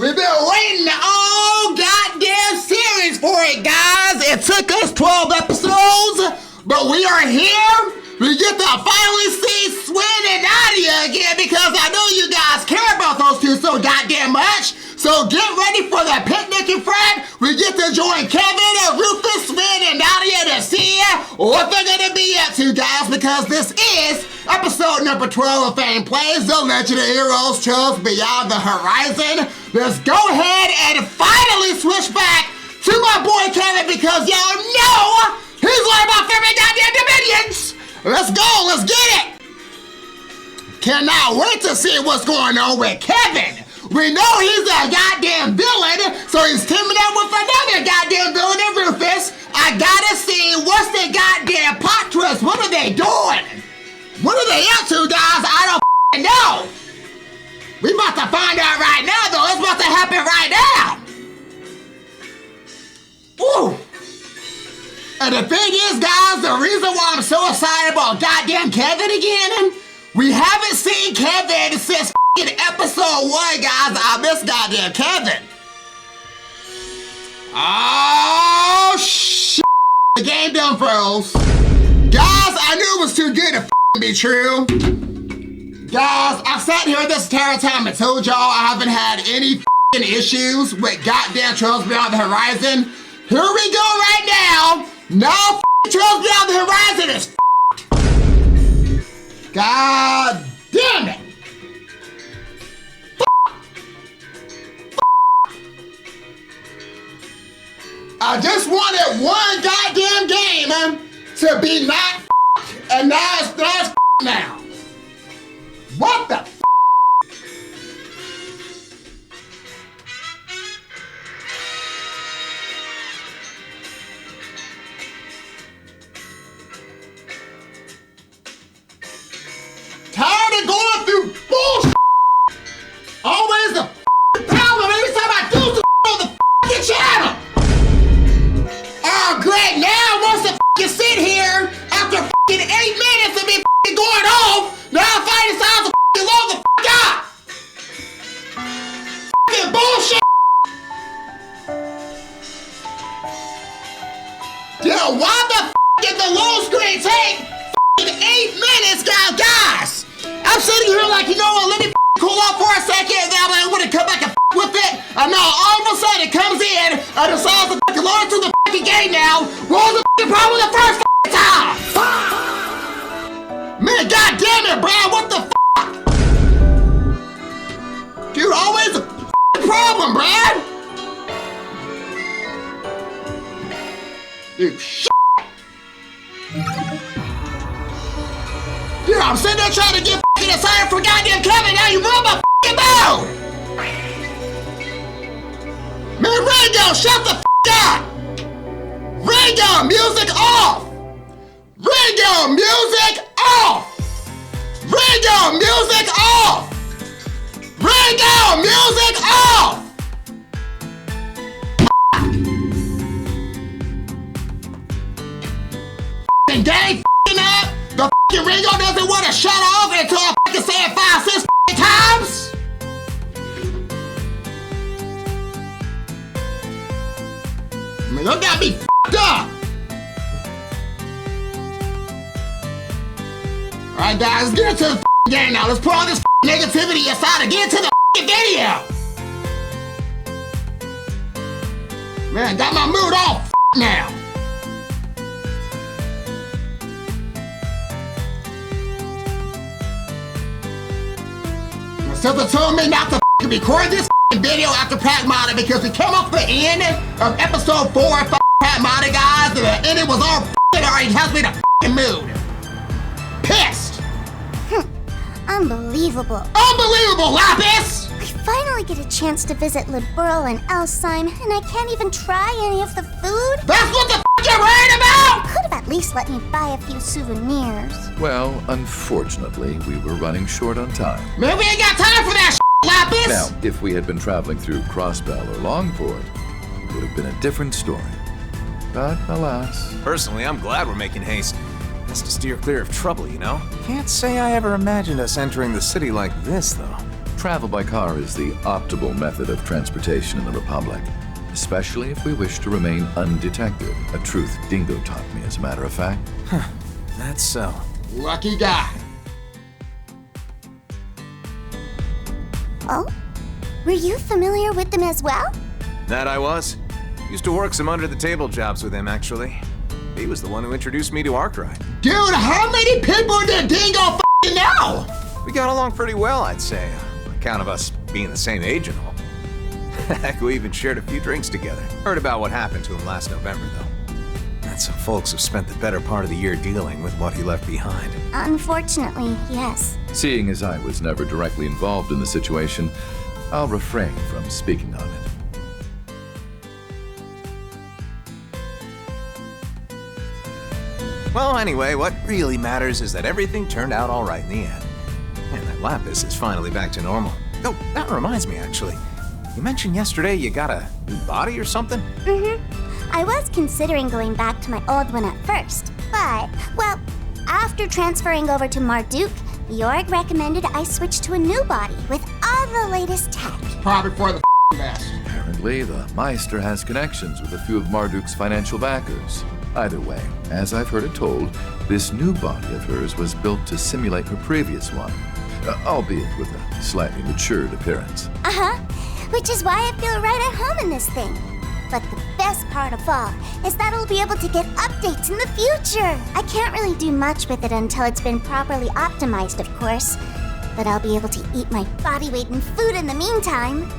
We've been waiting all goddamn series for it, guys. It took us 12 episodes, but we are here. We get to finally see Swin and Nadia again because I know you guys care about those two so goddamn much. So get ready for the picnicking, friend. We get to join Kevin and Rufus, Swin and Nadia to see what they're gonna be up to, guys, because this is episode number 12 of Fang Plays the Legend of Heroes Trails Beyond the Horizon. Let's go ahead and finally switch back to my boy Kevin because y'all know he's one of my favorite goddamn Dominions. Let's go, let's get it. Cannot wait to see what's going on with Kevin. We know he's a goddamn villain, so he's teaming up with another goddamn villain in Rufus. I gotta see what's the goddamn plot twist. What are they doing? What are they up to, guys? I don't know. We about to find out right now, though. It's about to happen right now. Woo. And the thing is, guys, the reason why I'm so excited about goddamn Kevin again, we haven't seen Kevin since episode 1, guys. I miss goddamn Kevin. Oh, shit. The game done froze. Guys, I knew it was too good to be true. Guys, I've sat here this entire time and told y'all I haven't had any issues with goddamn Trails Beyond the Horizon. Here we go right now. No Trails Beyond the Horizon is God damn it. I just wanted one goddamn game to be not and now it's now. What the tired of going through bullshit. Always the problem every time I do something on the channel. Oh great, now once the you sit here after 8 minutes of me going home, now I find it's time to load the up. Bullshit. Yo, why the did the load screen take 8 minutes, guys? I'm sitting here like, you know what, let me cool off for a second, and then I'm gonna come back and with it, and now all of a sudden it comes in and decides to load to the game now. What was the problem the first time? Man, goddamn it, Brad, what the Dude, always a problem, Brad. Dude, Dude, I'm sitting there trying to get excited for goddamn Kevin, now you ruin my mouth. Man, Ringo, shut the up. Ringo, music off. Ringo, music off. Ringo, music off. Ringo, music off. And gang up. The Ringo doesn't want to shut off until I say it 5, 6 times. I mean, they got me f***ed up. Alright, guys, let's get into the game now. Let's put all this negativity aside and get into the video. Man, got my mood all now. Something told me not to record this video after Pragmata because we came off the end of episode 4 of Pragmata, guys, and the ending was all already has me in a mood. Pissed. Unbelievable. Unbelievable, Lapis! I finally get a chance to visit Liberl and Alzheim, and I can't even try any of the food? That's what the you're worried about? Could have at least let me buy a few souvenirs. Well, unfortunately, we were running short on time. Man, we ain't got time for that Lapis! Now, if we had been traveling through Crossbell or Longport, it would have been a different story. But alas. Personally, I'm glad we're making haste. That's to steer clear of trouble, you know? Can't say I ever imagined us entering the city like this, though. Travel by car is the optimal method of transportation in the Republic, especially if we wish to remain undetected. A truth Dingo taught me, as a matter of fact. That's so. Lucky guy. Oh? Were you familiar with them as well? That I was. Used to work some under-the-table jobs with him, actually. He was the one who introduced me to Arkwright. Dude, how many people did Dingo f***ing know? We got along pretty well, I'd say, on account of us being the same age and all. Heck, we even shared a few drinks together. Heard about what happened to him last November, though. And some folks have spent the better part of the year dealing with what he left behind. Unfortunately, yes. Seeing as I was never directly involved in the situation, I'll refrain from speaking on it. Well, anyway, what really matters is that everything turned out all right in the end. And that Lapis is finally back to normal. Oh, that reminds me, actually. You mentioned yesterday you got a new body or something? I was considering going back to my old one at first, but, well, after transferring over to Marduk, Jorg recommended I switch to a new body with all the latest tech. Probably for the best. Apparently, the Meister has connections with a few of Marduk's financial backers. Either way, as I've heard it told, this new body of hers was built to simulate her previous one, albeit with a slightly matured appearance. Which is why I feel right at home in this thing. But the best part of all is that I'll be able to get updates in the future. I can't really do much with it until it's been properly optimized, of course. But I'll be able to eat my body weight in food in the meantime.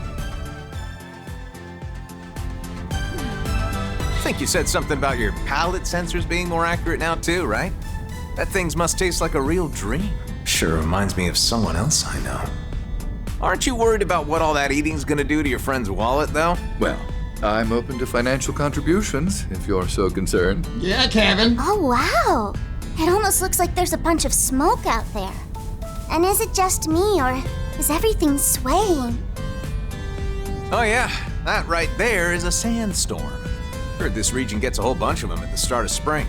I think you said something about your palate sensors being more accurate now too, right? That thing must taste like a real dream. Sure reminds me of someone else I know. Aren't you worried about what all that eating's gonna do to your friend's wallet, though? Well, I'm open to financial contributions, if you're so concerned. Yeah, Kevin. Oh, wow. It almost looks like there's a bunch of smoke out there. And is it just me, or is everything swaying? Oh yeah, that right there is a sandstorm. Heard this region gets a whole bunch of them at the start of spring.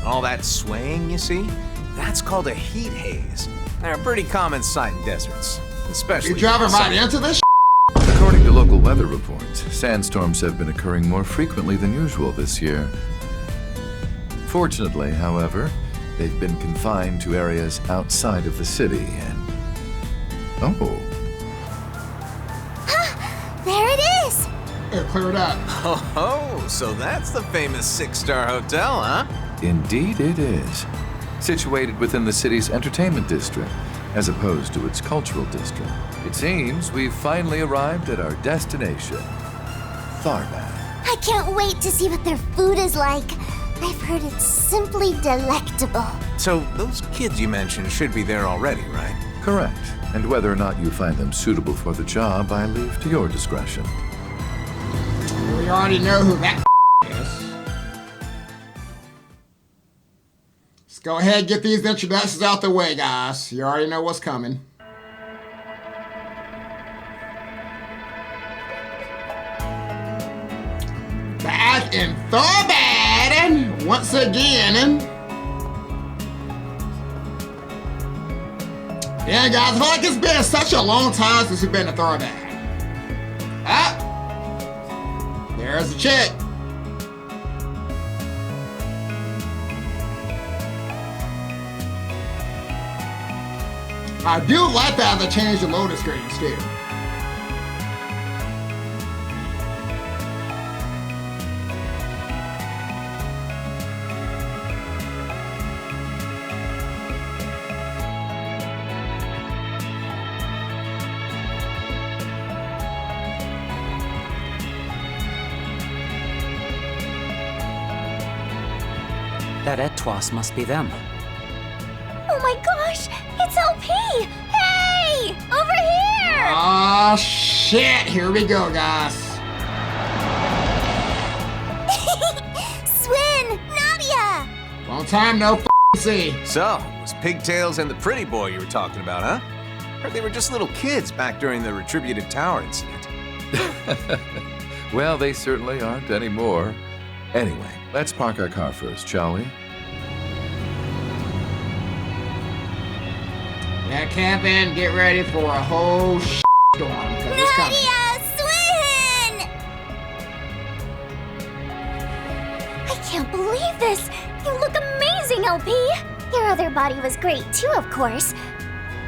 All that swaying, you see? That's called a heat haze. They're a pretty common sight in deserts, especially... You driving right into this? According to local weather reports, sandstorms have been occurring more frequently than usual this year. Fortunately, however, they've been confined to areas outside of the city and... Oh. There it is! It cleared up. Oh, so that's the famous 6-star hotel, huh? Indeed it is. Situated within the city's entertainment district, as opposed to its cultural district. It seems we've finally arrived at our destination, Tharman. I can't wait to see what their food is like. I've heard it's simply delectable. So those kids you mentioned should be there already, right? Correct. And whether or not you find them suitable for the job, I leave to your discretion. We already know who that is. Let's go ahead and get these introductions out the way, guys. You already know what's coming. Back in Tharman once again. Yeah, guys, I feel like it's been such a long time since we've been to Tharman. Ah! There's the chick. I do like that they changed the loading screens too. That Etwas must be them. Oh my gosh! It's LP! Hey! Over here! Oh shit! Here we go, guys. Swin! Nadia! Long time no see. So, it was Pigtails and the pretty boy you were talking about, huh? Heard they were just little kids back during the Retributive Tower incident. Well, they certainly aren't anymore. Anyway, let's park our car first, shall we? Yeah, Kevin, get ready for a whole storm. 'Cause it's coming. Nadia, Swin! I can't believe this! You look amazing, LP! Your other body was great too, of course.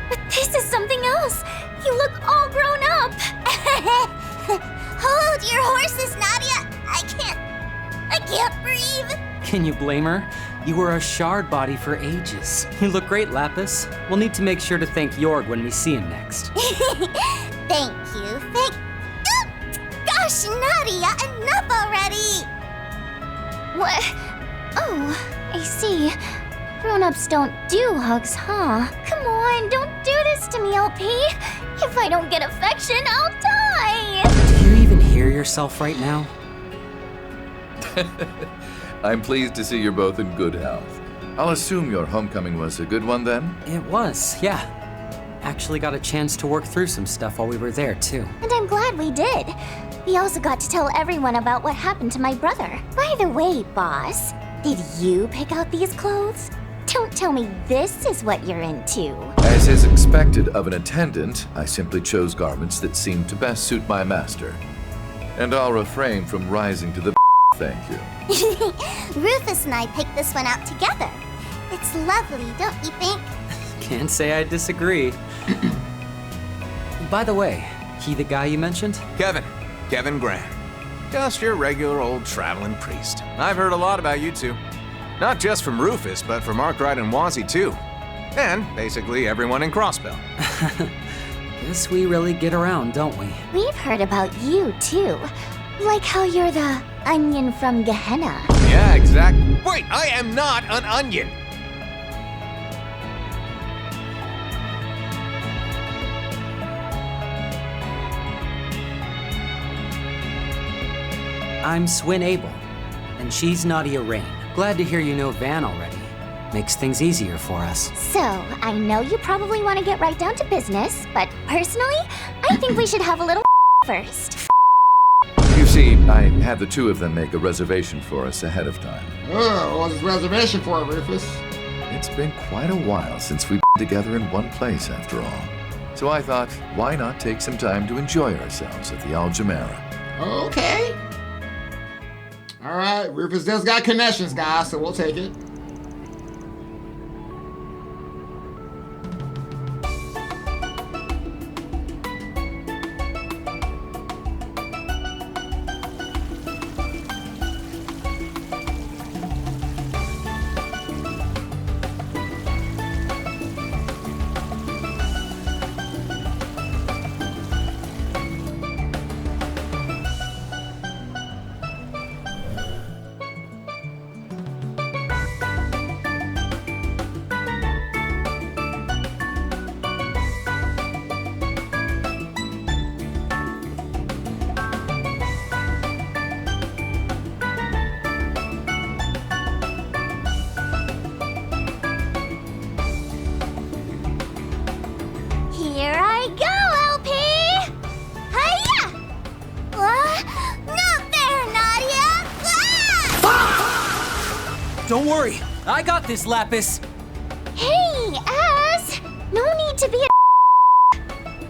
But this is something else. You look all grown up. Hold your horses, Nadia. I can't breathe. Can you blame her? You were a shard body for ages. You look great, Lapis. We'll need to make sure to thank Jorg when we see him next. Thank you. Gosh, Nadia, enough already. What? Oh, I see. Grown-ups don't do hugs, huh? Come on, don't do this to me, LP. If I don't get affection, I'll die. Do you even hear yourself right now? I'm pleased to see you're both in good health. I'll assume your homecoming was a good one then? It was, yeah. Actually got a chance to work through some stuff while we were there, too. And I'm glad we did. We also got to tell everyone about what happened to my brother. By the way, boss, did you pick out these clothes? Don't tell me this is what you're into. As is expected of an attendant, I simply chose garments that seemed to best suit my master. And I'll refrain from rising to the thank you. Rufus and I picked this one out together. It's lovely, don't you think? Can't say I disagree. By the way, he the guy you mentioned? Kevin Graham. Just your regular old traveling priest. I've heard a lot about you two. Not just from Rufus, but from Arkwright and Wazzy too. And basically everyone in Crossbell. Guess we really get around, don't we? We've heard about you, too. Like how you're the onion from Gehenna. Yeah, exactly. Wait, I am not an onion! I'm Swin Abel, and she's Nadia Rain. Glad to hear you know Van already. Makes things easier for us. So, I know you probably want to get right down to business, but personally, I think we should have a little first. You see, I had the two of them make a reservation for us ahead of time. Oh, what was his reservation for, Rufus? It's been quite a while since we've been together in one place, after all. So I thought, why not take some time to enjoy ourselves at the Aljamera? Okay. All right, Rufus does got connections, guys, so we'll take it. Here I go, LP! Hiya! Not there, Nadia! Ah! Don't worry, I got this, Lapis. Hey, Ass! No need to be a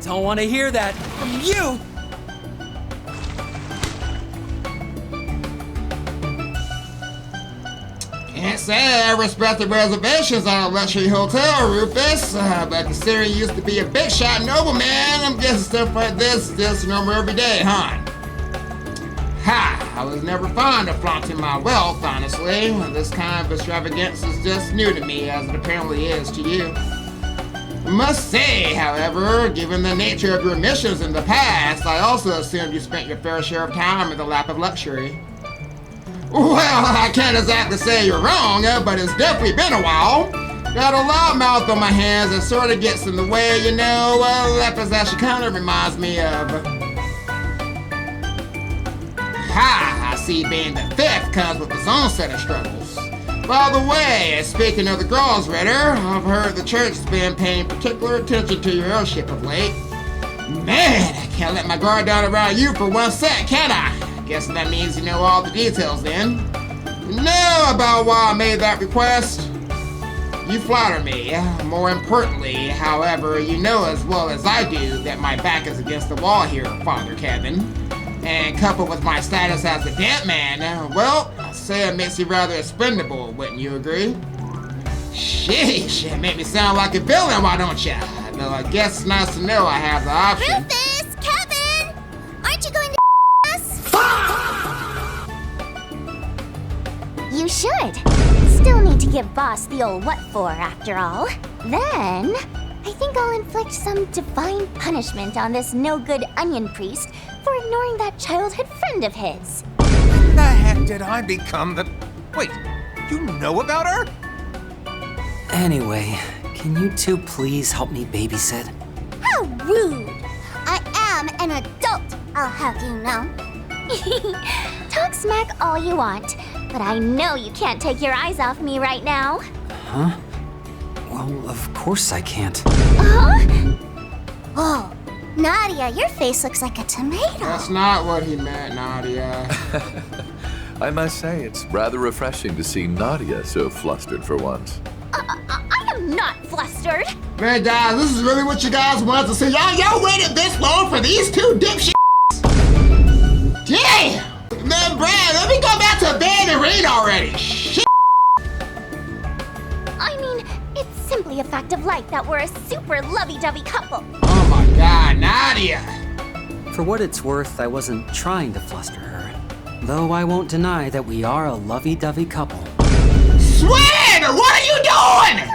Don't want to hear that from you. Can't say I respect the reservations on a luxury hotel, Rufus. But considering you used to be a big shot nobleman, I'm guessing stuff like this is just normal every day, huh? Ha! I was never fond of flaunting my wealth, honestly. This kind of extravagance is just new to me, as it apparently is to you. I must say, however, given the nature of your missions in the past, I also assumed you spent your fair share of time in the lap of luxury. Well, I can't exactly say you're wrong, but it's definitely been a while. Got a loudmouth on my hands that sort of gets in the way, you know. Lapis actually kind of reminds me of... Ha! I see being the fifth comes with its own set of struggles. By the way, speaking of the girls, Ritter, I've heard the church has been paying particular attention to your airship of late. Man, I can't let my guard down around you for one sec, can I? Guess that means you know all the details then. You know about why I made that request? You flatter me. More importantly, however, you know as well as I do that my back is against the wall here, Father Kevin. And coupled with my status as a dead man, well, I'd say it makes you rather expendable, wouldn't you agree? Sheesh, it made me sound like a villain, why don't ya? Though I guess it's nice to know I have the option. Rufus! Kevin! Aren't you going to us? You should. Still need to give Boss the old what for, after all. Then, I think I'll inflict some divine punishment on this no-good onion priest for ignoring that childhood friend of his. When the heck did I become the... Wait, you know about her? Anyway, can you two please help me babysit? How rude! I am an adult, I'll have you know. Talk smack all you want, but I know you can't take your eyes off me right now. Huh? Well, of course I can't. Huh? Oh, Nadia, your face looks like a tomato. That's not what he meant, Nadia. I must say, it's rather refreshing to see Nadia so flustered for once. I am not flustered. Man, guys, this is really what you guys wanted to see. Y'all waited this long for these two dipshits? Damn! Man, Brad, let me go back to bed and read already. Shit. I mean, it's simply a fact of life that we're a super lovey-dovey couple. Oh my God, Nadia. For what it's worth, I wasn't trying to fluster her. Though I won't deny that we are a lovey-dovey couple. Swin! What are you doing?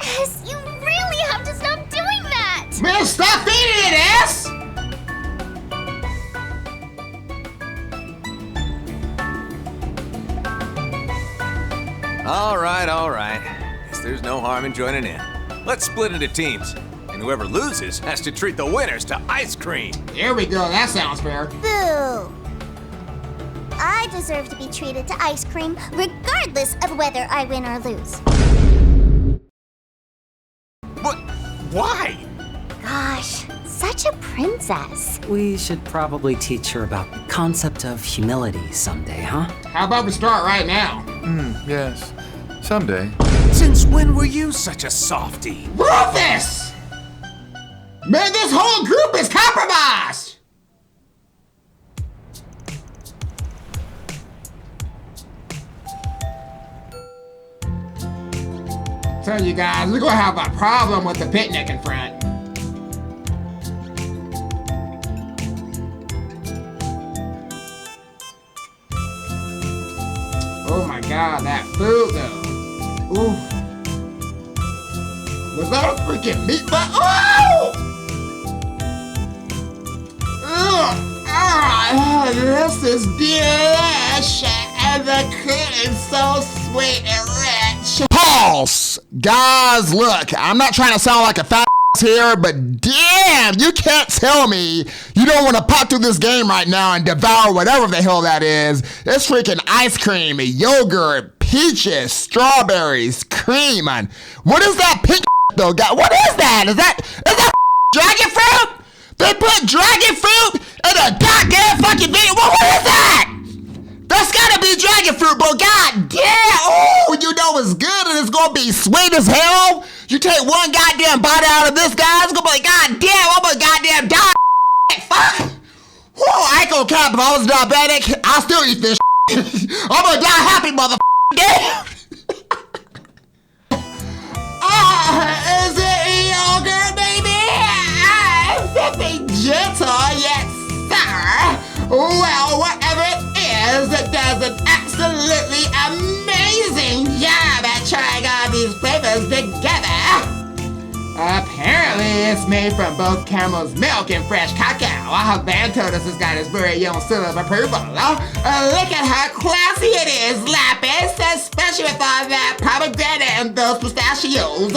S, you really have to stop doing that! Man, stop feeding it, ass! All right. Guess there's no harm in joining in. Let's split into teams, and whoever loses has to treat the winners to ice cream. There we go, that sounds fair. Boo! I deserve to be treated to ice cream, regardless of whether I win or lose. What? Why? Gosh, such a princess. We should probably teach her about the concept of humility someday, huh? How about we start right now? Yes. Someday. Since when were you such a softie? Rufus! Man, this whole group is compromised! Tell you guys, we're gonna have a problem with the picnic in front. Oh my God, that food though. Ooh. Was that a freaking meatball? Oh! This is delicious, and the cream is so sweet and rich. Pause! Guys, look, I'm not trying to sound like a fat here, but damn, you can't tell me you don't want to pop through this game right now and devour whatever the hell that is. It's freaking ice cream, yogurt, peaches, strawberries, cream, and what is that pink though? God, what is that? Is that dragon fruit? They put dragon fruit in a goddamn fucking video. What is that? That's gotta be dragon fruit, but god damn, oh, you know it's good and it's gonna be sweet as hell. You take one goddamn bite out of this, guys, it's gonna be like, god damn, I'm gonna goddamn die. Fuck. Whoa, I ain't gonna cap if I was diabetic, I'll still eat this. I'm gonna die happy, motherfucker. Damn. Is it yogurt, baby? Something gentle, yes, sir. Well, whatever it is, it does an absolutely amazing job at trying all these flavors together. Apparently, it's made from both camel's milk and fresh cacao. Van Totus has got his very own seal of approval. Look at how classy it is, Lapis, especially with all that pomegranate and those pistachios.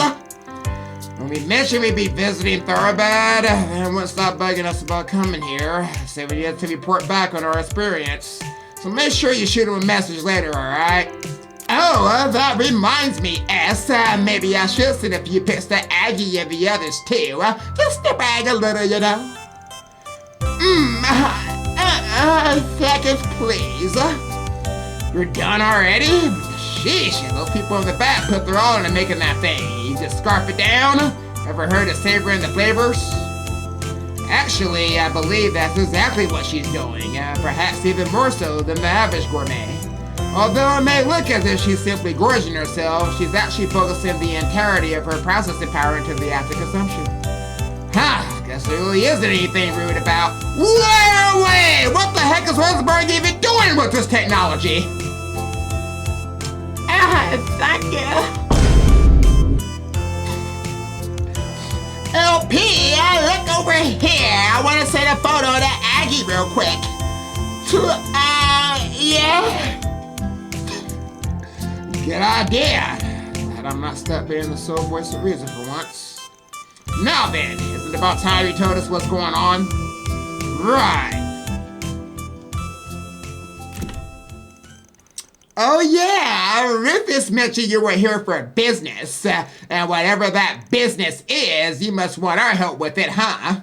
When we mentioned we'd be visiting Thoroughbed, they wouldn't stop bugging us about coming here. Said we had to report back on our experience. So make sure you shoot him a message later, alright? Oh, that reminds me, S. Maybe I should send a few pics to Aggie and the others too. Just to brag a little, you know. Seconds, please. You're done already? Sheesh, those people in the back put their all into making that thing. You just scarf it down? Ever heard of savoring the flavors? Actually, I believe that's exactly what she's doing, perhaps even more so than the average gourmet. Although it may look as if she's simply gorging herself, she's actually focusing the entirety of her processing power into the act of consumption. Guess there really isn't anything rude about. Wait! What the heck is Rosenberg even doing with this technology? Thank you. LP, look over here. I want to send a photo of that Aggie real quick. Yeah? Good idea. Glad I'm not stuck being the sole voice of reason for once. Now then, isn't it about time you told us what's going on? Right. Oh yeah, Rufus mentioned you were here for business, and whatever that business is, you must want our help with it, huh?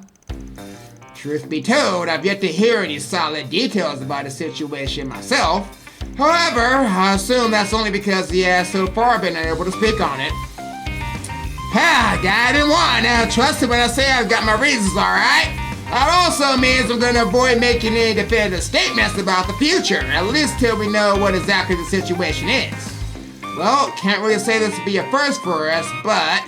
Truth be told, I've yet to hear any solid details about the situation myself. However, I assume that's only because he has so far been unable to speak on it. Guy in one, trust me when I say I've got my reasons, alright? That also means I'm going to avoid making any definitive statements about the future, at least till we know what exactly the situation is. Well, can't really say this would be a first for us, but...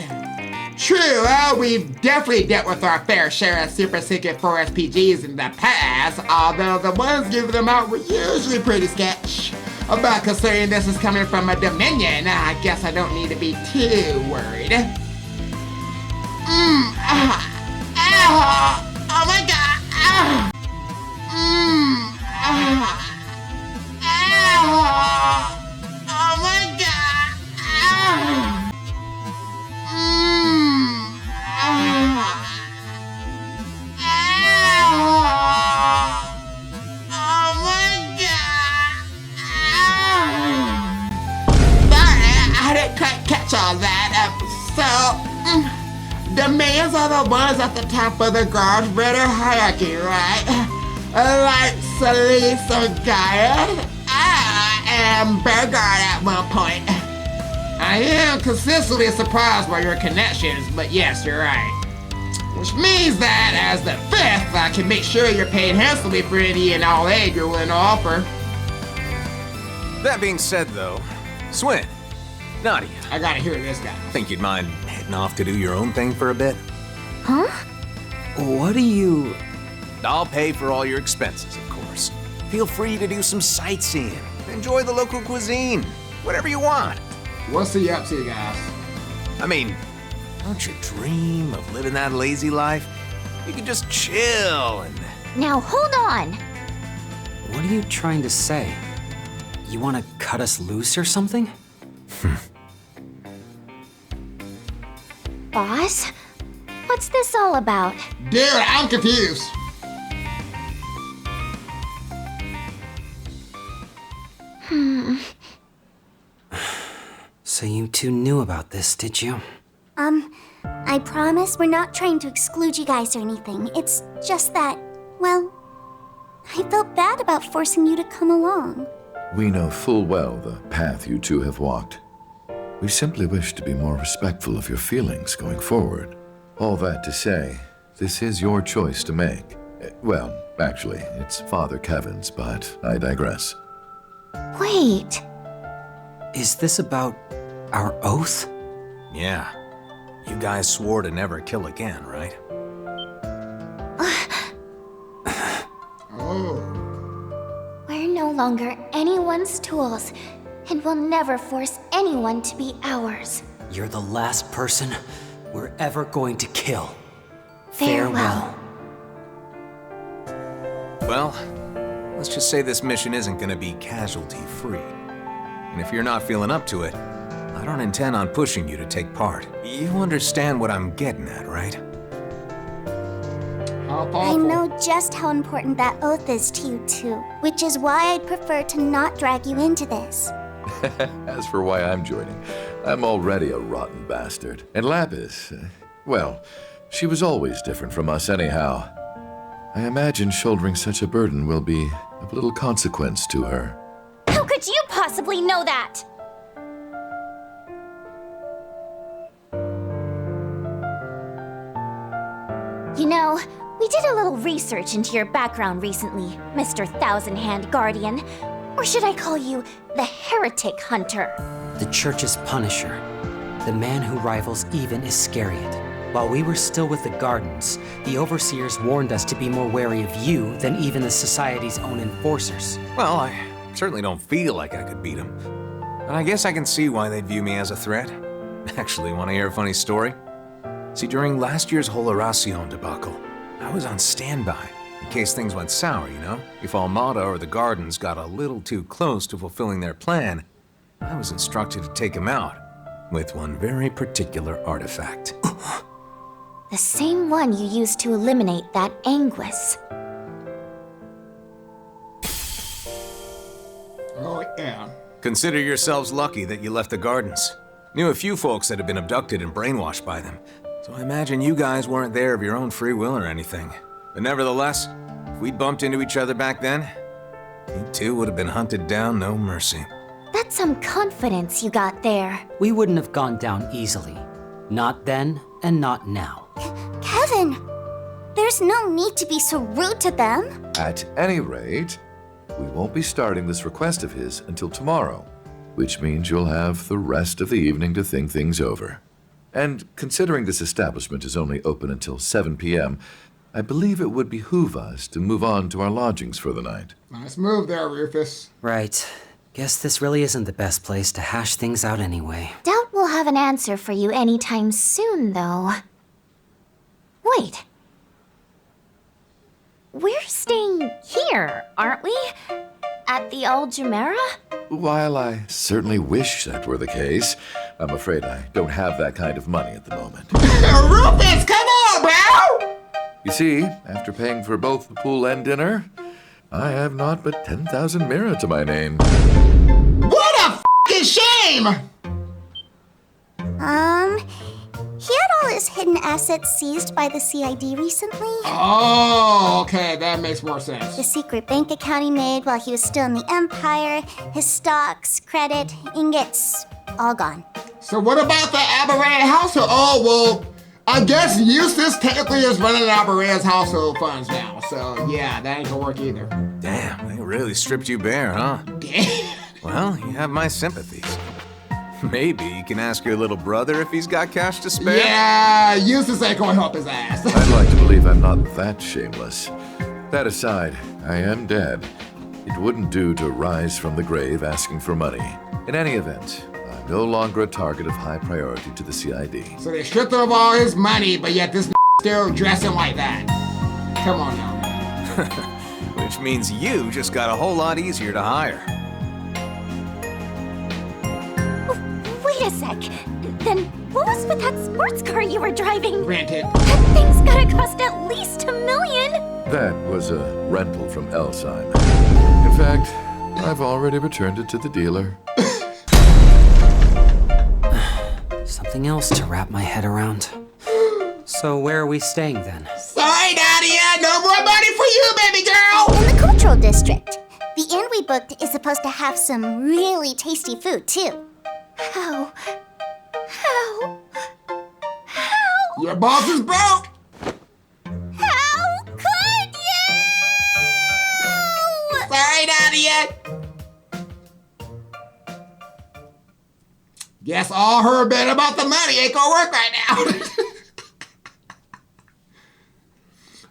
True, we've definitely dealt with our fair share of Super Secret 4 SPGs in the past, although the ones giving them out were usually pretty sketch. But considering this is coming from a Dominion, I guess I don't need to be too worried. Oh my god! Oh my god! Oh my god! Sorry, I didn't quite catch all that. The males are the ones at the top of the guard ritter hierarchy, right? Like Celeste or Gaia, and Burgard at one point. I am consistently surprised by your connections, but yes, you're right. Which means that, as the fifth, I can make sure you're paid handsomely for any and all aid you're willing to offer. That being said, though, Swin, Nadia. I gotta hear this guy. Think you'd mind heading off to do your own thing for a bit? Huh? What do you... I'll pay for all your expenses, of course. Feel free to do some sightseeing. Enjoy the local cuisine. Whatever you want. What's he up to, guys? I mean, don't you dream of living that lazy life? You could just chill and... Now hold on. What are you trying to say? You want to cut us loose or something? Boss? What's this all about? Dude, I'm confused. So you two knew about this, did you? I promise we're not trying to exclude you guys or anything. It's just that, well, I felt bad about forcing you to come along. We know full well the path you two have walked. We simply wish to be more respectful of your feelings going forward. All that to say, this is your choice to make. Well, actually, it's Father Kevin's, but I digress. Wait. Is this about our oath? Yeah. You guys swore to never kill again, right? We're no longer anyone's tools, and we'll never force anyone to be ours. You're the last person we're ever going to kill. Farewell. Well, let's just say this mission isn't gonna be casualty-free. And if you're not feeling up to it, I don't intend on pushing you to take part. You understand what I'm getting at, right? I know just how important that oath is to you two, which is why I'd prefer to not drag you into this. As for why I'm joining, I'm already a rotten bastard. And Lapis, well, she was always different from us anyhow. I imagine shouldering such a burden will be of little consequence to her. How could you possibly know that? know, we did a little research into your background recently, Mr. Thousand Hand Guardian. Or should I call you the Heretic Hunter? The Church's Punisher. The man who rivals even Iscariot. While we were still with the Gardens, the Overseers warned us to be more wary of you than even the Society's own enforcers. Well, I certainly don't feel like I could beat him. But I guess I can see why they'd view me as a threat. Actually, want to hear a funny story? See, during last year's whole Horacion debacle, I was on standby, in case things went sour, you know? If Almada or the Gardens got a little too close to fulfilling their plan, I was instructed to take him out with one very particular artifact. The same one you used to eliminate that Anguis. Oh, yeah. Consider yourselves lucky that you left the Gardens. Knew a few folks that had been abducted and brainwashed by them. So I imagine you guys weren't there of your own free will or anything. But nevertheless, if we'd bumped into each other back then, you two would have been hunted down, no mercy. That's some confidence you got there. We wouldn't have gone down easily. Not then, and not now. Kevin, there's no need to be so rude to them. At any rate, we won't be starting this request of his until tomorrow, which means you'll have the rest of the evening to think things over. And considering this establishment is only open until 7 p.m., I believe it would behoove us to move on to our lodgings for the night. Nice move there, Rufus. Right. Guess this really isn't the best place to hash things out anyway. Doubt we'll have an answer for you anytime soon, though. Wait. We're staying here, aren't we? At the Old Jumeirah? While I certainly wish that were the case, I'm afraid I don't have that kind of money at the moment. Rufus, come on, bro! You see, after paying for both the pool and dinner, I have not but 10,000 mira to my name. What a f***ing shame! He had all his hidden assets seized by the CID recently. Oh, okay, that makes more sense. The secret bank account he made while he was still in the Empire, his stocks, credit, ingots, all gone. So what about the Aberrant household? Oh, well, I guess Eustace technically is running Aberrant's household funds now. So, yeah, that ain't gonna work either. Damn, they really stripped you bare, huh? Damn. Well, you have my sympathies. Maybe you can ask your little brother if he's got cash to spare? Yeah, Eustace ain't gonna help his ass. I'd like to believe I'm not that shameless. That aside, I am dead. It wouldn't do to rise from the grave asking for money. In any event, I'm no longer a target of high priority to the CID. So they stripped him of all his money, but yet this still dressing like that. Come on now, man. Which means you just got a whole lot easier to hire. Wait a sec. Then what was with that sports car you were driving? Rented. That thing's gotta cost at least $1 million. That was a rental from Elsheim. In fact, I've already returned it to the dealer. Something else to wrap my head around. So where are we staying then? Sorry, Nadia, no more money for you, baby girl! In the cultural district. The inn we booked is supposed to have some really tasty food, too. How? Your boss is broke! How could you? Sorry, Nadia! Guess all her bit about the money ain't gonna work right now.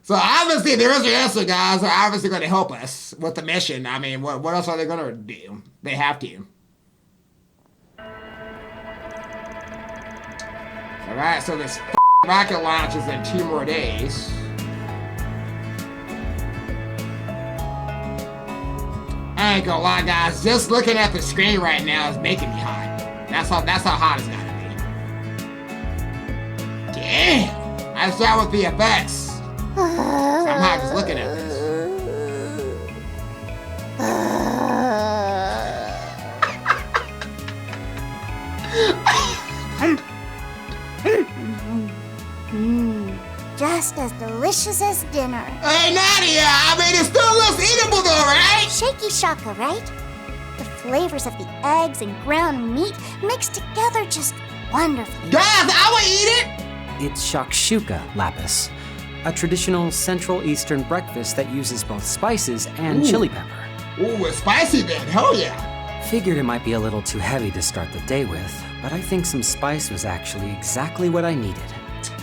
So obviously the Resurrection guys are obviously gonna help us with the mission. I mean, what else are they gonna do? They have to. Alright, so this rocket launch is in 2 more days. I ain't gonna lie, guys. Just looking at the screen right now is making me hot. That's how hot it's gotta be. Damn! I start with the effects. So I'm hot just looking at this. Just as delicious as dinner. Hey, Nadia! I mean, it still looks eatable though, right? Shaky shaka, right? The flavors of the eggs and ground meat mixed together just wonderfully. Guys, I would eat it! It's shakshuka, Lapis. A traditional Central Eastern breakfast that uses both spices and chili pepper. Ooh, it's spicy then. Hell yeah. Figured it might be a little too heavy to start the day with, but I think some spice was actually exactly what I needed.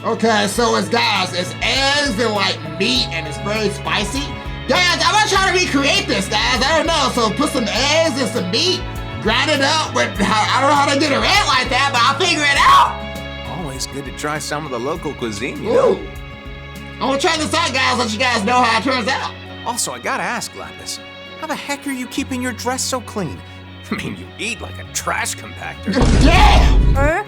Okay, so it's eggs and like meat and it's very spicy. Guys, I'm gonna try to recreate this, guys. I don't know. So put some eggs and some meat, grind it up with, I don't know how to get it red like that, but I'll figure it out. Always good to try some of the local cuisine, you know? Ooh. I'm gonna try this out, guys, let you guys know how it turns out. Also, I gotta ask, Lapis, how the heck are you keeping your dress so clean? I mean, you eat like a trash compactor. Damn! Her?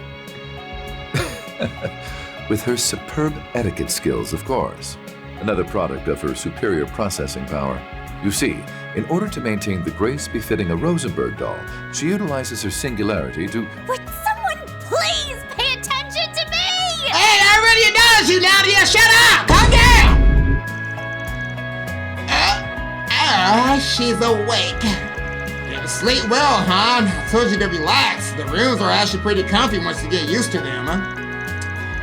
With her superb etiquette skills, of course. Another product of her superior processing power. You see, in order to maintain the grace befitting a Rosenberg doll, she utilizes her singularity to... Would someone please pay attention to me? Hey, I already acknowledged you, Nadia. Shut up! Calm down! She's awake. Yeah, sleep well, hon. I told you to relax. The rooms are actually pretty comfy once you get used to them, huh?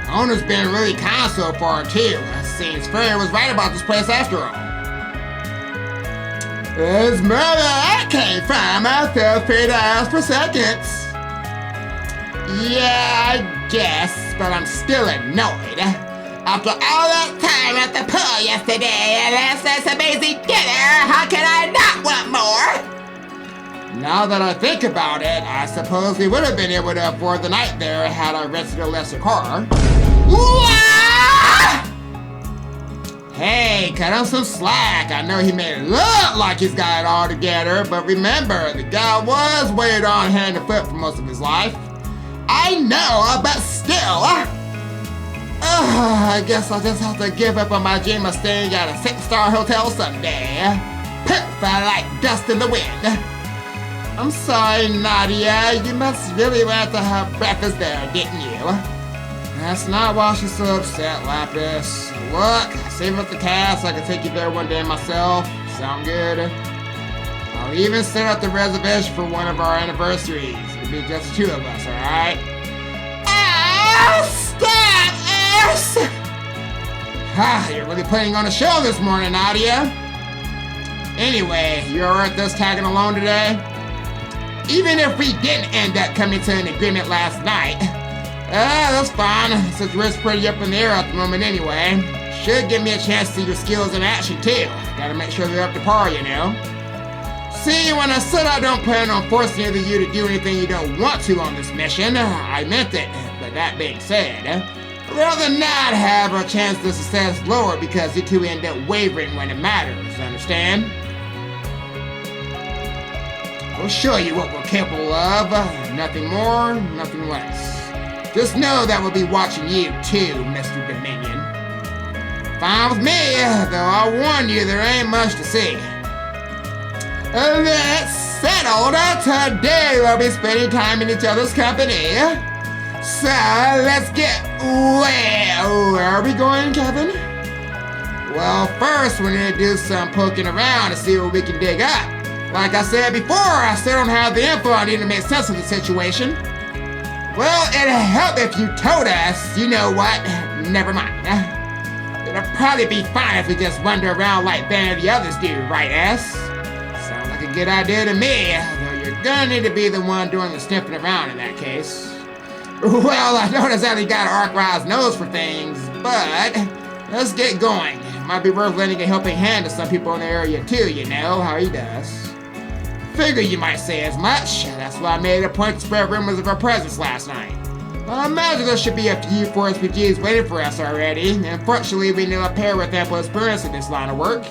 Owner's been really kind so far, too. Seems Fairy was right about this place after all. It's where I came from. I feel free to ask for seconds. Yeah, I guess, but I'm still annoyed. After all that time at the pool yesterday and this amazing dinner, how can I not want more? Now that I think about it, I suppose we would have been able to afford the night there had I rented a lesser car. Hey, cut him some slack. I know he may look like he's got it all together, but remember, the guy was weighted on hand and foot for most of his life. I know, but still. I guess I'll just have to give up on my dream of staying at a 6-star hotel someday. Poof, I like dust in the wind. I'm sorry, Nadia. You must really want to have breakfast there, didn't you? That's not why she's so upset, Lapis. Look, save up the cash so I can take you there one day myself. Sound good? I'll even set up the reservation for one of our anniversaries. It'll be just the two of us, alright? Stop, ass! You're really putting on a show this morning, Nadia. Anyway, you alright with us tagging along today? Even if we didn't end up coming to an agreement last night, that's fine, since we're pretty up in the air at the moment anyway. Should give me a chance to see your skills in action too. Gotta make sure they're up to par, you know. See, when I said I don't plan on forcing either of you to do anything you don't want to on this mission, I meant it. But that being said, I'd rather not have our chance of success lower because you two end up wavering when it matters, understand? We'll show you what we're capable of. Nothing more, nothing less. Just know that we'll be watching you too, Mr. Dominion. Fine with me, though I'll warn you there ain't much to see. That's settled. Today we'll be spending time in each other's company. So let's get, well, where are we going, Kevin? Well, first we need to do some poking around to see what we can dig up. Like I said before, I still don't have the info I need to make sense of the situation. Well, it'd help if you told us. You know what? Never mind. It'll probably be fine if we just wander around like many of the others do, right, S? Sounds like a good idea to me, though you're gonna need to be the one doing the sniffing around in that case. Well, I don't exactly got an arc-wise nose for things, but let's get going. Might be worth lending a helping hand to some people in the area too, you know how he does. Figure you might say as much. That's why I made it a point to spread rumors of our presence last night. I imagine there should be a few 4SPGs waiting for us already, and fortunately we know a pair with ample experience in this line of work.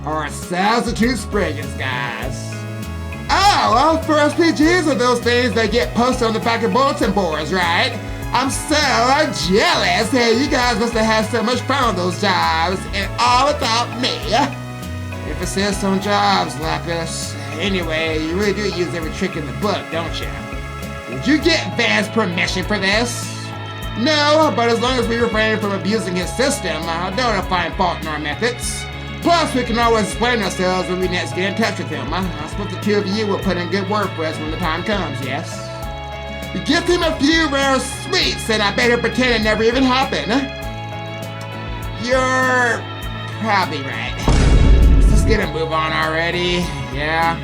Our substitute spriggans, guys. Oh, well, 4SPGs are those things that get posted on the back of bulletin boards, right? I'm so jealous. Hey, you guys must have had so much fun on those jobs, and all without me. Emphasis on jobs, Lapis. Anyway, you really do use every trick in the book, don't you? Did you get Van's permission for this? No, but as long as we refrain from abusing his system, I don't find fault in our methods. Plus, we can always explain ourselves when we next get in touch with him. I suppose the two of you will put in good work for us when the time comes, yes? Give him a few rare sweets, and I bet he'll pretend it never even happened. you're probably right. Let's get a move on already. Yeah.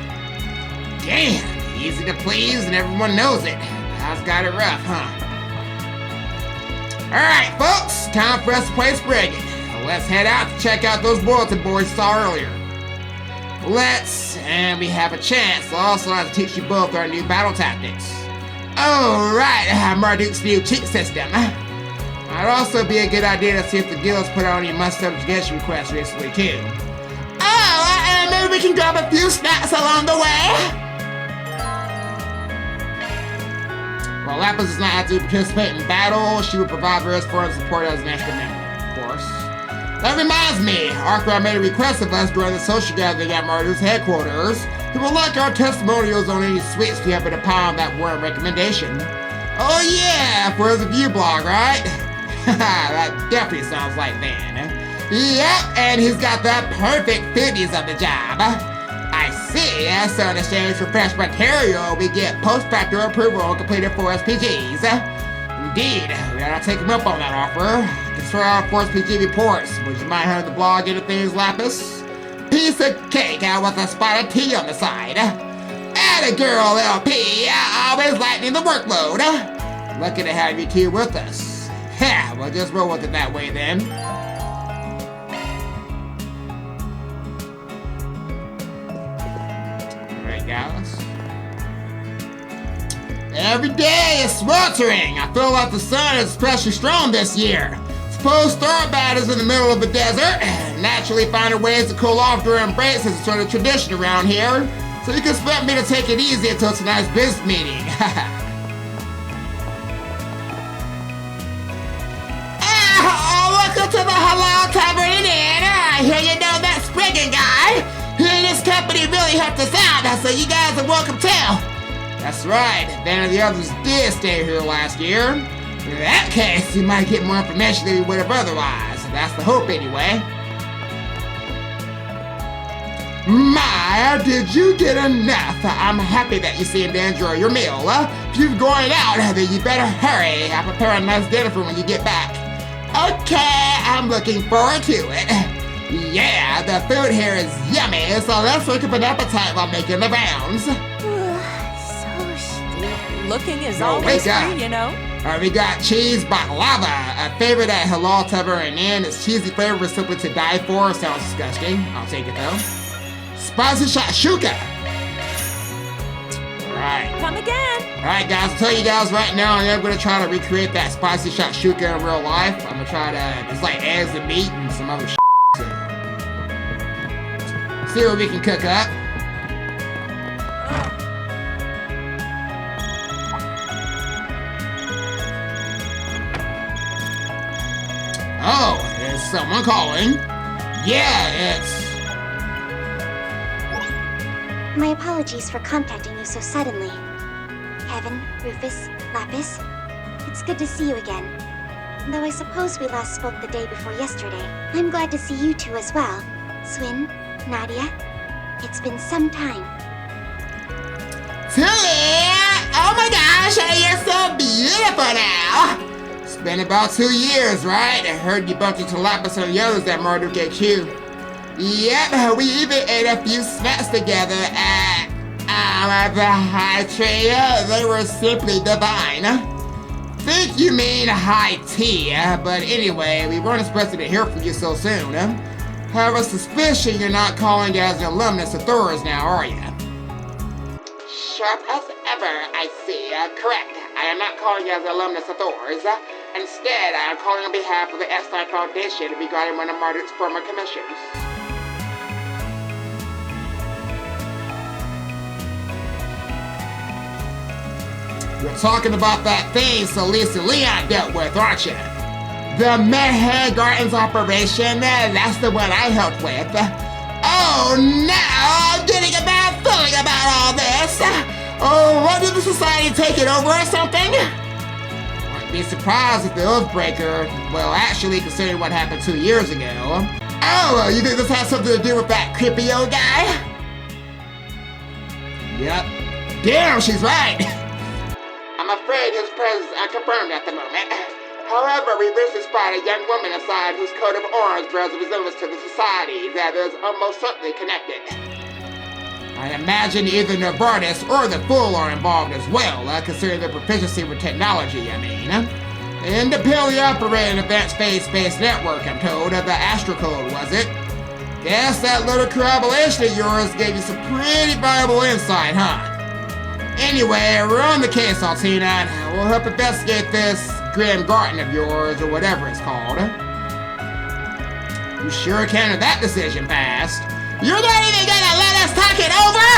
Damn, easy to please and everyone knows it. Guys got it rough, huh? Alright, folks, time for us to play Spriggin. Let's head out to check out those bulletin boards you saw earlier. And we have a chance to also have to teach you both our new battle tactics. Alright, Marduk's new cheat system. Might also be a good idea to see if the guilds put out any must-subjugation requests recently too. Oh, maybe we can grab a few snacks along the way. While Lapis does not have to participate in battle, she will provide various forms of support as an extra member, of course. That reminds me, Arkra made a request of us during the social gathering at Marduk's headquarters. He would like our testimonials on any sweets we happen upon that were a recommendation. Oh yeah, for his review blog, right? That definitely sounds like Van. Yep, and he's got the perfect 50s of the job. I see, so in exchange for fresh material, we get post-factor approval on completed 4 SPGs. Indeed, we gotta take him up on that offer. Consider our 4 SPG reports, which you might have the blog into things, Lapis. Piece of cake with a spot of tea on the side. Atta girl, LP, always lightening the workload. Lucky to have you two with us. Yeah, we'll just roll with it that way then. Alright, guys. Every day is sweltering. I feel like the sun is especially strong this year. Suppose Starbat is in the middle of the desert. Naturally finding ways to cool off during breaks is a sort of tradition around here. So you can expect me to take it easy until tonight's business meeting. Welcome to the Halal Tavern Inn. I hear you know that Spriggin guy. He and his company really helped us out, so you guys are welcome too. That's right, Van and the others did stay here last year. In that case, you might get more information than you would have otherwise. That's the hope anyway. My, did you get enough? I'm happy that you seem to enjoy your meal. If you're going out, then you better hurry. I'll prepare a nice dinner for when you get back. Okay, I'm looking forward to it. Yeah, the food here is yummy, so let's wake up an appetite while making the rounds. So stupid. Looking is always free, you know. Alright, we got cheese baklava, a favorite at Halal Tavern Inn. Its cheesy flavor is simply to die for. Sounds disgusting. I'll take it though. Spicy shakshuka. Alright. Come again. Alright guys, I'll tell you guys right now, I'm going to try to recreate that spicy shakshuka in real life. I'm going to try to, it's like eggs and meat and some other shit. See what we can cook up. Oh, there's someone calling. Yeah, it's... My apologies for contacting you so suddenly. Kevin, Rufus, Lapis, it's good to see you again. Though I suppose we last spoke the day before yesterday. I'm glad to see you two as well. Swin, Nadia, it's been some time. Tilly! Oh my gosh, you're so beautiful now! It's been about 2 years, right? I heard you bumped into Lapis and the others at Marduk HQ. Yep, we even ate a few snacks together at the high trio. They were simply divine. Think you mean high tea, but anyway, we weren't expecting to hear from you so soon. Have a suspicion you're not calling as an alumnus of Thor's now, are you? Sharp as ever, I see. Correct. I am not calling as an alumnus of Thor's. Instead, I am calling on behalf of the Epstein Foundation regarding one of Marduk's former commissions. You're talking about that thing Celeste and Leon dealt with, aren't you? The Mayhem Gardens operation, that's the one I helped with. Oh no, I'm getting a bad feeling about all this. Oh, what did the society take it over or something? Wouldn't be surprised if the Oathbreaker, well actually considering what happened 2 years ago. Oh, you think this has something to do with that creepy old guy? Yep. Damn, she's right. I'm afraid his presence is unconfirmed at the moment. However, we recently spotted a young woman inside whose coat of arms bears a resemblance to the society that is almost certainly connected. I imagine either Novartis or the Fool are involved as well, considering their proficiency with technology, I mean. They independently operate an advanced space-based network, I'm told, of the Astrocode, was it? Guess that little corroboration of yours gave you some pretty valuable insight, huh? Anyway, we're on the case, Altina, and we'll help investigate this Grim Garden of yours, or whatever it's called. You sure can have that decision fast. You're not even gonna let us talk it over?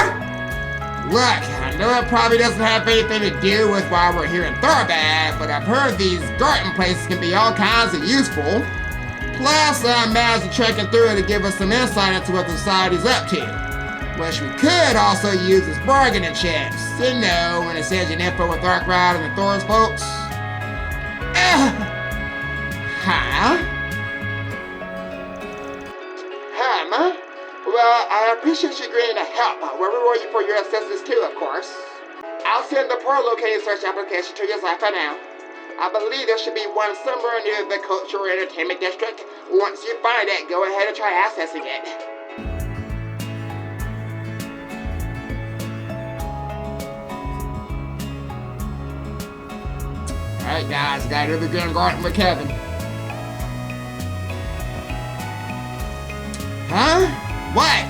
Look, I know it probably doesn't have anything to do with why we're here in Thorabad, but I've heard these garden places can be all kinds of useful. Plus, I imagine trekking through it to give us some insight into what the society's up to. Which we could also use as bargaining chips. You know, when it sends you info with Arkride and the Thor's folks. Huh? Well, I appreciate you agreeing to help. We're rewarding you for your assistance too, of course. I'll send the Pearl locating search application to your site for now. I believe there should be one somewhere near the Cultural Entertainment District. Once you find it, go ahead and try accessing it. Alright guys, gotta do the Grim Garden with Kevin. Huh? What?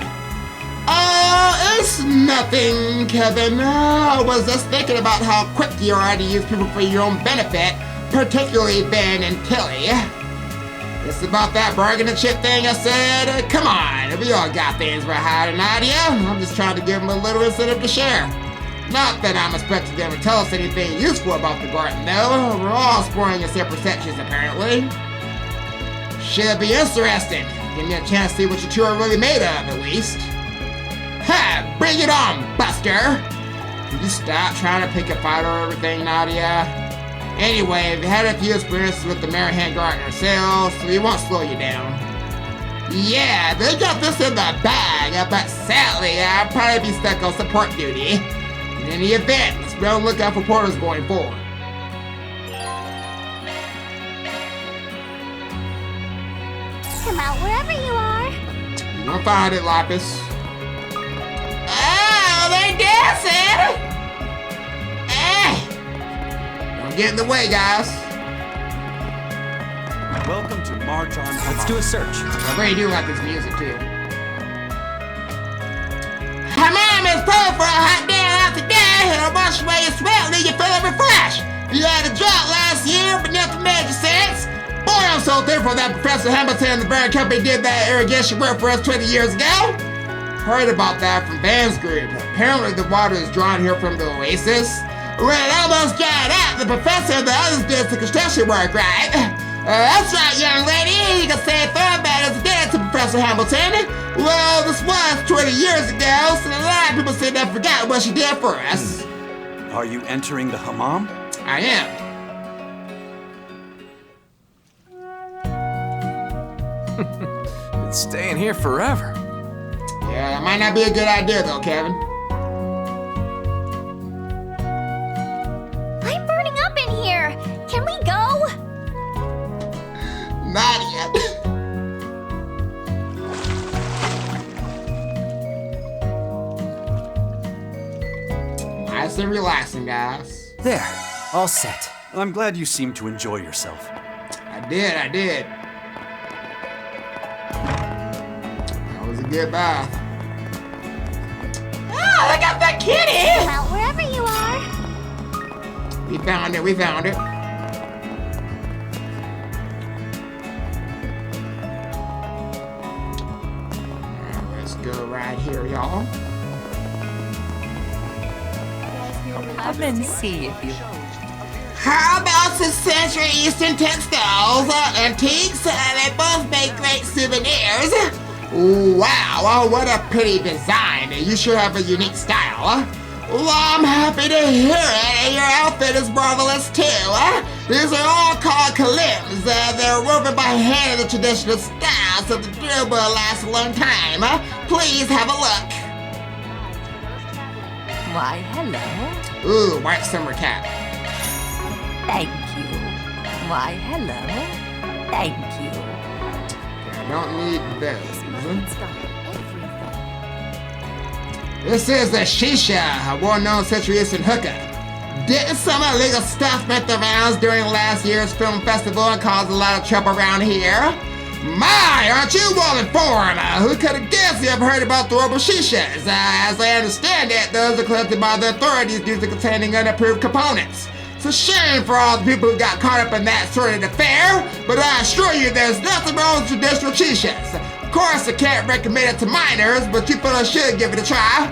Oh, it's nothing, Kevin. I was just thinking about how quick you are to use people for your own benefit, particularly Ben and Tilly. It's about that bargaining chip thing I said. Come on, we all got things we're hiding, Nadia. I'm just trying to give them a little incentive to share. Not that I'm expecting them to tell us anything useful about the garden, though. We're all exploring its perceptions, apparently. Should be interesting. Give me a chance to see what you two are really made of, at least. Ha! Bring it on, Buster! Can you stop trying to pick a fight over everything, Nadia? Anyway, we've had a few experiences with the Marihan Garden ourselves, so we won't slow you down. Yeah, they got this in the bag, but sadly, I'll probably be stuck on support duty. In any event, let's be on the lookout for portals going forward. Come out wherever you are. You're gonna find it, Lapis. Oh, they dancing! Don't get in the way, guys. Welcome to March on. Let's do a search. I really do like this music, too. Hi, Mom, it's Pearl for a hot day out today, and I'll wash away your sweat and leave you feeling refreshed. You had a drought last year, but nothing major since. Boy, I'm so thankful that Professor Hamilton and the Burn Company did that irrigation work for us 20 years ago. Heard about that from Van's group. Apparently the water is drawn here from the oasis. When it almost dried out, the professor and the others did the construction work, right? That's right, young lady. You can say Thorabad is dead to Professor Hamilton. Well, this was 20 years ago, so a lot of people say they forgot what she did for us. Are you entering the hammam? I am. It's staying here forever. Yeah, that might not be a good idea, though, Kevin. I'm burning up in here. Can we go? Not yet. Nice and relaxing, guys. There, all set. I'm glad you seem to enjoy yourself. I did. That was a good bath. Oh, look at that kitty! Come out wherever you are. We found it. Let's go right here, y'all. Come and see if you. How about some Central Eastern textiles, antiques? They both make great souvenirs. Wow, what a pretty design. You sure have a unique style. Well, I'm happy to hear it, and your outfit is marvelous too. These are all called kalims. They're woven by hand in the traditional style, so the durable will last a long time. Please have a look. Why, hello. Ooh, white summer cap. Thank you. Why, hello. Thank you. I don't need those. It's got everything. This is the Shisha, a well-known Central Eastern hooker. Didn't some illegal stuff make the rounds during last year's film festival and caused a lot of trouble around here? My, aren't you well informed? Who could have guessed you ever heard about the Robo Shishas? As I understand it, those are collected by the authorities due to containing unapproved components. It's a shame for all the people who got caught up in that sort of affair, but I assure you there's nothing wrong with traditional shishas. Of course, I can't recommend it to minors, but you fellas should give it a try.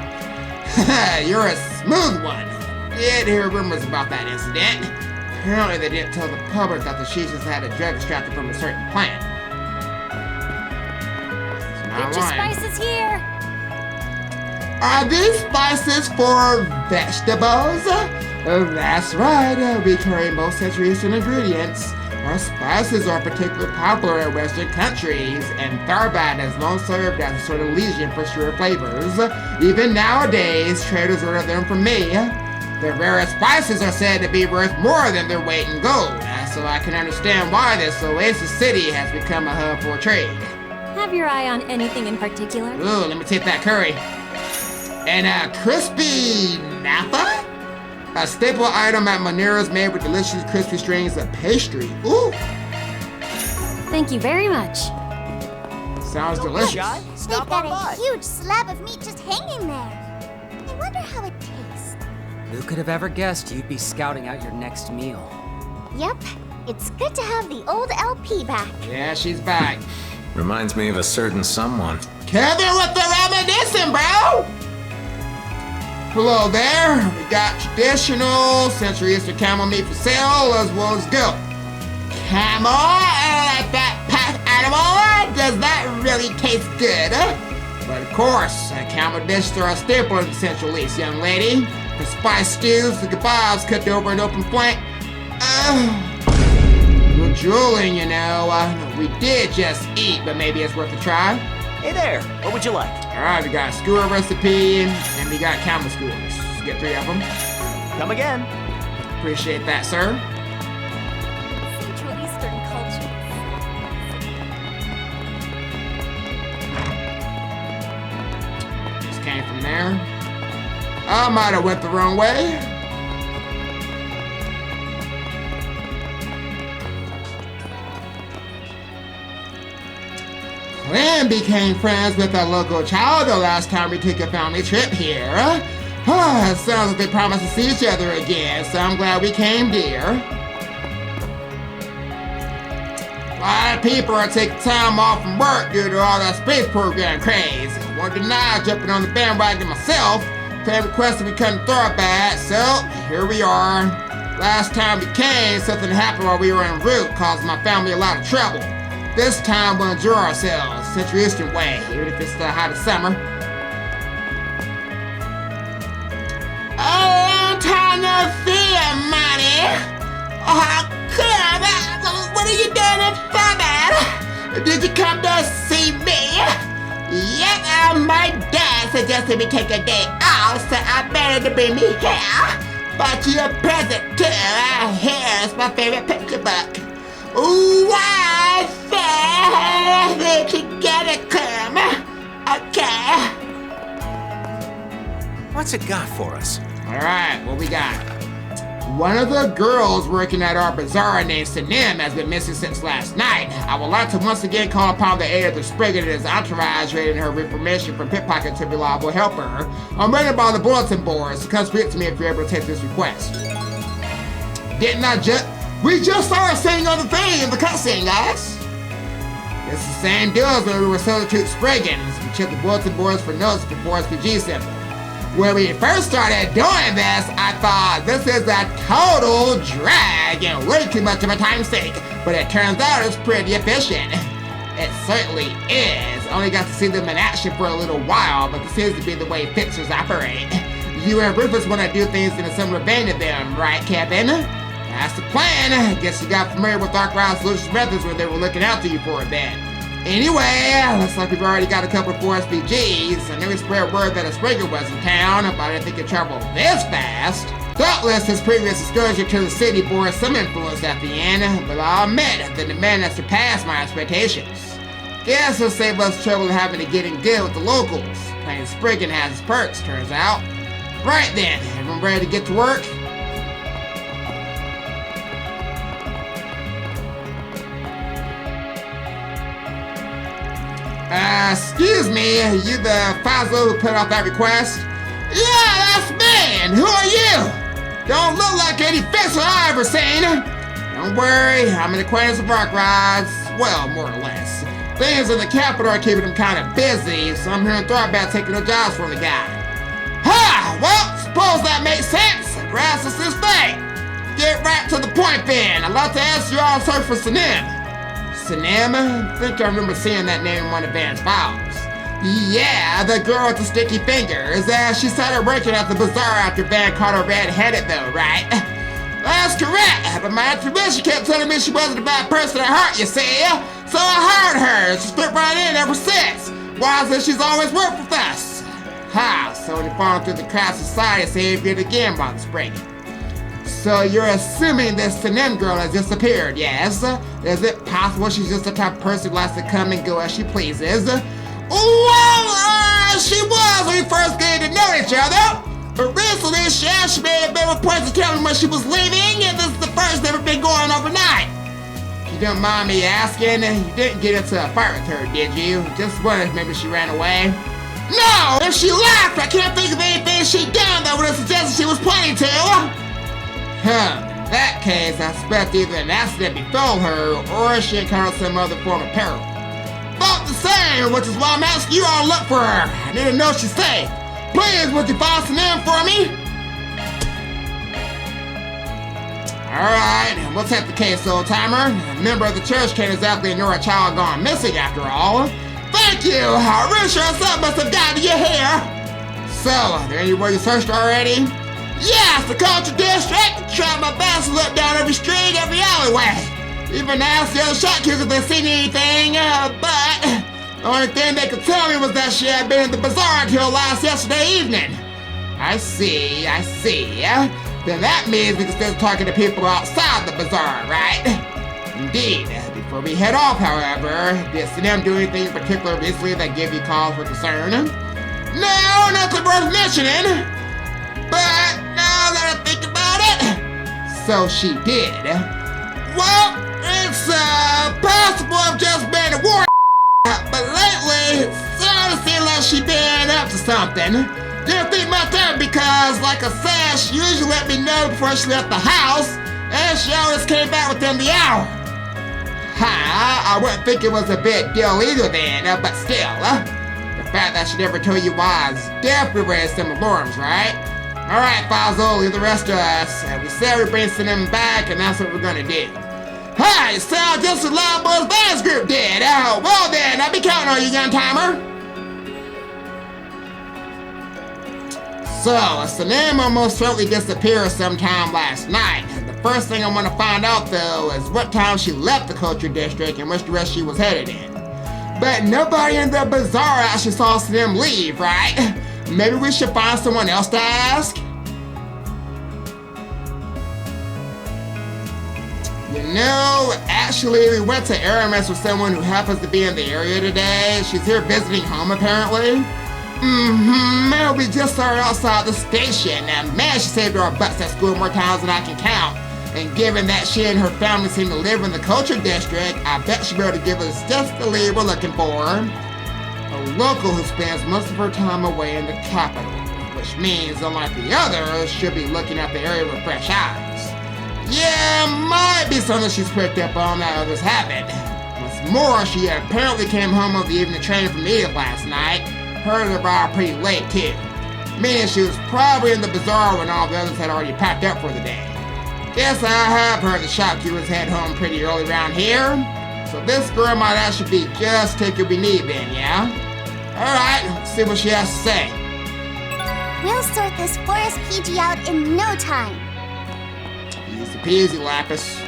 You're a smooth one. Did hear rumors about that incident. Apparently they didn't tell the public that the shishas had a drug extracted from a certain plant. Get your spices here. Are these spices for vegetables? That's right, we carry most Central Eastern ingredients. Our spices are particularly popular in Western countries, and Tharbad has long served as a sort of legion for sure flavors. Even nowadays, traders order them from me. Their rarest spices are said to be worth more than their weight in gold, so I can understand why this oasis city has become a hub for trade. Have your eye on anything in particular? Ooh, let me take that curry. And a crispy napa? A staple item at Manera's made with delicious crispy strings of pastry. Ooh, Thank you very much. sounds delicious. They've got a huge slab of meat just hanging there. I wonder how it tastes. Who could have ever guessed you'd be scouting out your next meal? Yep, it's good to have the old LP back. Yeah, she's back. Reminds me of a certain someone. Kevin with the reminiscing, bro! Hello there. We got traditional Central Eastern camel meat for sale as well as goat. Camel, like that pack animal, does that really taste good? But of course, camel dishes are a staple in the Central East, young lady. The spice stews, the kebabs cooked over an open flank. We're drooling, you know. We did just eat, but maybe it's worth a try. Hey there, what would you like? Alright, we got a skewer recipe, and we got camel skewers. Get 3 of them. Come again. Appreciate that, sir. Central Eastern culture. Just came from there. I might have went the wrong way. Clan became friends with a local child the last time we took a family trip here. It sounds like they promised to see each other again, so I'm glad we came, dear. A lot of people are taking time off from work due to all that space program craze. I won't deny jumping on the bandwagon myself. Fan requested we couldn't throw it bad, so here we are. Last time we came, something happened while we were en route, causing my family a lot of trouble. This time we'll enjoy ourselves, Central Eastern way, even if it's the hot of summer. A long time no see you, money. Oh, come on. What are you doing in Tharbad? Did you come to see me? Yep, my dad suggested we take a day off, so I better to bring me here. Bought you a present too. Here's my favorite picture book. Ooh, I said together, come. Okay. What's it got for us? All right, what we got? One of the girls working at our bazaar named Sanim has been missing since last night. I would like to once again call upon the aid of the Spriggan and his entourage rating her information from pickpocket to reliable helper. I'm writing about the bulletin board, so come speak to me if you're able to take this request. Didn't I just... We just started saying on the thing in the cutscene, guys. It's the same deal as when we were substitute Spriggans. We checked the bulletin boards for notes before SPG symbol. When we first started doing this, I thought this is a total drag and way too much of a time sink. But it turns out it's pretty efficient. It certainly is. Only got to see them in action for a little while, but this seems to be the way fixers operate. You and Rufus want to do things in a similar vein to them, right, Kevin? That's the plan. I guess you got familiar with Dark Round Solutions methods when they were looking out to you for a bit. Anyway, looks like we've already got a couple of 4 SPGs. I knew we spread word that a Spriggan was in town, but I didn't think it'd travel this fast. Doubtless his previous excursion to the city bore some influence at the end, but I'll admit the demand has surpassed my expectations. Guess he'll save us trouble having to get in good with the locals. Playing Spriggan has its perks, turns out. Right then, everyone ready to get to work? Excuse me, you the Fazlo who put off that request? Yeah, that's me, and who are you? Don't look like any fixer I ever seen. Don't worry, I'm an acquaintance of Rockride's. Well, more or less. Things in the capital are keeping him kind of busy, so I'm hearing thought about taking no jobs from the guy. Ha! Well, suppose that makes sense. Grass is his thing. Get right to the point then. I'd like to ask you all to search for Sanim. Sanim? I think I remember seeing that name in one of Van's files. Yeah, the girl with the sticky fingers. She started working at the bazaar after Van caught her red-headed though, right? That's correct, but my intuition kept telling me she wasn't a bad person at heart, you see? So I hired her. She's fit right in ever since. Why is it she's always worked with us? Ha, so when you fall through the crowd society, saved it again by the spring. So you're assuming this Sanim girl has disappeared, yes? Is it possible she's just the type of person who likes to come and go as she pleases? Well, she was when we first getting to know each other. But recently, she made a bit of a point to tell me when she was leaving, and this is the first ever been going overnight. If you don't mind me asking, you didn't get into a fight with her, did you? Just wondered if maybe she ran away. No! If she left, I can't think of anything she'd done that would have suggested she was planning to. Huh. In that case, I suspect either an accident befell her, or she encountered some other form of peril. Both the same, which is why I'm asking you all to look for her. I need to know she's safe. Please, would you find some name for me? Alright, we'll take the case, old-timer. A member of the church can't exactly ignore a child gone missing, after all. Thank you! I'm really sure something must have gotten you here. So, are there anywhere you searched already? Yes, the culture district. Tried my best to look down every street, every alleyway. Even asked the other shopkeepers if they'd seen anything, but the only thing they could tell me was that she had been in the bazaar until yesterday evening. I see. Then that means we can still talking to people outside the bazaar, right? Indeed. Before we head off, however, did Sanim do anything in particular recently that gave you cause for concern? No, nothing worth mentioning. But now that I think about it, so she did. Well, it's possible I've just been a war, but lately it sort of seems like she been up to something. Didn't think about that because, like I said, she usually let me know before she left the house, and she always came back within the hour. I wouldn't think it was a big deal either then, but still, the fact that she never told you why is definitely raised some alarms, right? Alright, Fazlo, leave the rest of us. We said we'd bring them back, and that's what we're gonna do. Hey, sound just as loud as Van's group did. Well then, I'll be counting on you, young timer. So, Sanim almost certainly disappeared sometime last night. The first thing I want to find out, though, is what time she left the culture district and which direction she was headed in. But nobody in the bazaar actually saw Sanim leave, right? Maybe we should find someone else to ask? You know, actually, we went to Aramis with someone who happens to be in the area today. She's here visiting home, apparently. Man, we just saw her outside the station, and man, she saved our butts at school more times than I can count. And given that she and her family seem to live in the culture district, I bet she'll be able to give us just the lead we're looking for. A local who spends most of her time away in the capital, which means, unlike the others, she'll be looking at the area with fresh eyes. Yeah, might be something she's picked up on that others haven't. What's more, she apparently came home on the evening train from Edith last night. Heard her arrive pretty late, too. Meaning she was probably in the bazaar when all the others had already packed up for the day. Guess I have heard the shopkeepers head home pretty early around here. So this girl might actually be just taking we need then, yeah? Alright, let's see what she has to say. We'll sort this forest PG out in no time. Easy peasy, Lapis.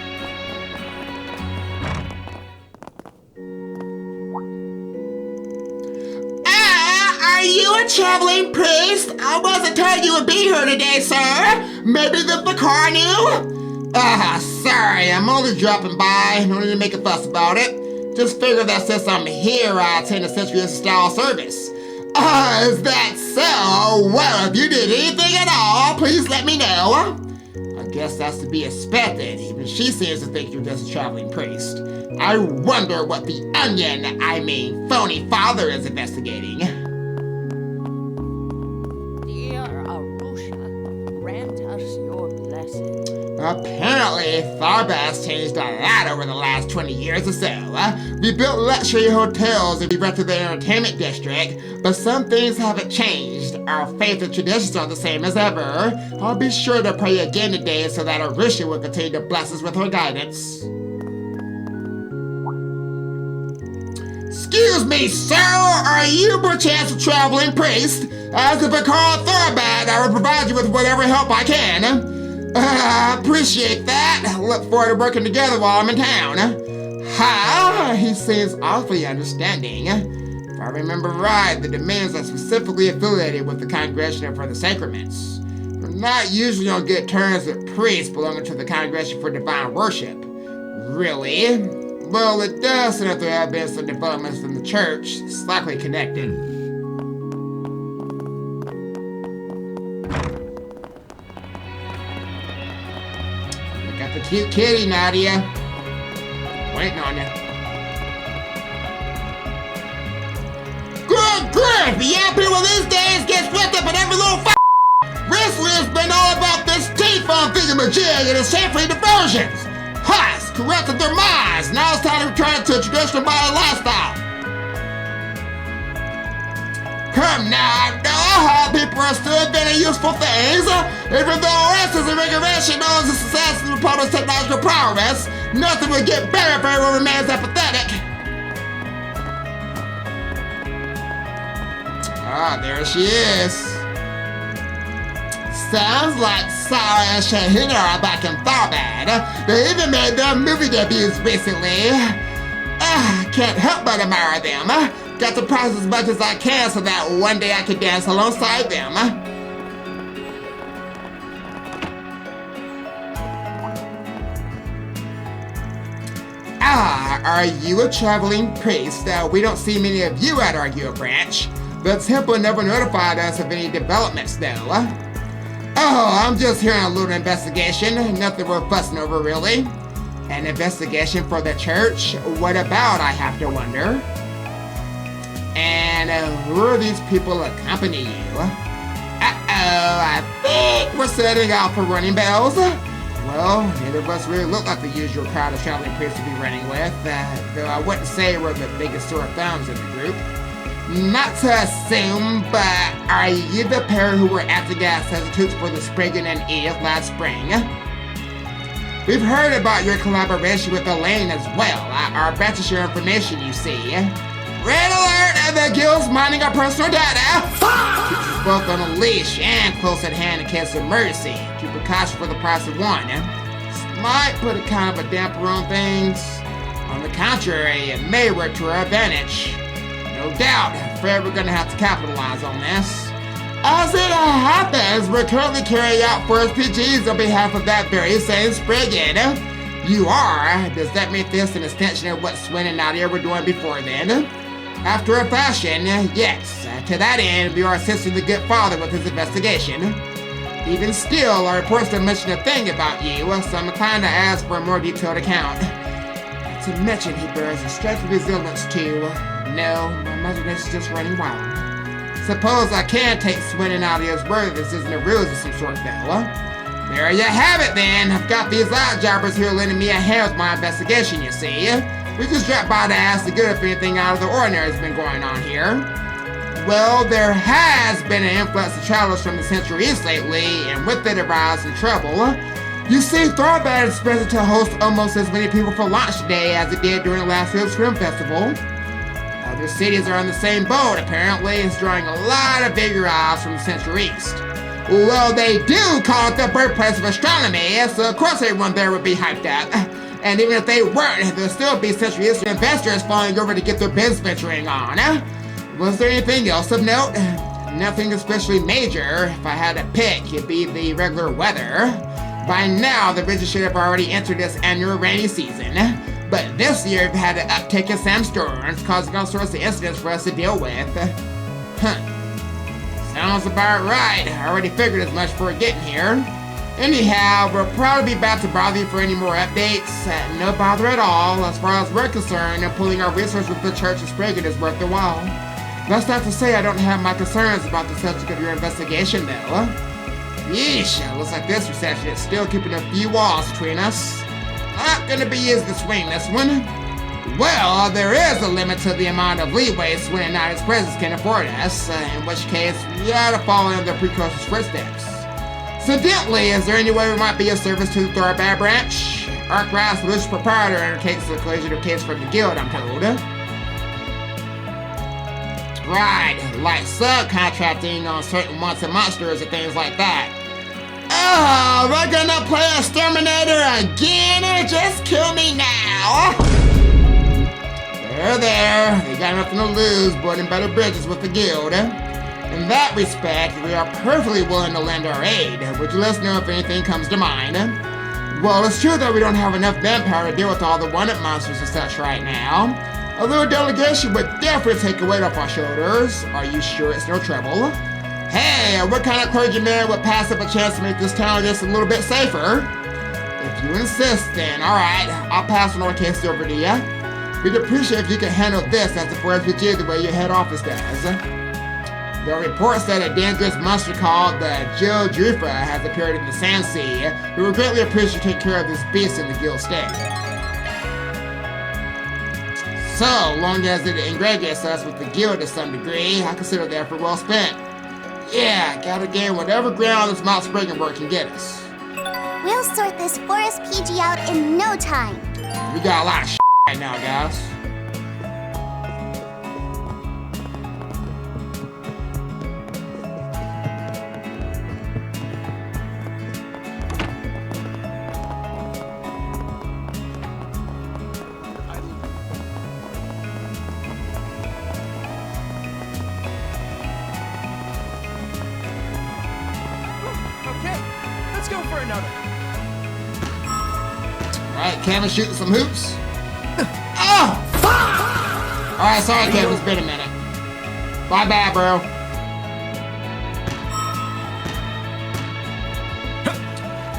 Are you a traveling priest? I wasn't told you would be here today, sir. Maybe the car knew? Sorry, I'm only dropping by. No need to make a fuss about it. Just figured that since I'm here, I attend a century-style service. Is that so? Well, if you did anything at all, please let me know. I guess that's to be expected. Even she seems to think you're just a traveling priest. I wonder what the phony father is investigating. Dear Arusha, grant us your blessing. Apparently, Tharbad's changed a lot over the last 20 years or so. We built luxury hotels and we rented the entertainment district, but some things haven't changed. Our faith and traditions are the same as ever. I'll be sure to pray again today so that Arusha will continue to bless us with her guidance. Excuse me, sir, are you perchance a traveling priest? As if I call Tharbad, I will provide you with whatever help I can. Appreciate that. Look forward to working together while I'm in town. He seems awfully understanding. If I remember right, the demands are specifically affiliated with the Congregation for the Sacraments. We're not usually on good terms with priests belonging to the Congregation for Divine Worship. Really? Well, it does seem that there have been some developments in the church, slightly connected. The cute kitty, Nadia. Waiting on you. Good grief! The young people these days get swept up in every little Recently it's been all about this T-phone thingamajig and its safely diversions. It's corrupted their minds. Now it's time to return to a traditional modern lifestyle. Come now, I know how people are still inventing useful things. Even though racism and regulation owns the success of the Republic's technological progress, nothing will get better if everyone remains apathetic. There she is. Sounds like Sarah and Shahina are back in Tharbad. They even made their movie debuts recently. Can't help but admire them. Got to practice as much as I can so that one day I can dance alongside them. Are you a traveling priest? We don't see many of you at our guild branch. The temple never notified us of any developments though. I'm just hearing a little investigation. Nothing worth fussing over really. An investigation for the church? What about, I have to wonder? And who are these people accompanying you? I think we're setting out for running bells. Well, neither of us really look like the usual crowd of traveling priests to be running with, though I wouldn't say we're the biggest sore thumbs in the group. Not to assume, but are you the pair who were acting as substitutes for the Spriggan and Edith last spring? We've heard about your collaboration with Elaine as well. Our batch of your information, you see. Red alert! The guild's mining our personal data! Keeps us both on a leash and close at hand in case of emergency. Two precautions for the price of one. This might put a kind of a damper on things. On the contrary, it may work to our advantage. No doubt, I'm afraid we're gonna have to capitalize on this. As it happens, we're currently carrying out forced PGs on behalf of that very same Spriggan. You are? Does that make this an extension of what Swin and Nadia were doing before then? After a fashion, yes. To that end, we are assisting the good father with his investigation. Even still, our reports don't mention a thing about you, so I'm inclined to ask for a more detailed account. Not to mention he bears a strength of resilience too. No, my imagination's just running wild. Suppose I can take Swin and Nadia's word that this isn't a ruse of some sort, though. There you have it, then. I've got these odd jobbers here lending me a hand with my investigation, you see. We just dropped by to ask the good if anything out of the ordinary has been going on here. Well, there has been an influx of travelers from the Central East lately, and with it a rise in trouble. You see, Tharbad is expected to host almost as many people for launch today as it did during the last year's Swim Festival. Other cities are on the same boat, apparently. It's drawing a lot of bigger eyes from the Central East. Well, they do call it the birthplace of astronomy, so of course everyone there would be hyped up. And even if they weren't, there'd still be Central Eastern investors falling over to get their biz venturing on. Was there anything else of note? nothing especially major. If I had to pick, it'd be the regular weather. By now, the region should have already entered its annual rainy season. But this year, we've had an uptick in sandstorms, causing all sorts of incidents for us to deal with. Huh. Sounds about right. I already figured as much before getting here. Anyhow, we'll probably be back to bother you for any more updates. No bother at all. As far as we're concerned, and pulling our resources with the Church of Spriggan is worth the while. That's not to say I don't have my concerns about the subject of your investigation, though. Yeesh, looks like this reception is still keeping a few walls between us. Not gonna be easy to swing this one. Well, there is a limit to the amount of leeway Swin and Nadia's presence can afford us, in which case we ought to follow in their precocious footsteps. Incidentally, is there any way we might be of service to the Thoroughbad branch? Arkwright's religious proprietor undertakes the collision case from the guild, I'm told. Right, like subcontracting on certain wants and monsters and things like that. Oh, we're gonna play Exterminator again or just kill me now? There, they got nothing to lose, burning better bridges with the guild. In that respect, we are perfectly willing to lend our aid. Would you let us know if anything comes to mind? Well, it's true that we don't have enough manpower to deal with all the wanted monsters and such right now. A little delegation would definitely take a weight off our shoulders. Are you sure it's no trouble? Hey, what kind of clergyman would pass up a chance to make this town just a little bit safer? If you insist, then alright, I'll pass on our case over to you. We'd appreciate if you could handle this as the forest with the way your head office does. There are reports that a dangerous monster called the Jill Drufa has appeared in the Sand Sea. We would greatly appreciate you taking care of this beast in the guild stay. So, long as it ingratiates us with the guild to some degree, I consider the effort well spent. Yeah, gotta gain whatever ground this Mount Spriggan work can get us. We'll sort this forest PG out in no time. We got a lot of shit right now, guys. Alright, Kevin shooting some hoops. Oh! Alright, sorry Kevin, it's been a minute. Bye bye, bro.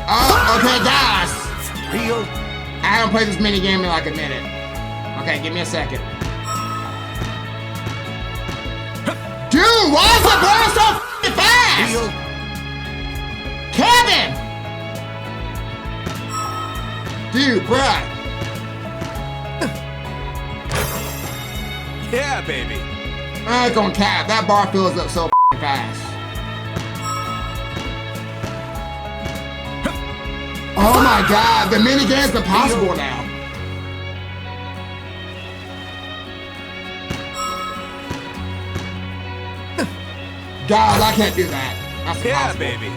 Oh, okay, guys. For real? I haven't played this minigame in like a minute. Okay, give me a second. Dude, why is the ball so f***ing fast? Real? Kevin! Dude, bruh. Yeah, baby. I ain't gonna cap. That bar fills up so f***ing fast. Oh my god, the minigame's impossible now. God, I can't do that. That's impossible. baby.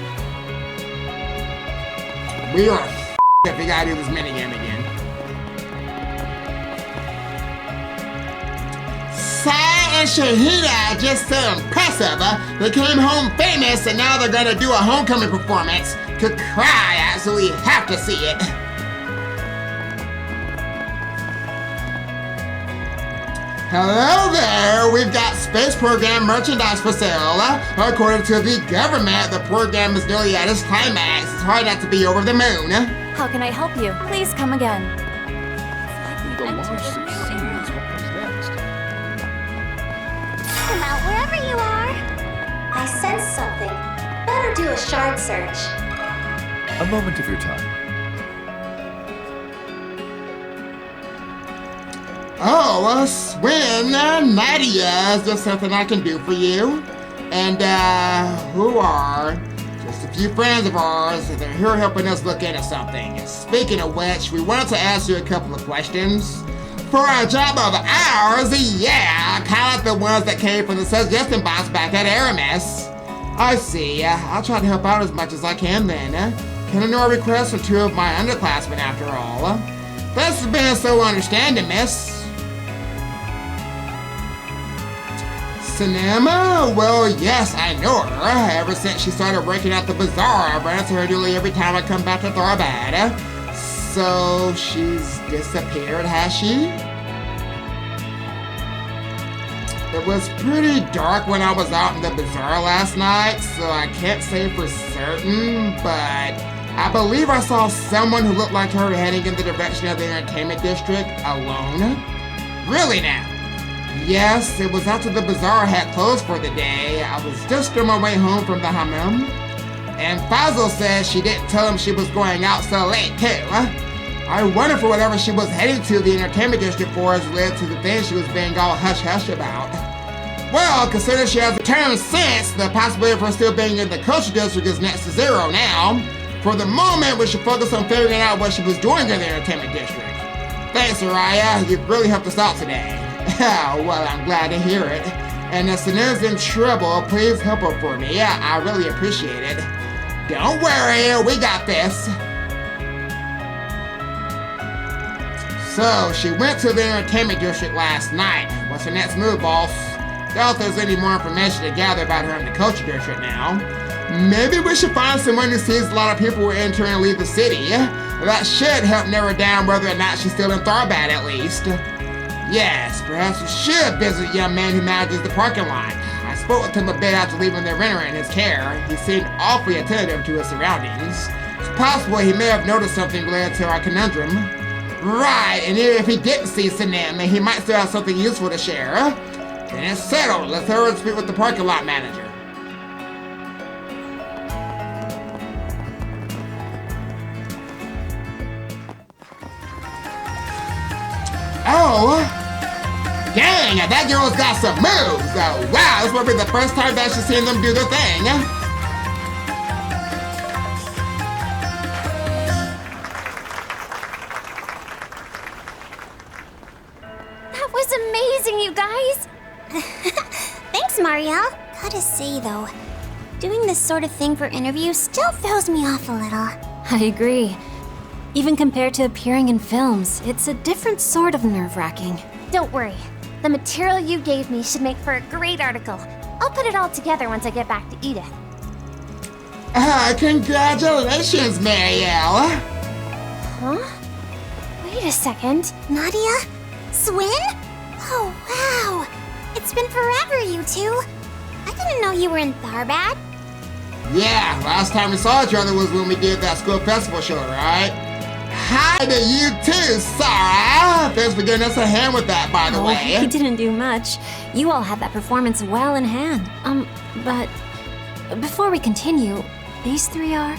We are f***ed if we gotta do this minigame again. Sai and Shahida are just so impressive. They came home famous and now they're gonna do a homecoming performance. Could cry, absolutely have to see it. Hello there, we've got space program merchandise for sale. According to the government, the program is nearly at its climax. It's hard not to be over the moon. How can I help you? Please come again. Come out wherever you are. I sense something. Better do a shard search. A moment of your time. Oh, Swin and Nadia, is there something I can do for you? And, who are just a few friends of ours. They're here helping us look into something. Speaking of which, we wanted to ask you a couple of questions. For a job of ours, yeah, kind of like the ones that came from the suggestion box back at Aramis. I see. I'll try to help out as much as I can then. Can I know a request for two of my underclassmen after all? Thanks for being so understanding, miss. Cinema? Well, yes, I know her. Ever since she started working at the bazaar, I run into her nearly every time I come back to Tharbad. So, she's disappeared, has she? It was pretty dark when I was out in the bazaar last night, so I can't say for certain, but I believe I saw someone who looked like her heading in the direction of the entertainment district alone. Really now? Yes, it was after the bazaar had closed for the day. I was just on my way home from the hammam. And Fazil says she didn't tell him she was going out so late too. I wonder for whatever she was heading to the entertainment district for has led to the thing she was being all hush-hush about. Well, considering she has returned since, the possibility of her still being in the culture district is next to zero now. For the moment, we should focus on figuring out what she was doing in the entertainment district. Thanks, Araya. You've really helped us out today. Well, I'm glad to hear it. And if Sanu's in trouble, please help her for me. I really appreciate it. Don't worry, we got this. So, she went to the entertainment district last night. What's her next move, boss? Doubt there's any more information to gather about her in the culture district now. Maybe we should find someone who sees a lot of people who enter and leave the city. That should help narrow down whether or not she's still in Tharbad at least. Yes, perhaps we should visit the young man who manages the parking lot. I spoke with him a bit after leaving the renter in his care. He seemed awfully attentive to his surroundings. It's possible he may have noticed something related to our conundrum. Right, and even if he didn't see Sanem, he might still have something useful to share. Then it's settled. Let's hurry and speak with the parking lot manager. Oh! Dang, that girl's got some moves! Oh, wow, this will be the first time that she's seen them do their thing. That was amazing, you guys! Thanks, Marielle. Gotta say, though, doing this sort of thing for interviews still throws me off a little. I agree. Even compared to appearing in films, it's a different sort of nerve-wracking. Don't worry. The material you gave me should make for a great article. I'll put it all together once I get back to Edith. Congratulations, Marielle! Huh? Wait a second. Nadia? Swin? Oh, wow! It's been forever, you two. I didn't know you were in Tharbad. Yeah, last time we saw each other was when we did that school festival show, right? Hi to you too, Sarah! Thanks for giving us a hand with that, by the way. He didn't do much. You all had that performance well in hand. But before we continue, these three are?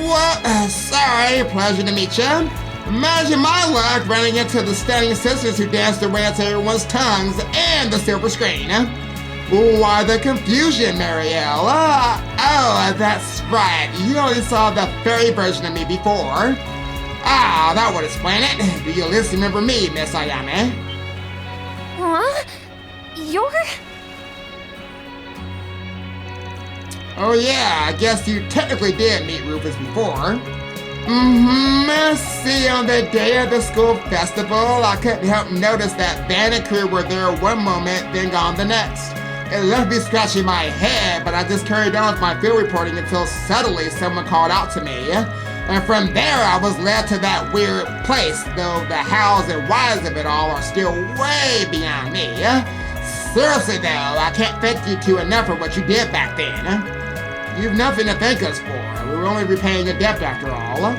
What? Sorry, pleasure to meet you. Imagine my luck running into the stunning sisters who danced away into everyone's tongues and the silver screen. Why the confusion, Marielle? Oh, that's right. You only saw the fairy version of me before. Ah, that would explain it. Do you at least remember me, Miss Ayame? Huh? You're... Oh yeah, I guess you technically did meet Rufus before. See, on the day of the school festival, I couldn't help notice that band and crew were there one moment, then gone the next. It left me scratching my head, but I just carried on with my field reporting until suddenly someone called out to me. And from there, I was led to that weird place, though the hows and whys of it all are still way beyond me. Seriously though, I can't thank you two enough for what you did back then. You've nothing to thank us for. We were only repaying a debt after all.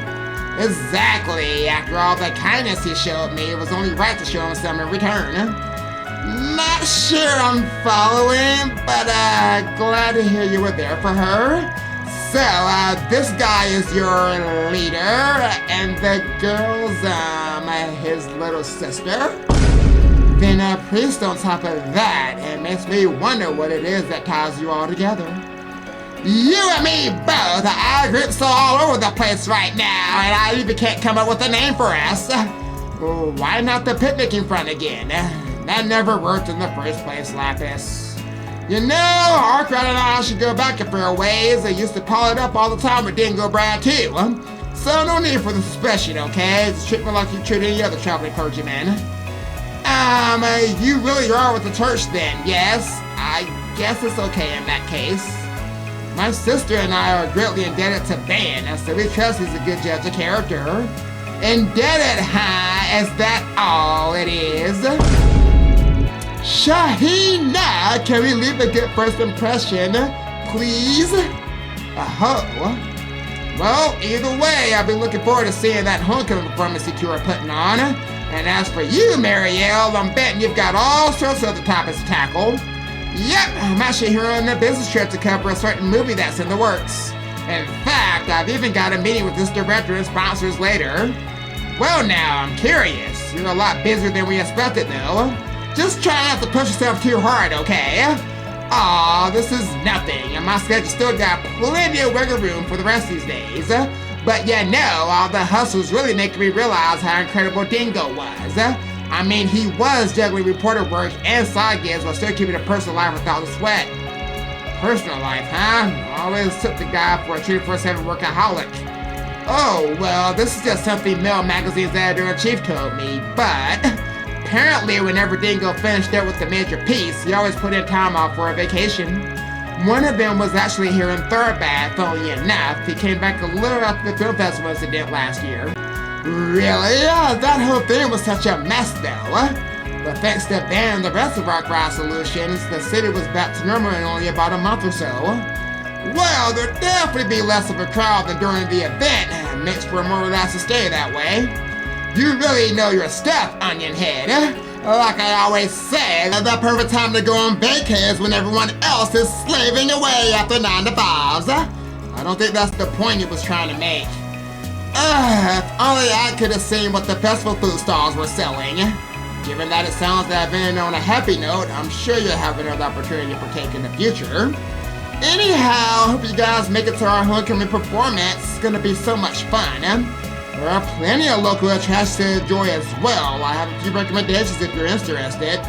Exactly. After all the kindness he showed me, it was only right to show him some in return. Not sure I'm following, but glad to hear you were there for her. So, this guy is your leader, and the girl's, his little sister? Then a priest on top of that, it makes me wonder what it is that ties you all together. You and me both. Our groups are all over the place right now, and I even can't come up with a name for us. Well, why not the picnicking front again? That never worked in the first place, Lapis. You know, Arkwright and I should go back a fair ways. They used to pile it up all the time with Dingo Brad too. So no need for the suspicion, okay? Just treat me like you treat any other traveling clergyman. You really are with the church then, yes? I guess it's okay in that case. My sister and I are greatly indebted to Ben, so we trust he's a good judge of character. Indebted, huh? Is that all it is? Shahina, can we leave a good first impression, please? Well, either way, I've been looking forward to seeing that homecoming performance you two are putting on. And as for you, Marielle, I'm betting you've got all sorts of other topics to tackle. Yep, I'm actually here on a business trip to cover a certain movie that's in the works. In fact, I've even got a meeting with this director and sponsors later. Well now, I'm curious. You're a lot busier than we expected though. Just try not to push yourself too hard, okay? Aw, this is nothing, and my schedule still got plenty of wiggle room for the rest of these days. But you know, all the hustles really make me realize how incredible Dingo was. I mean, he was juggling reporter work and side gigs while still keeping a personal life without a sweat. Personal life, huh? Always took the guy for a 24/7 workaholic. Oh, well, this is just something Mail Magazine's editor-in-chief told me, but apparently whenever Dingo finished up with the major piece, he always put in time off for a vacation. One of them was actually here in Thurbat, funnily enough. He came back a little after the film festival incident last year. Really? That whole thing was such a mess though. But thanks to Ben and the rest of our crowd solutions, the city was back to normal in only about a month or so. Well, there'd definitely be less of a crowd than during the event. Makes for a more relaxed stay that way. You really know your stuff, Onion Head. Like I always say, the perfect time to go on vacay is when everyone else is slaving away after 9 to 5s. I don't think that's the point he was trying to make. If only I could have seen what the festival food stalls were selling. Given that it sounds that I've been on a happy note, I'm sure you'll have another opportunity to partake in the future. Anyhow, hope you guys make it to our homecoming performance. It's gonna be so much fun. There are plenty of local attractions to enjoy as well. I have a few recommendations if you're interested.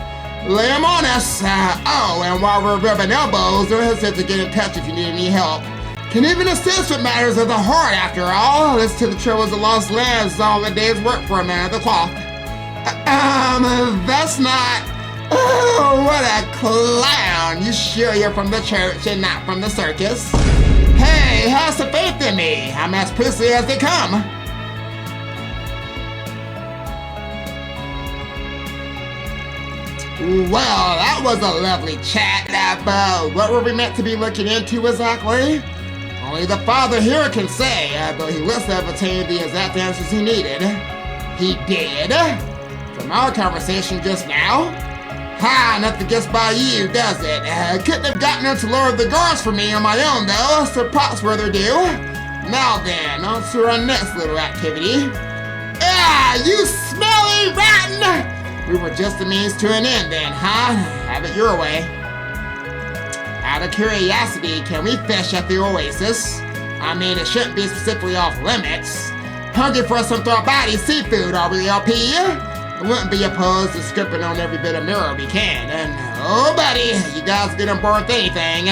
Lay them on us. And while we're rubbing elbows, don't hesitate to get in touch if you need any help. Can even assist with matters of the heart, after all. Listen to the troubles of lost lands is all a day's work for a man of the cloth. That's not... Oh, what a clown. You sure you're from the church and not from the circus? Hey, have some faith in me. I'm as prissy as they come. Well, that was a lovely chat. But what were we meant to be looking into exactly? Only the father here can say, but he looks to have attained the exact answers he needed. He did? From our conversation just now? Ha, nothing gets by you, does it? Couldn't have gotten her to lower the guards for me on my own, though, so props where they're due. Now then, on to our next little activity. Ah, you smelly rotten! We were just a means to an end then, huh? Have it your way. Out of curiosity, can we fish at the Oasis? I mean, it shouldn't be specifically off limits. Hungry for some throw-body seafood, are we, LP? I wouldn't be opposed to scripping on every bit of mirror we can. And, oh buddy, you guys get on board with anything.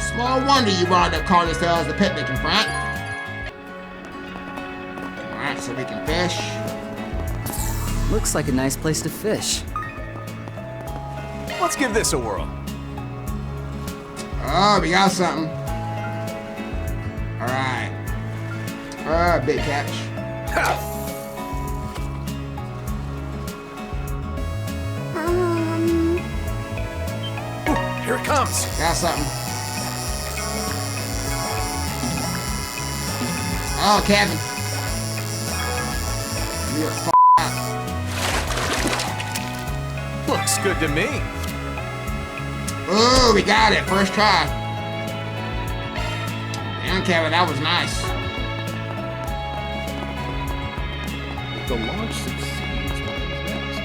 Small wonder you wound up calling yourselves the Picnicking front. Alright, so we can fish. Looks like a nice place to fish. Let's give this a whirl. Oh, we got something. Alright. Big catch. Here it comes. Got something. Oh, Kevin. You're up. Looks good to me. Ooh, we got it. First try. And Kevin, that was nice. If the launch succeeds, what is next?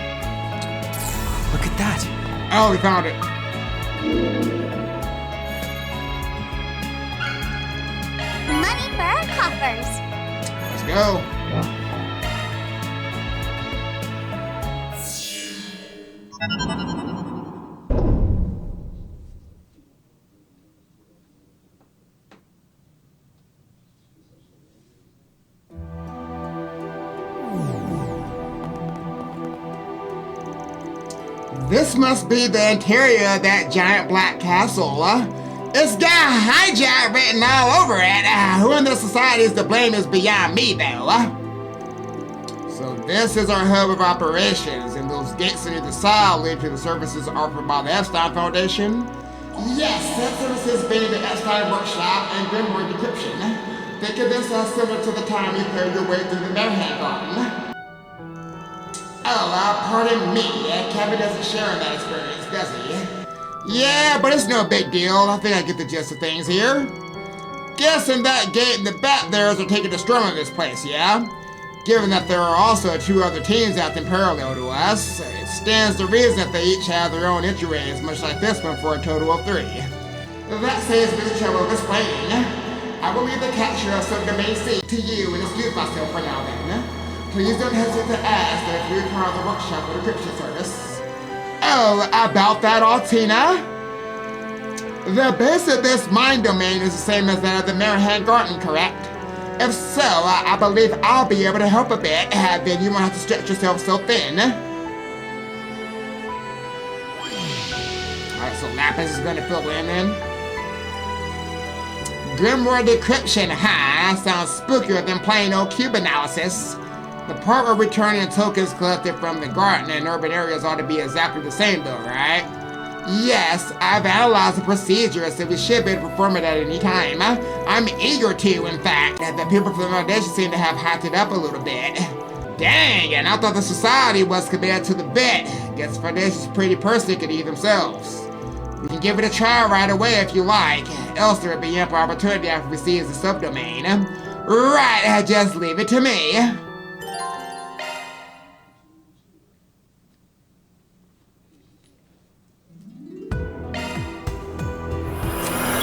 Look at that. Oh, we found it. Money for our coffers. Let's go. This must be the interior of that giant black castle. It's got hijack written all over it. Who in the society is to blame is beyond me, though. So this is our hub of operations, and those gates on either side lead to the services offered by the Epstein Foundation. Yes, that services being the Epstein Workshop and Grimoire Decryption. Think of this as similar to the time you carried your way through the Mayhem Garden. Oh, pardon me. Kevin doesn't share in that experience, does he? Yeah, but it's no big deal. I think I get the gist of things here. Guessing that gate in the back there is taking the storm of this place, yeah? Given that there are also 2 other teams acting parallel to us, it stands to reason that they each have their own entryways, much like this one, for a total of 3. That saves me the trouble of explaining. I will leave the capture of subdomain C to you and excuse myself for now then. Please don't hesitate to ask that if you require the workshop or decryption service. Oh, about that, Altina? The base of this mind domain is the same as that of the Mayhem Garden, correct? If so, I believe I'll be able to help a bit, then you won't have to stretch yourself so thin. Alright, so Lapis is gonna fill in then. Grimoire Decryption, huh? Sounds spookier than plain old cube analysis. The part where returning tokens collected from the garden and urban areas ought to be exactly the same though, right? Yes, I've analyzed the procedure, so we should be able to perform it at any time. I'm eager to, in fact. The people from the Foundation seem to have hyped it up a little bit. Dang, and I thought the society was committed to the bit. Guess the Foundation's pretty persecuted themselves. We can give it a try right away if you like, else there will be ample opportunity after we see as a subdomain. Right, just leave it to me.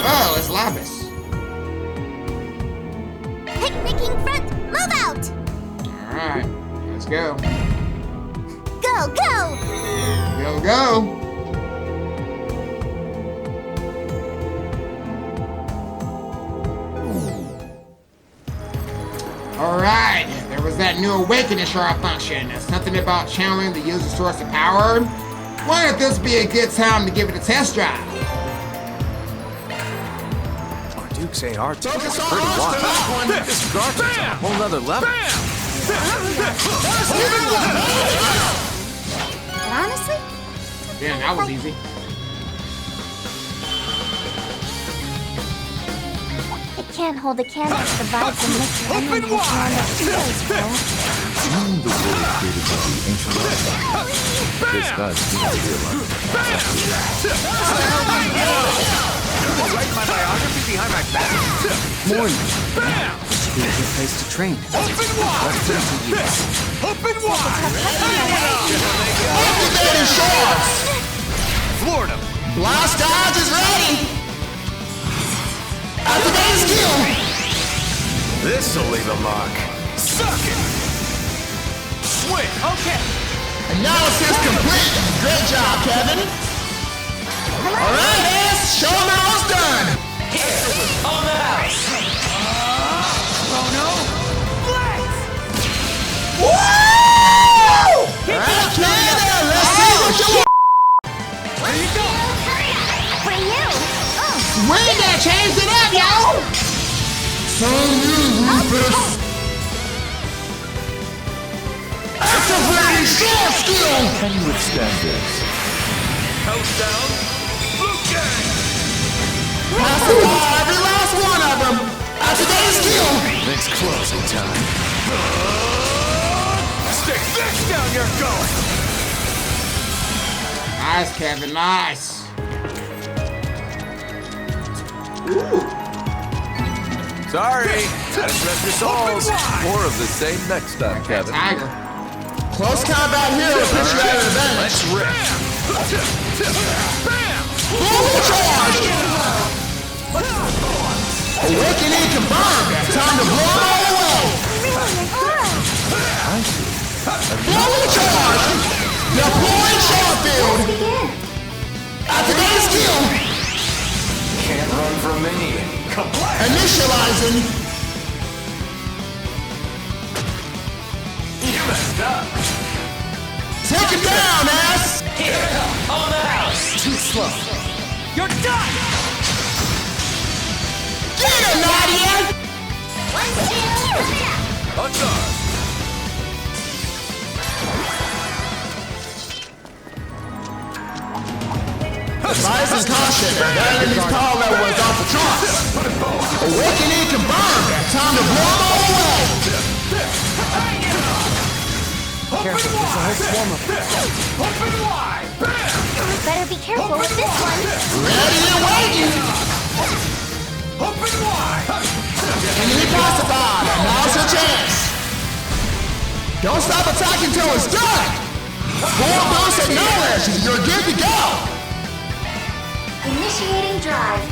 Oh, it's Lapis. Picnicking front, move out! Alright, let's go. Go, go! Go, go! Alright, there was that new awakening shard function. Something about channeling the user's source of power. Why would this be a good time to give it a test drive? Duke's AR is pretty wild. This garbage on a whole nother level. But honestly, Damn, that was easy. it can't hold a candle to the vibes and mixed energy on those feels, bro. Knowing the world created by the ancient life, this does seem to be a lot. Write my biography behind my back. Morning. This should be a good place to train. Open wide! Open wide! Activating shards! Floored him. Blast dodge is ready! Activating skill! This'll leave a mark. Suck it! Swing! Okay! Analysis complete! Great job, Kevin! Alright, ass! Show them how it's done! Here, on the house. Oh no! Blast! Woo! Alright, Kevin! Let's see what you want! There you go! For you! Oh, Swing that changed it up, yo! So you, Rufus! Activating short skill! Can you withstand this? Coast down. Blue gang! Pacify every last one of them! Activating skill! It's closing time. Stick this down your gullet! Nice, Kevin, nice. Ooh. Sorry, gotta trust your souls. More of the same next time, Kevin. Tiger. Close combat here will put you at an advantage. Let's rip. Bam! Fully charged! Awakening confirmed. Time to blow it all away. brilliant aura! Fully charged. Deploying short field. Begin! Activating skill. Can't run from me. Initializing. You messed up. Take it down, ass. Here, on the house. Too slow. You're done! Get him, Nadia! 1, 2, On guard. Advice and caution, abandoning these power levels off the charts. Awakening confirmed. Time to blow them all away. Careful, there's a whole swarm of them. Better be careful with this one. Ready and waiting. Enemy pacified. Now's your chance. Don't stop attacking till it's done. Full boost of knowledge. You're good to go. Initiating drive.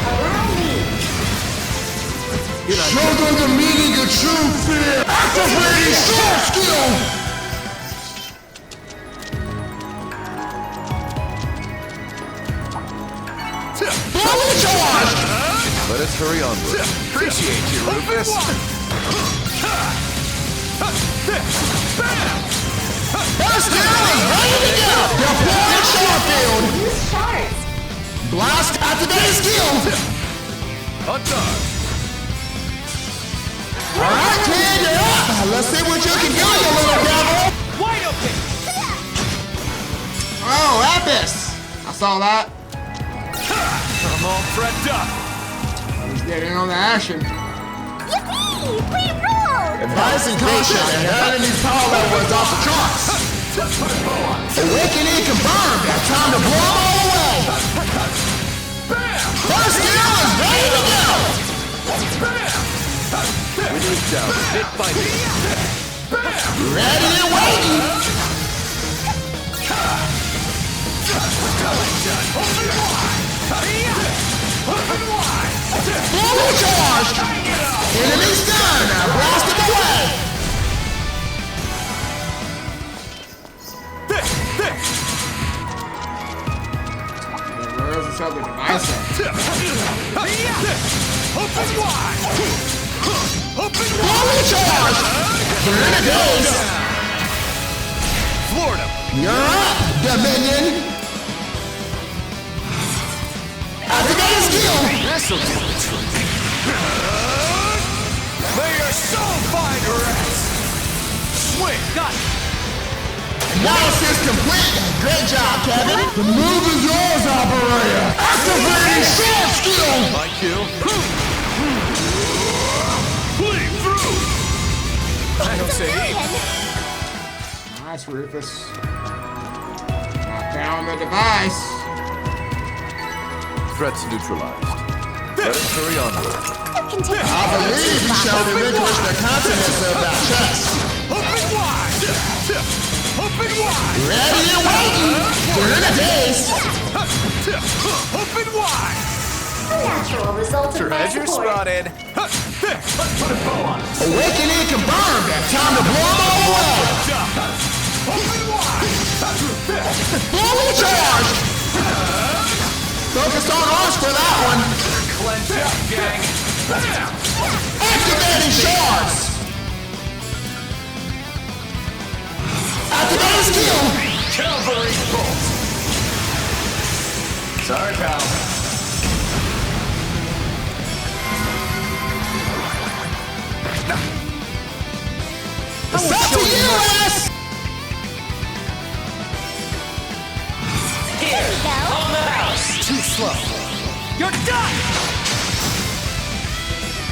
Allow me. Show them the meaning of true fear. Activating sword skill. Fully charged. Let us hurry onward. Appreciate you, Rufus. First skill is ready to go. Deploy short field. Use shards. Blast activated skill. On guard. Alright, kid, you're up. Let's see what you can do, you little devil. Wide open! Oh, Apis. I saw that. I'm all prepped up. He's getting on the action. Yippee! We rolled! Advice and caution, enemy's power level is off the charts. Awakening confirmed. Time to blow them all away. First skill is ready to go. Windows down, bit by bit. Ready and waiting. Fully charged. Enemy's done. Blast him away. Where's this other device at? Fully charged. Turn a daze. Florida. You're up, Dominion. Activate skill. This'll do the trick. May your soul find rest. Swing. Got it. Analysis complete. Great job, Kevin. The move is yours, operator. Activating sword skill. My cue. Bleed through. I don't say Nice, Rufus. Knock down the device. Threats neutralized. Let us hurry onward. It can take I believe you shall relinquish the contents of that chest. Open wide. Open wide. Ready and waiting. Turn a daze. Open wide. a natural result of my Treasure support. spotted. Awakening confirmed. Time to blow them all away. Fully charged. Focus on us for that one. Cleanse up, gang. Activating shards. Activating skill. Cavalry bolt. Sorry, pal. It's up to you, S. Here, Go. on the house. Too slow. You're done!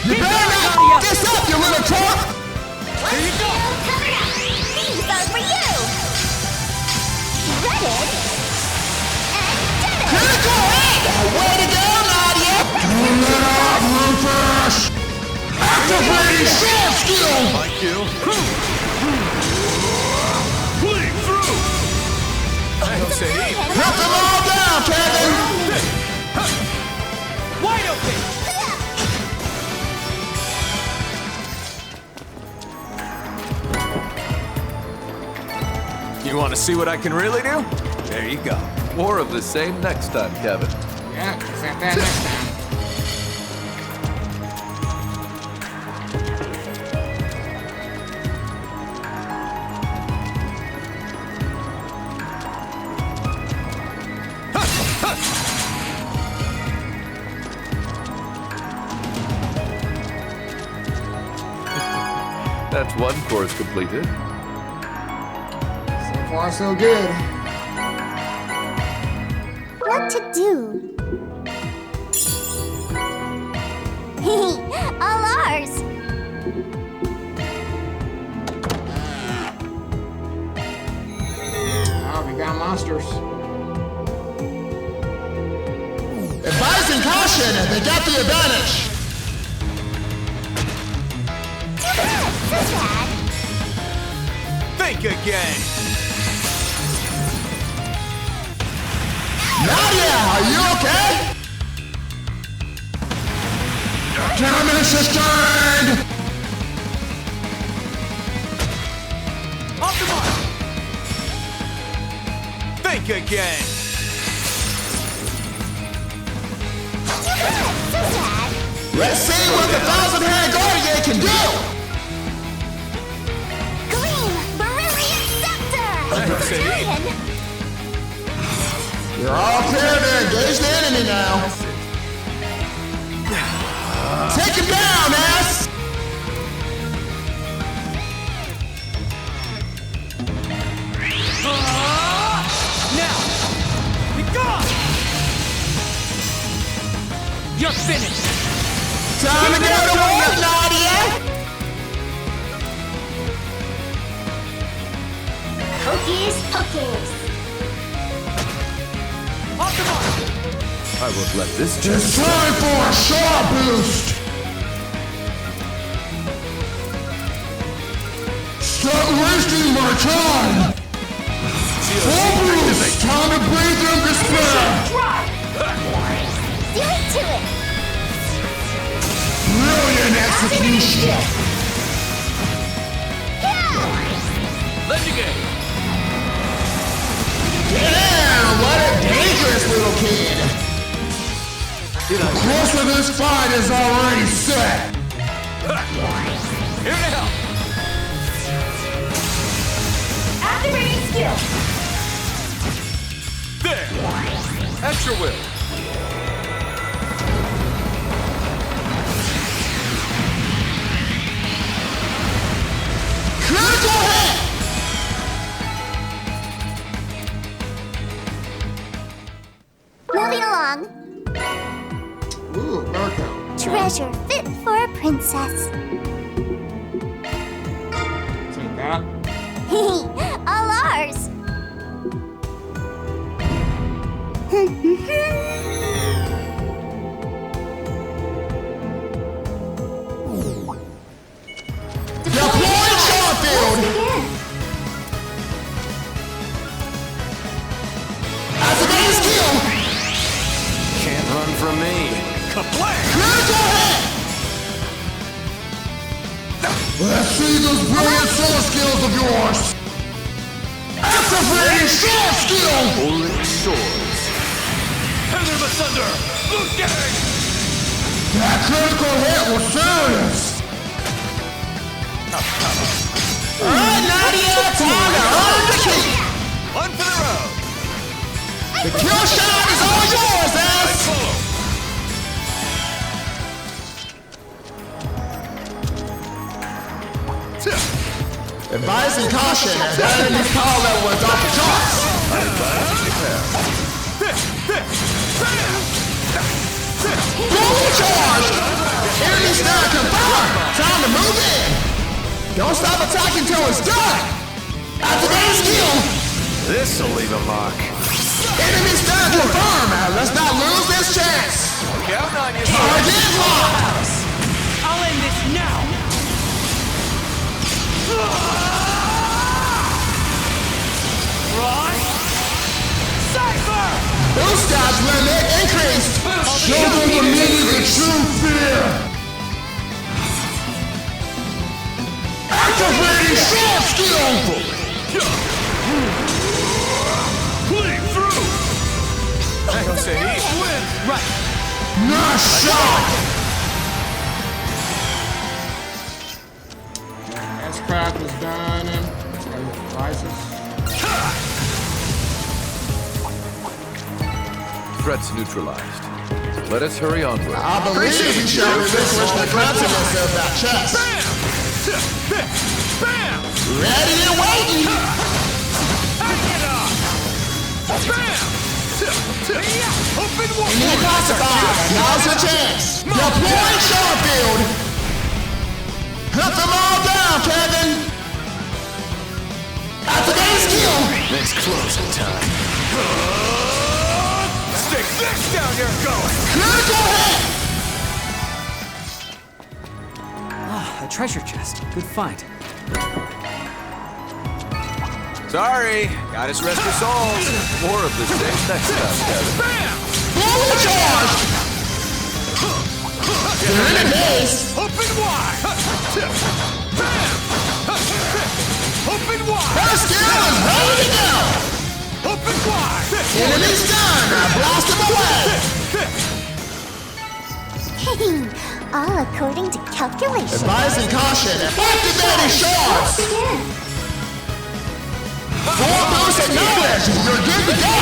You better not f*** this up, you little twerp. Here you go. Coming up. These are for you. Shredded and done it. Critical hit. Way to go, Nadia. Turn it off, Rufus. Activating sword skill. My cue. Bleed through. I don't say eat. Cut them all down, Kevin. Wide open! You want to see what I can really do? There you go. More of the same next time, Kevin. Yeah, accept that next time. That's one course completed. So far, so good. What to do? All ours. Oh, we got monsters. Advising caution, they got the advantage. So bad. Think again. Nadia, are you okay? Terminus is turned! Off the mark. Think again. So sad. Let's see what the thousand-hand guardian can do! Gleam, Brilliant Scepter! Julian! You're all clear to engage the enemy now. Take him down, ass! Now! Be gone! You're finished! Time to go to work, Nadia! Hocus Pocus! Off the mark! I won't let this It's chance. time for a sharp boost! Stop wasting my time! Full boost! Time to breathe in despair! Do it to it! Brilliant execution! Let's go. Damn, what a dangerous little kid! The course of this fight is already set! Here to help. Activating skill! There. At your will. Critical hit! Moving along. Ooh, Burko. Treasure fit for a princess. Take that. All ours. Deploy Starfield! Activating skill! Can't run from me. Kablam! Critical hit! Let's see those brilliant sword skills of yours! Activating sword skill! Bullet swords. Heather asunder! Blue gang! That critical hit was serious! Alright, Nadia, time to earn the key! One for the road. The kill shot is all yours, ass! Follow. Advising caution, that enemy's power level is off the charts! I advise you prepare. Fully charged! Enemy star confirmed! Time to move in! Don't stop attacking till it's done! Activating skill! This'll leave a mark. Enemy star confirmed! Let's not lose this chance! Count on you. Target locked! I'll end this now! Ron! Cypher! Boost dodge limit increased! Show them the meaning of true fear! Activating sword skill! Bleed through! So say Swin. Right. Nice shot! S-Craft is done. Devices. Threats neutralized. Let us hurry onward. I believe he showed resistance to confidence of that chest. Bam! Bam! Ready and waiting! Hang it up! Bam! Open You one! need classified. Now's your chance. Deploy Sharfield. Hunt them all down, Kevin. Activate skill. It's closing time. Stick this down your gullet! Critical hit. A treasure chest. Good find. Sorry, gotta rest your souls. More of the same next time, Kevin. Bam! Fully charged. They're in a base. Open wide! Bam! Open wide! Her skill is ready to go. Open wide! Enemy's done. Now blast him away. All according to calculations. Advising caution. Activating shards. Four boosts acknowledged. You're good to go.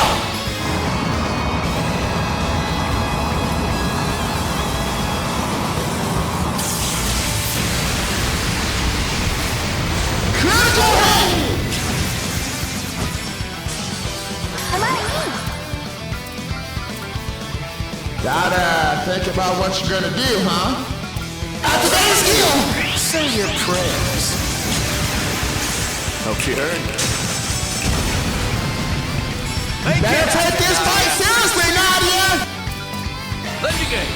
Critical hit. I'm on it. Gotta think about what you're gonna do, huh? Activate skill. Say your prayers. Okay. Better take this fight seriously, Nadia. Let me game!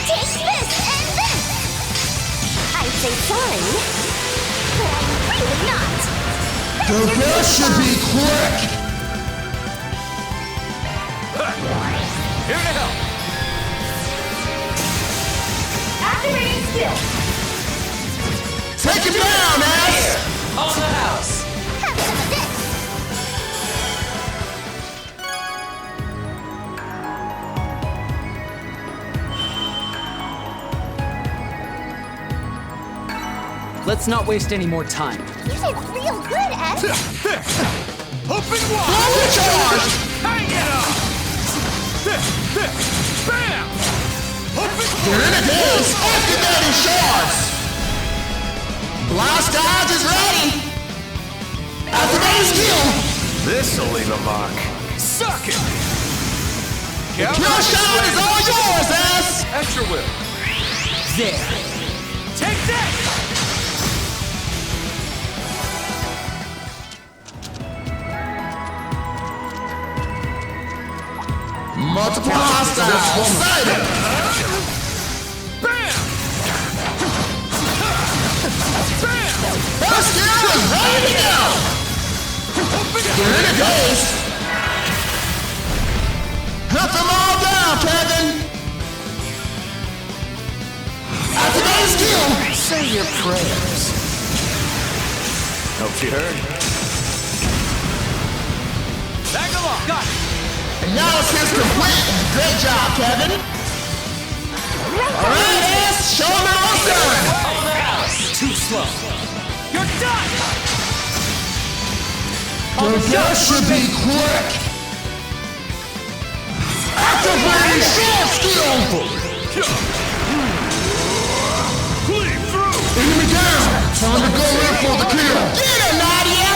Take this and this. I'd say sorry, but I'm really not. The best should be quick. Here to help! Activating skill. Take him down, ass. On the house. Have some of this. Let's not waste any more time. You did real good, Ed. Open wide! Fully charged. Hang it up! Bam! Open You're in a base. Activating shards. Blast dodge is ready. Activating skill. This'll leave a mark. Suck it! Kill shot is all yours, ass. At your will. There. Take that! Multiple hostiles sighted. Bam! Bam! Her skill is ready to go. You're in a base. Hunt them all down, Kevin. Activate skill. Say your prayers. Okay. Tag along! Got it. Analysis complete. Great job, Kevin. All right, ass. Show them how it's done. On the house. Too slow. You're done! The best should be quick. Activating short skill. Clean through! Enemy down. Time to go in for the kill. Get him, Nadia.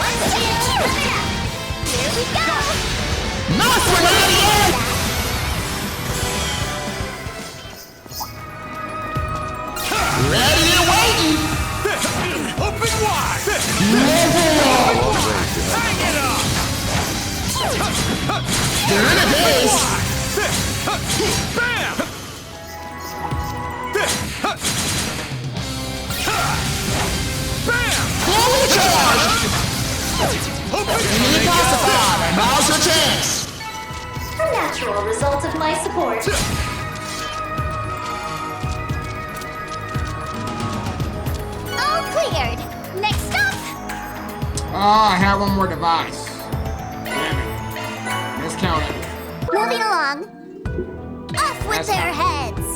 Let's see it. Here we go. Nice one, Nadia. Ready and waiting. Open wide! Overall. Hang it up! They're in a base. Bam! Bam! Fully charged. Enemy pacified. Now's your chance. A natural result of my support. All cleared. Next up. Oh, I have one more device. Moving along. Off with their heads.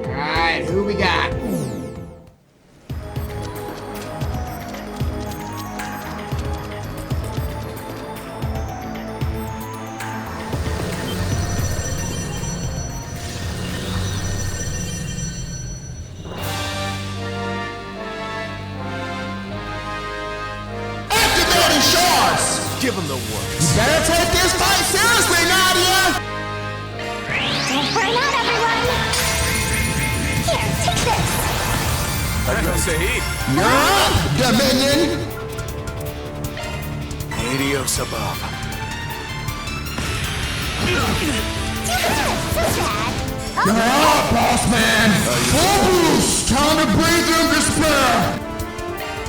Alright, who we got? Activating shards! Give him the works. Better take this fight seriously, Nadia! Don't burn out, everyone. Here, take this. Dominion! Adios above. Too bad, so sad. Oh, Boss man! Full boost! Time to breathe in despair!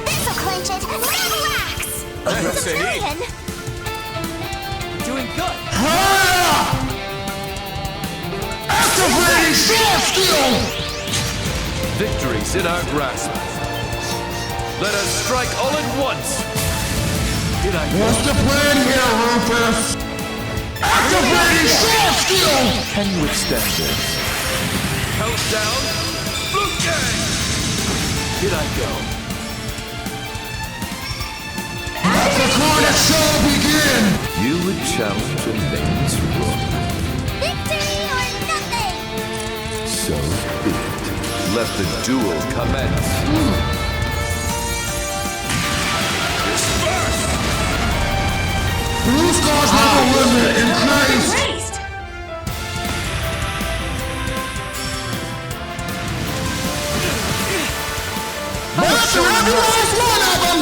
this'll clinch it. Now relax. It's a million. Doing good. Hurry up! Activating short skill! Victory's in our grasp. Let us strike all at once. Did I What's the plan here, Rufus? Activating short skill! Can you withstand this? Countdown. Blue Gang! Did I go? Let the carnage show begin! You would challenge a name's rule. Victory or nothing. So be it. Let the duel commence. Blue Star's level limit increased! Raised! Master every last one of them!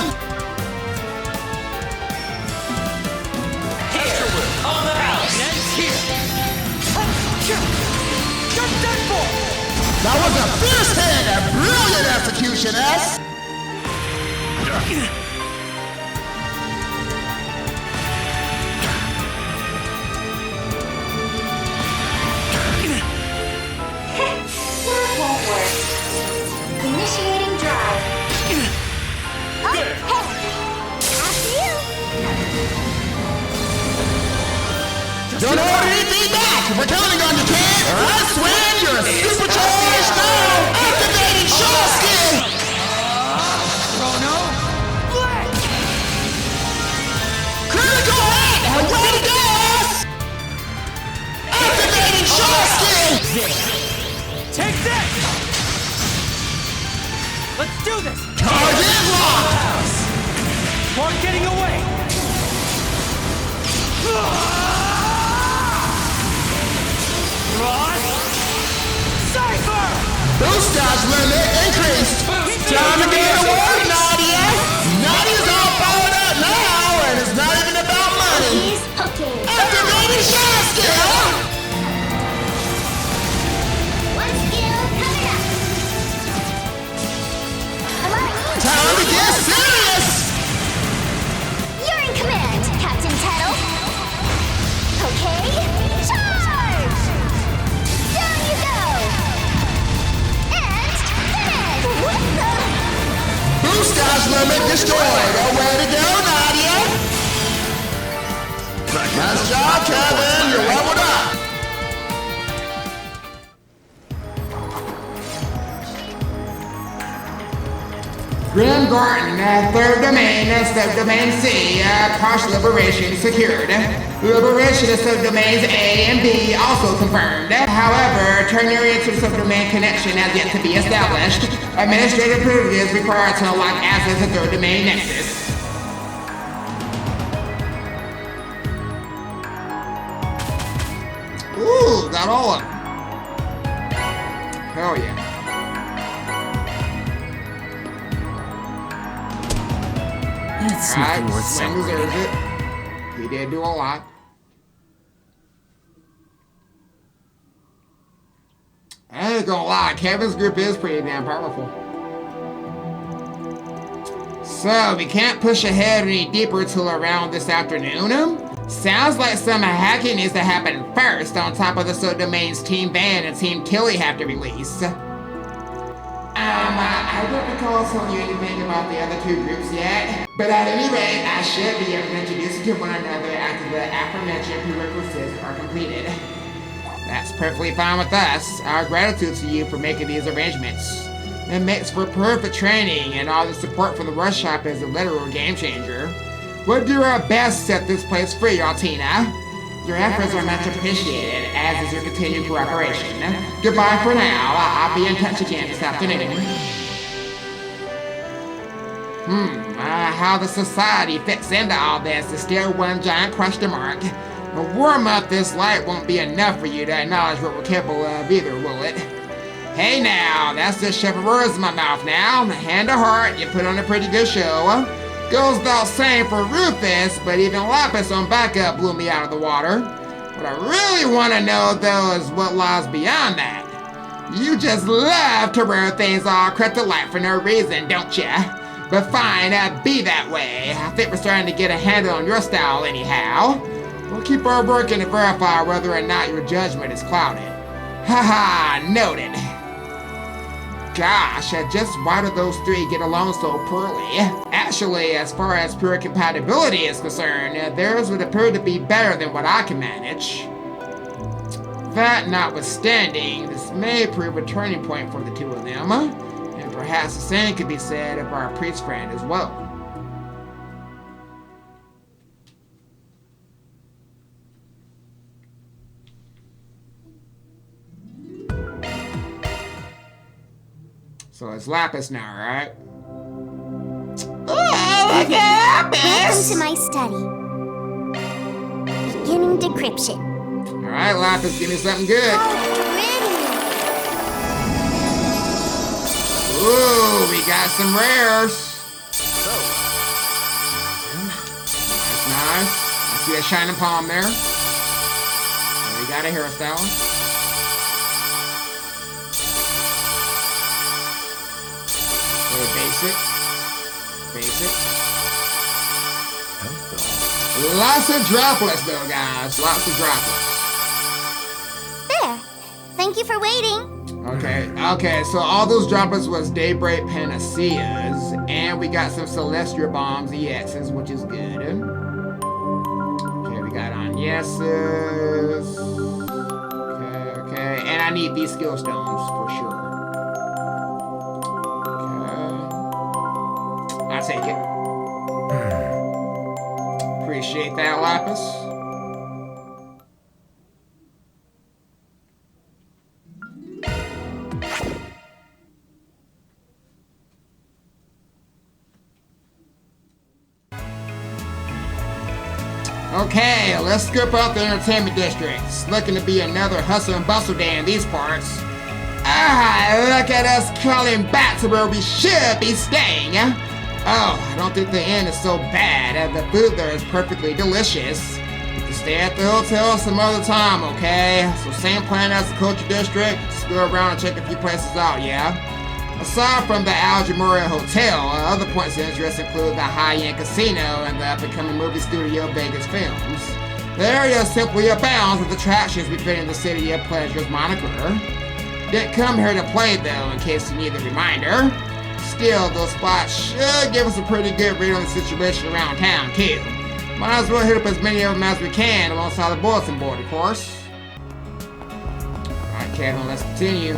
On the house. Ends here. You're done for. That was a fierce hand and brilliant execution, S! That won't work. Initiating drive. Oh, hey. After you. Don't hold anything back! We're counting on you, kid! Alright, Swin, you're supercharged now! Activating short skill! Chrono. Blitz. Critical hit! And way to go, S! Activating short skill! Take this. Let's do this. Target locked! One getting away. Cypher! Boost dodge limit increased! Time to get to work, Nadia! Nadia's all fired up now, and it's not even about money! He's hooking. Activating short skill! One skill coming up. Time to get serious! You're in command, Captain Tettle. Okay, charge! Down you go! And finish! What the? Boost dodge limit destroyed! Oh, way to go, Nadia! Nice job, Kevin! You're leveled up! Grim Garden, third domain, subdomain C, partial liberation secured. Liberation of subdomains A and B also confirmed. However, ternary to subdomain connection has yet to be established. Administrative privileges required to unlock access to third domain nexus. Ooh, got all of them. Hell yeah. It's nothing worth Swin celebrating. deserves it. He did do a lot. I ain't gonna lie, Kevin's group is pretty damn powerful. So, we can't push ahead any deeper till around this afternoon? Sounds like some hacking needs to happen first, on top of the subdomains Team Van and Team Tilly have to release. I I don't recall telling you anything about the other two groups yet, but at any rate, I should be able to introduce you to one another after the aforementioned prerequisites are completed. That's perfectly fine with us. Our gratitude to you for making these arrangements. It makes for perfect training, and all the support from the workshop is a literal game changer. We'll do our best to set this place free, Altina. Your efforts are much appreciated, as is your continued cooperation. Goodbye for now. I'll be in touch again this afternoon. How the society fits into all this is still one giant question mark. A warm up this light won't be enough for you to acknowledge what we're capable of either, will it? Hey now, that's just shoving words in my mouth now. Hand to heart, you put on a pretty good show. Goes without saying for Rufus, but even Lapis on backup blew me out of the water. What I really want to know, though, is what lies beyond that. You just love to wear things all kryptonite for no reason, don't ya? But fine, be that way. I think we're starting to get a handle on your style anyhow. We'll keep our working to verify whether or not your judgment is clouded. Haha, noted. Gosh, just why do those three get along so poorly? Actually, as far as pure compatibility is concerned, theirs would appear to be better than what I can manage. That notwithstanding, this may prove a turning point for the two of them, and perhaps the same could be said of our priest friend as well. So it's Lapis now, right? Oh, look at Lapis! Welcome to my study. Beginning decryption. Alright, Lapis, give me something good. Ooh, we got some rares. That's nice. I see a shining palm there. We got a hairstyle. Basic. Lots of droplets though, guys. Lots of droplets. There. Thank you for waiting. Okay, so all those droplets was Daybreak Panaceas, and we got some Celestial Bombs EXs, which is good. Okay, we got Agnes's. Okay, and I need these skill stones for sure. I'll take it. Appreciate that, Lapis. Okay, let's scoop out the entertainment district. It's looking to be another hustle and bustle day in these parts. Look at us crawling back to where we should be staying. Oh, I don't think the inn is so bad. The food there is perfectly delicious. To stay at the hotel some other time, okay? So same plan as the culture district. Just go around and check a few places out, yeah? Aside from the Algemuria Hotel, other points of interest include the high-end casino and the up-and-coming movie studio Vegas Films. The area simply abounds with attractions befitting the City of Pleasure's moniker. Didn't come here to play, though, in case you need a reminder. Still, those spots should give us a pretty good read on the situation around town, too. Might as well hit up as many of them as we can alongside the bulletin board, of course. Alright, Kevin, let's continue.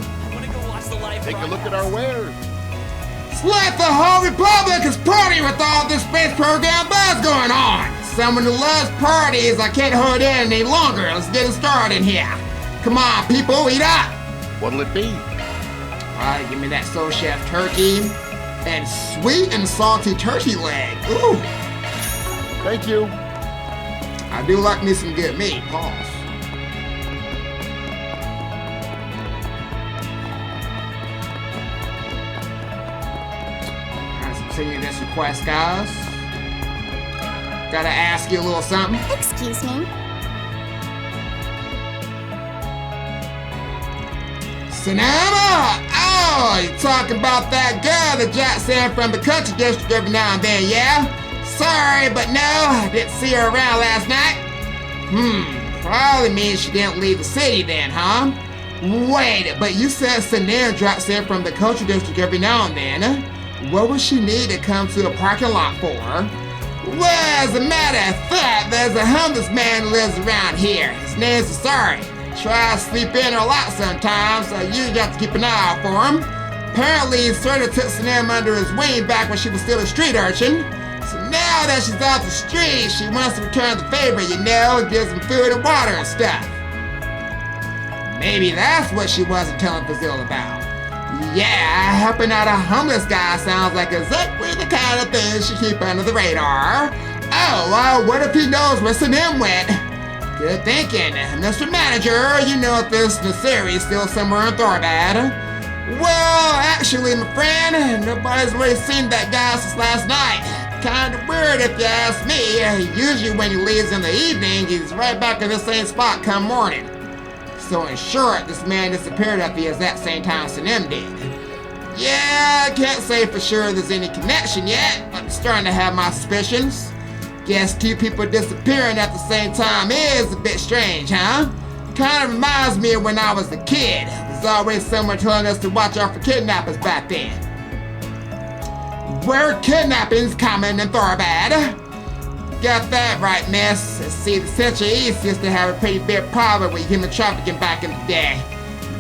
Take a look at our wares. It's like the whole Republic is partying with all this space program buzz going on. Someone who loves parties, I can't hold in any longer. Let's get it started here. Come on, people, eat up. What'll it be? Alright, give me that Soul Chef turkey and sweet and salty turkey leg. Ooh. Thank you. I do like me some good meat. Pause. Let's continue this request, guys. Gotta ask you a little something. Excuse me. Sonoma! Oh, you talking about that girl that jacks in from the country district every now and then, yeah? Sorry, but no, I didn't see her around last night. Probably means she didn't leave the city then, huh? Wait, but you said Sanan drops in from the culture district every now and then. What would she need to come to a parking lot for? Well, as a matter of fact, there's a homeless man who lives around here. His name's Asari. Tries to sleep in a lot sometimes, so you have to keep an eye out for him. Apparently, he sort of took Sanan under his wing back when she was still a street urchin. So now that she's off the street, she wants to return the favor, you know, give some food and water and stuff. Maybe that's what she wasn't telling Fazil about. Yeah, helping out a homeless guy sounds like exactly the kind of thing she keep under the radar. Oh, what if he knows where Sanan went? Good thinking. Mr. Manager, you know if this Nasiri is still somewhere in Thorbad. Well, actually, my friend, nobody's really seen that guy since last night. Kinda weird if you ask me. Usually when he leaves in the evening, he's right back in the same spot come morning. So in short, this man disappeared at the exact same time Sanem did. Yeah, I can't say for sure there's any connection yet, but I'm starting to have my suspicions. Guess two people disappearing at the same time is a bit strange, huh? Kinda reminds me of when I was a kid. There's always someone telling us to watch out for kidnappers back then. Were kidnappings common in Thorbad? Got that right, miss. See, the Central East used to have a pretty big problem with human trafficking back in the day.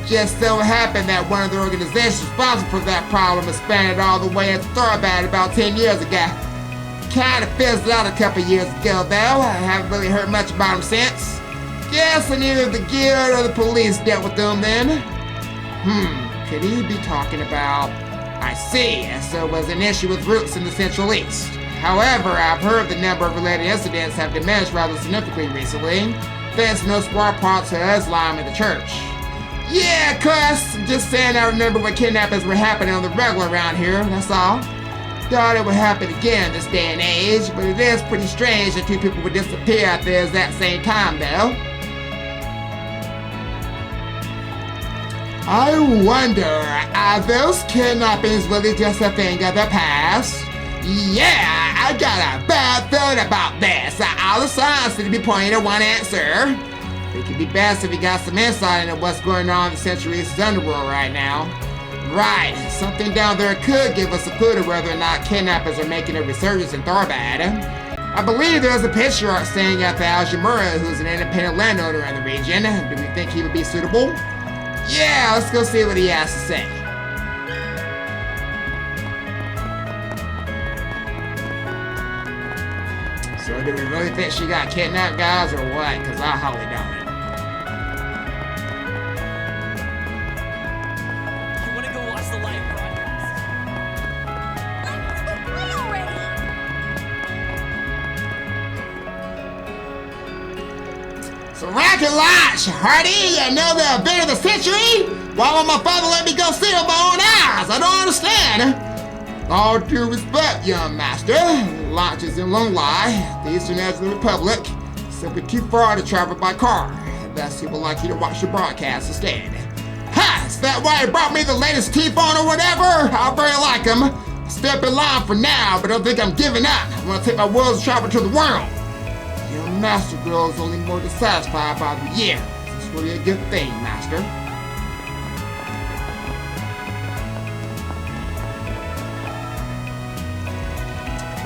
Just so happened that one of the organizations responsible for that problem expanded all the way into Thorbad about 10 years ago. Kinda fizzled out a couple years ago, though. I haven't really heard much about them since. Guess neither the guild or the police dealt with them then. Could he be talking about... I see, so it was an issue with roots in the Central East. However, I've heard the number of related incidents have diminished rather significantly recently, thanks no small part to Islam in the church. Yeah, cuss, just saying I remember when kidnappings were happening on the regular around here, that's all. Thought it would happen again this day and age, but it is pretty strange that two people would disappear at the exact same time, though. I wonder, are those kidnappings really just a thing of the past? Yeah, I got a bad feeling about this. All the signs seem to be pointing to one answer. It could be best if you got some insight into what's going on in the Central East's underworld right now. Right, something down there could give us a clue to whether or not kidnappers are making a resurgence in Thorbad. I believe there's a patriarch staying at the Aljamura who's an independent landowner in the region. Do we think he would be suitable? Yeah, let's go see what he has to say. So do we really think she got kidnapped, guys, or what? Because I highly doubt it. I want to go watch the live broadcast. Let's play already! So rocket launch, Hardy, you know the event of the century? Why won't my father let me go see it with my own eyes? I don't understand. All due respect, young master. Launch is in Longlai, the eastern edge of the Republic. Simply too far to travel by car. Best people like you to watch the broadcast instead. Ha! Is that why you brought me the latest T-phone or whatever? I very like them. Step in line for now, but don't think I'm giving up. I'm gonna take my world's travel to the world. Young master girl is only more dissatisfied by the year. This is really a good thing, master.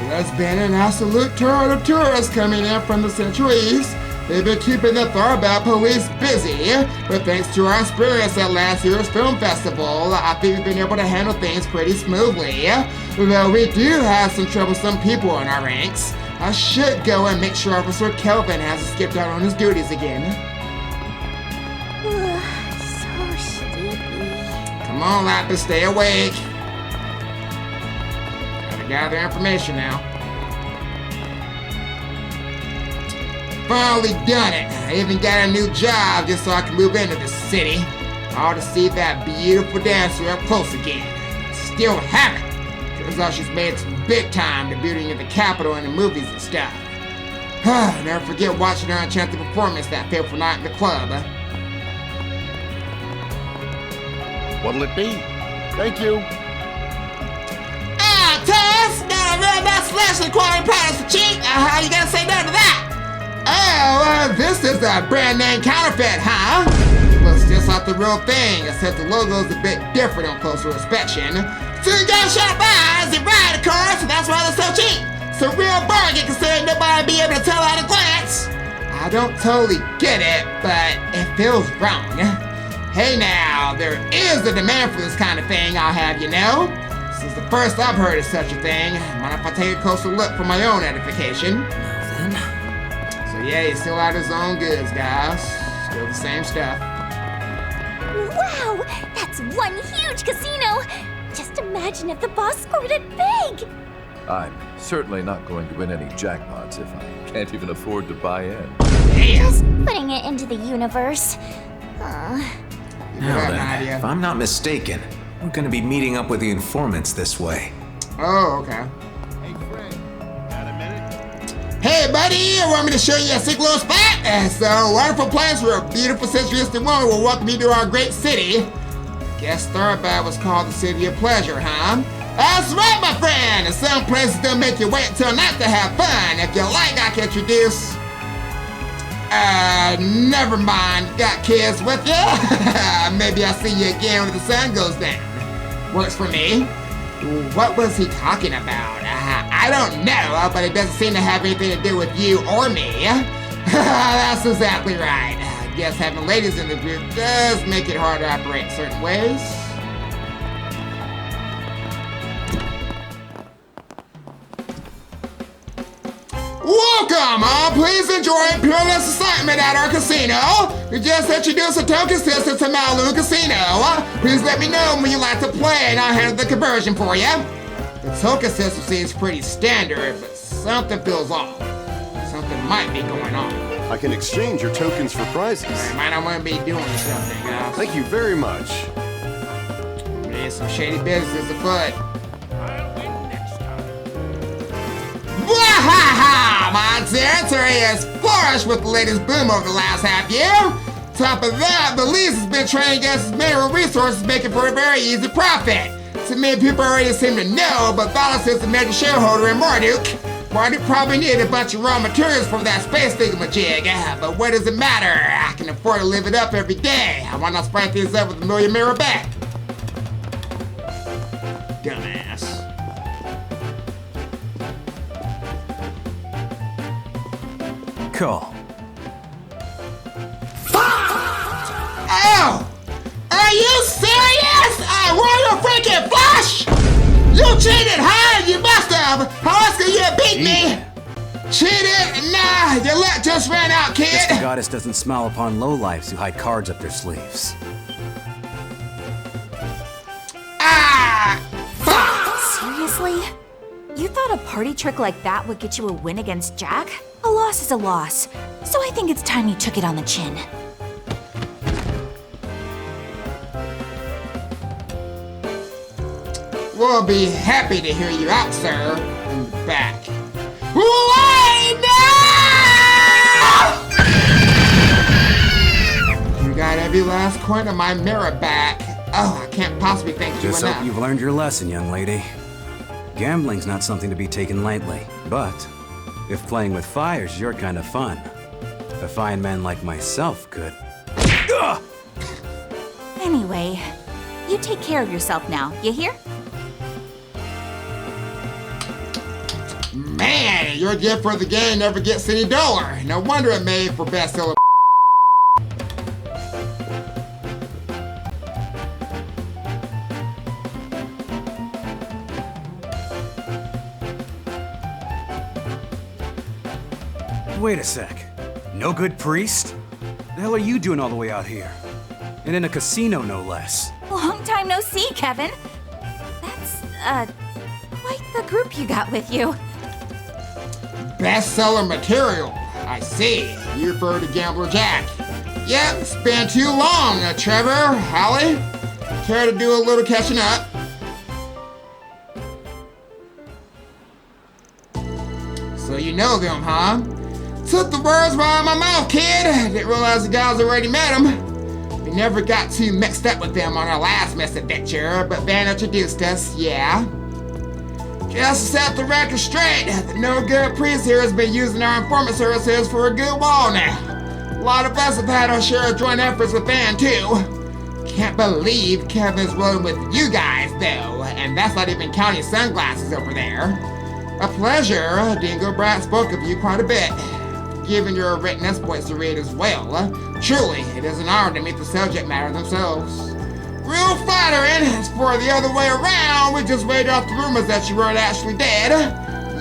There's been an absolute torrent of tourists coming in from the Central East. They've been keeping the Thorbad police busy, but thanks to our experience at last year's film festival, I think we've been able to handle things pretty smoothly. Though we do have some troublesome people in our ranks. I should go and make sure Officer Kelvin hasn't skipped out on his duties again. So sleepy. Come on, Lapis, stay awake. Gather information now. Finally done it. I even got a new job just so I can move into this city. I ought to see that beautiful dancer up close again. Still haven't. Turns out she's made some big time debuting at the Capitol in the movies and stuff. Never forget watching her enchanted performance that fateful night in the club. What'll it be? Thank you. Tess, got a real nice selection of quality products for cheap. How you gonna say no to that? Oh, this is a brand name counterfeit, huh? looks just like the real thing, except the logo's a bit different on closer inspection. So you got sharp eyes and right, of course, so that's why they're so cheap. It's a real bargain considering nobody be able to tell at a glance. I don't totally get it, but it feels wrong. Hey now, there is a demand for this kind of thing, I'll have you know. This is the first I've heard of such a thing. Mind if I take a closer look for my own edification? Then, So yeah, he's still out his own goods, guys. Still the same stuff. Wow, that's one huge casino. Just imagine if the boss scored it big. I'm certainly not going to win any jackpots if I can't even afford to buy in. Just putting it into the universe. Now Yeah, then, Nadia. if I'm not mistaken, we're gonna be meeting up with the informants this way. Oh, okay. Hey, Fred, got a minute? Hey, buddy, want me to show you a sick little spot? So, wonderful place where a beautiful centuristic woman will welcome you to our great city. Guess Thurbat was called the City of Pleasure, huh? That's right, my friend! And some places don't make you wait until night to have fun. If you like, I can introduce... never mind. Got kids with you? Maybe I'll see you again when the sun goes down. Works for me. What was he talking about? I don't know, but it doesn't seem to have anything to do with you or me. That's exactly right. I guess having ladies in the group does make it hard to operate in certain ways. Welcome! Please enjoy peerless excitement at our casino. We just introduced a token system to Malu Casino. Please let me know when you like to play and I'll handle the conversion for you. The token system seems pretty standard, but something feels off. Something might be going on. I can exchange your tokens for prizes. You might not want to be doing something, guys. Thank you very much. There's some shady business afoot. I'll win next time. Wahaha! My territory is flourished with the latest boom over the last half year. Top of that, the lease has been trading against its mineral resources, making for a very easy profit. So many people already seem to know, but Valis is a major shareholder in Marduk. Marduk probably needed a bunch of raw materials for that space thingamajig, but what does it matter? I can afford to live it up every day. Why not sprinkle things up with a million mirror back? Dumbass. Cool. Oh! Are you serious? Royal freaking flush? You cheated, huh? You must have. How else could you have beat me? Cheated? Nah, your luck just ran out, guess the kid. goddess doesn't smile upon lowlifes who hide cards up their sleeves. Ah! Fuck! Seriously? You thought a party trick like that would get you a win against Jack? A loss is a loss, so I think it's time you took it on the chin. We'll be happy to hear you out, sir. And back. Wait, no! You got every last coin of my mirror back. Oh, I can't possibly thank you Just enough. hope you've learned your lesson, young lady. Gambling's not something to be taken lightly, but if playing with fire's your kind of fun, a fine man like myself could. Ugh! Anyway, you take care of yourself now, you hear? Man, your gift for the game never gets any duller. No wonder it made for bestseller. Wait a sec. No good priest? The hell are you doing all the way out here? And in a casino, no less. Long time no see, Kevin. That's, quite the group you got with you. Bestseller material. I see. You refer to Gambler Jack. Yep, it's been too long, Trevor, Hallie. Care to do a little catching up? So you know them, huh? Took the words right out of my mouth, kid. Didn't realize the guys already met them. We never got too mixed up with them on our last misadventure, but Van introduced us, yeah. Just to set the record straight, the no-good priest here has been using our informant services for a good while now. A lot of us have had our share of joint efforts with Van, too. Can't believe Kevin's rolling with you guys, though, and that's not even counting sunglasses over there. A pleasure. Dingo Brat spoke of you quite a bit, given your written exploits to read as well. Truly, it is an honor to meet the subject matter themselves. Real flattering. As for the other way around, we just waited off the rumors that you weren't actually dead.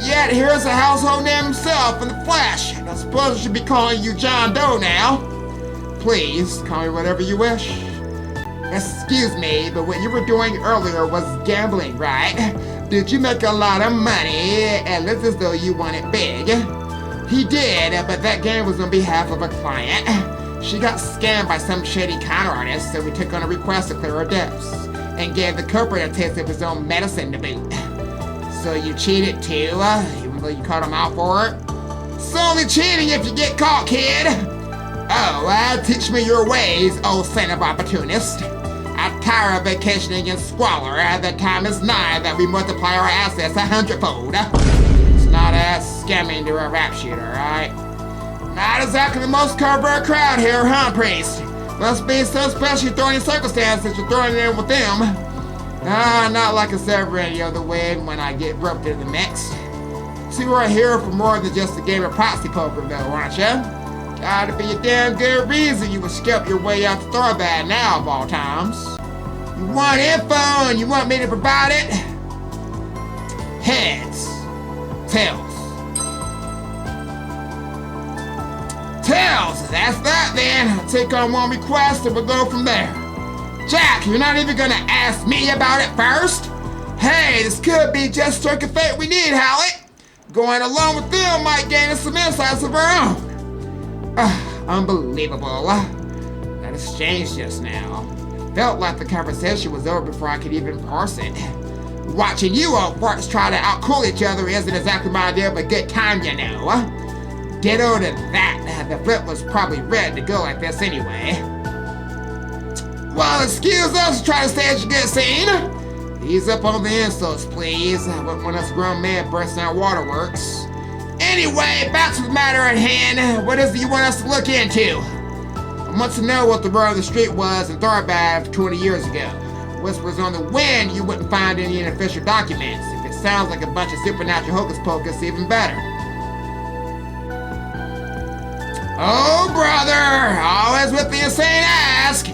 Yet here's a household name himself in the flesh. I suppose I should be calling you John Doe now. Please, call me whatever you wish. Excuse me, but what you were doing earlier was gambling, right? Did you make a lot of money? It looks as though you won it big. He did, but that game was on behalf of a client. She got scammed by some shady con artist, so we took on a request to clear her debts, and gave the culprit a taste of his own medicine to boot. So you cheated too, even though you caught him out for it? It's only cheating if you get caught, kid! Oh, teach me your ways, old son of opportunist. I'm tired of vacationing in squalor. The time is nigh that we multiply our assets 100-fold. It's not as scamming to a rap sheet, alright? Not exactly the most covert crowd here, huh, priest? Must be some special thorny circumstances you're throwing in with them. Not like it's ever any other way when I get roped into the mix. See, we're here for more than just a game of proxy poker, though, aren't you? Gotta be a damn good reason you would scalp your way out the Thorabad now, of all times. You want info and you want me to provide it? Heads. Tails. Tails! That's that then. I'll take on one request and we'll go from there. Jack, you're not even gonna ask me about it first? Hey, this could be just stroke of fate we need, Howlett. Going along with them might gain us some insights of our own. Unbelievable. That exchange just now. Felt like the conversation was over before I could even parse it. Watching you old farts try to outcool each other isn't exactly my idea of a good time, you know. Ditto to that. The flip was probably ready to go like this anyway. Well, excuse us to try to stage a good scene. Ease up on the insults, please. I wouldn't want us grown men bursting our waterworks. Anyway, back to the matter at hand. What is it you want us to look into? I want to know what the word on the street was in Thorabad 20 years ago. Whispers on the wind, you wouldn't find any official documents. If it sounds like a bunch of supernatural hocus pocus, even better. Oh, brother, always with the insane ask.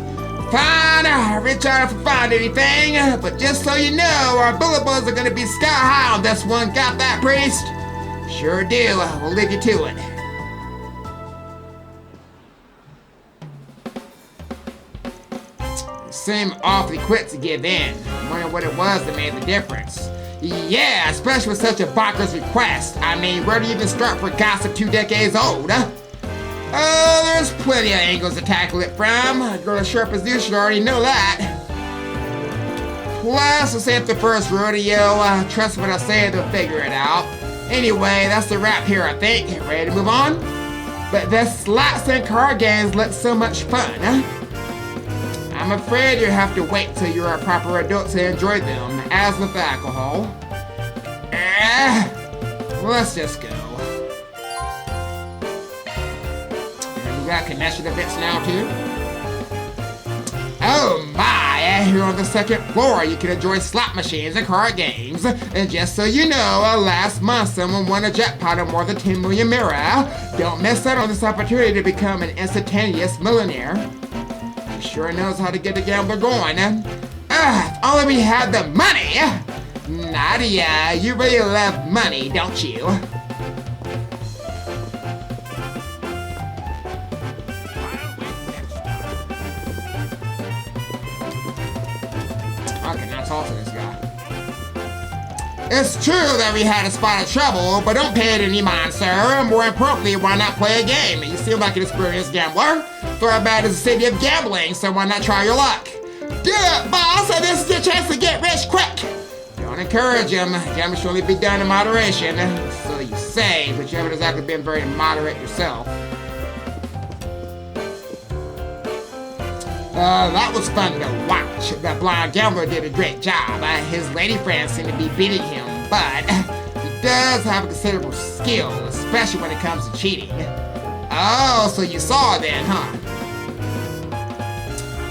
Fine, I'll reach out if I find anything, but just so you know, our bullet bills are gonna be sky high on this one. Got that, priest? Sure do. We'll leave you to it. You seem awfully quick to give in. I'm wondering what it was that made the difference. Yeah, especially with such a bonkers request. I mean, where do you even start for gossip 2 decades old? Oh, there's plenty of angles to tackle it from. A girl as sharp as you should already know that. Plus, this ain't the first rodeo. Trust what I say, they'll figure it out. Anyway, that's the wrap here, I think. Ready to move on? But the slots and card games look so much fun, huh? I'm afraid you'll have to wait till you're a proper adult to enjoy them, as with alcohol. Let's just go. You got connection to bits now, too? Oh my, here on the second floor you can enjoy slot machines and card games. And just so you know, last month someone won a jackpot of more than 10 million mira. Don't miss out on this opportunity to become an instantaneous millionaire. He sure knows how to get a gambler going. If only we had the money! Nadia, you really love money, don't you? Okay, now talk to this guy. It's true that we had a spot of trouble, but don't pay it any mind, sir. More importantly, why not play a game? You seem like an experienced gambler. Thorabad is a city of gambling, so why not try your luck? Do it, boss! This is your chance to get rich quick! Don't encourage him. Gambling should only be done in moderation. So you say, but you haven't exactly been very moderate yourself. That was fun to watch. That blind gambler did a great job. His lady friends seem to be beating him, but he does have a considerable skill, especially when it comes to cheating. Oh, so you saw it then, huh?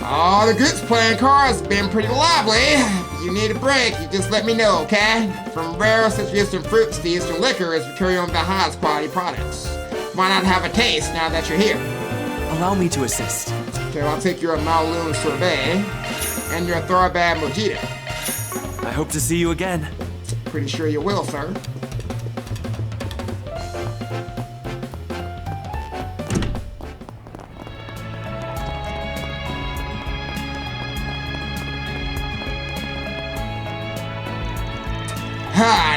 Oh, the group's playing cards has been pretty lively. If you need a break, you just let me know, okay? From rare Central Eastern fruits to Eastern liquors, we carry on the highest quality products. Why not have a taste now that you're here? Allow me to assist. Okay, well, I'll take your Maloon sorbet and your Thorabad mojito. I hope to see you again. Pretty sure you will, sir.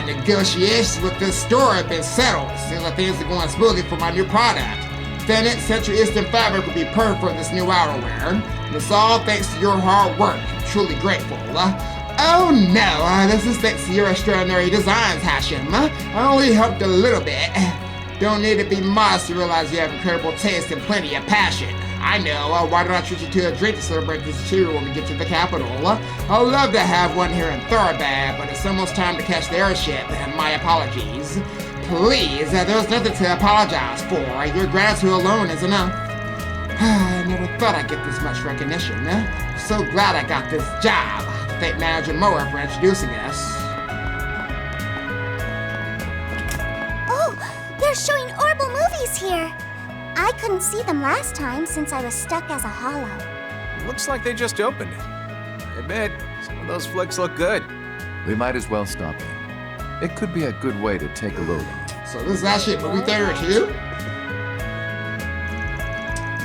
Negotiations with this store have been settled. Seems like things are going smoothly for my new product. Thinnet Central Eastern fabric will be perfect for this new outerwear. And it's all thanks to your hard work. I'm truly grateful. Oh no, this is thanks to your extraordinary designs, Hashim. I only helped a little bit. Don't need to be modest to realize you have incredible taste and plenty of passion. I know, why don't I treat you to a drink to celebrate this achievement when we get to the capital? I'd love to have one here in Thorabad, but it's almost time to catch the airship, and my apologies. Please, there's nothing to apologize for. Your gratitude alone is enough. I never thought I'd get this much recognition. So glad I got this job. Thank Manager Moa for introducing us. Oh, they're showing Orbital movies here. I couldn't see them last time since I was stuck as a hollow. Looks like they just opened it. I admit, some of those flicks look good. We might as well stop in. It could be a good way to take a load on. So this is actually a movie theater too?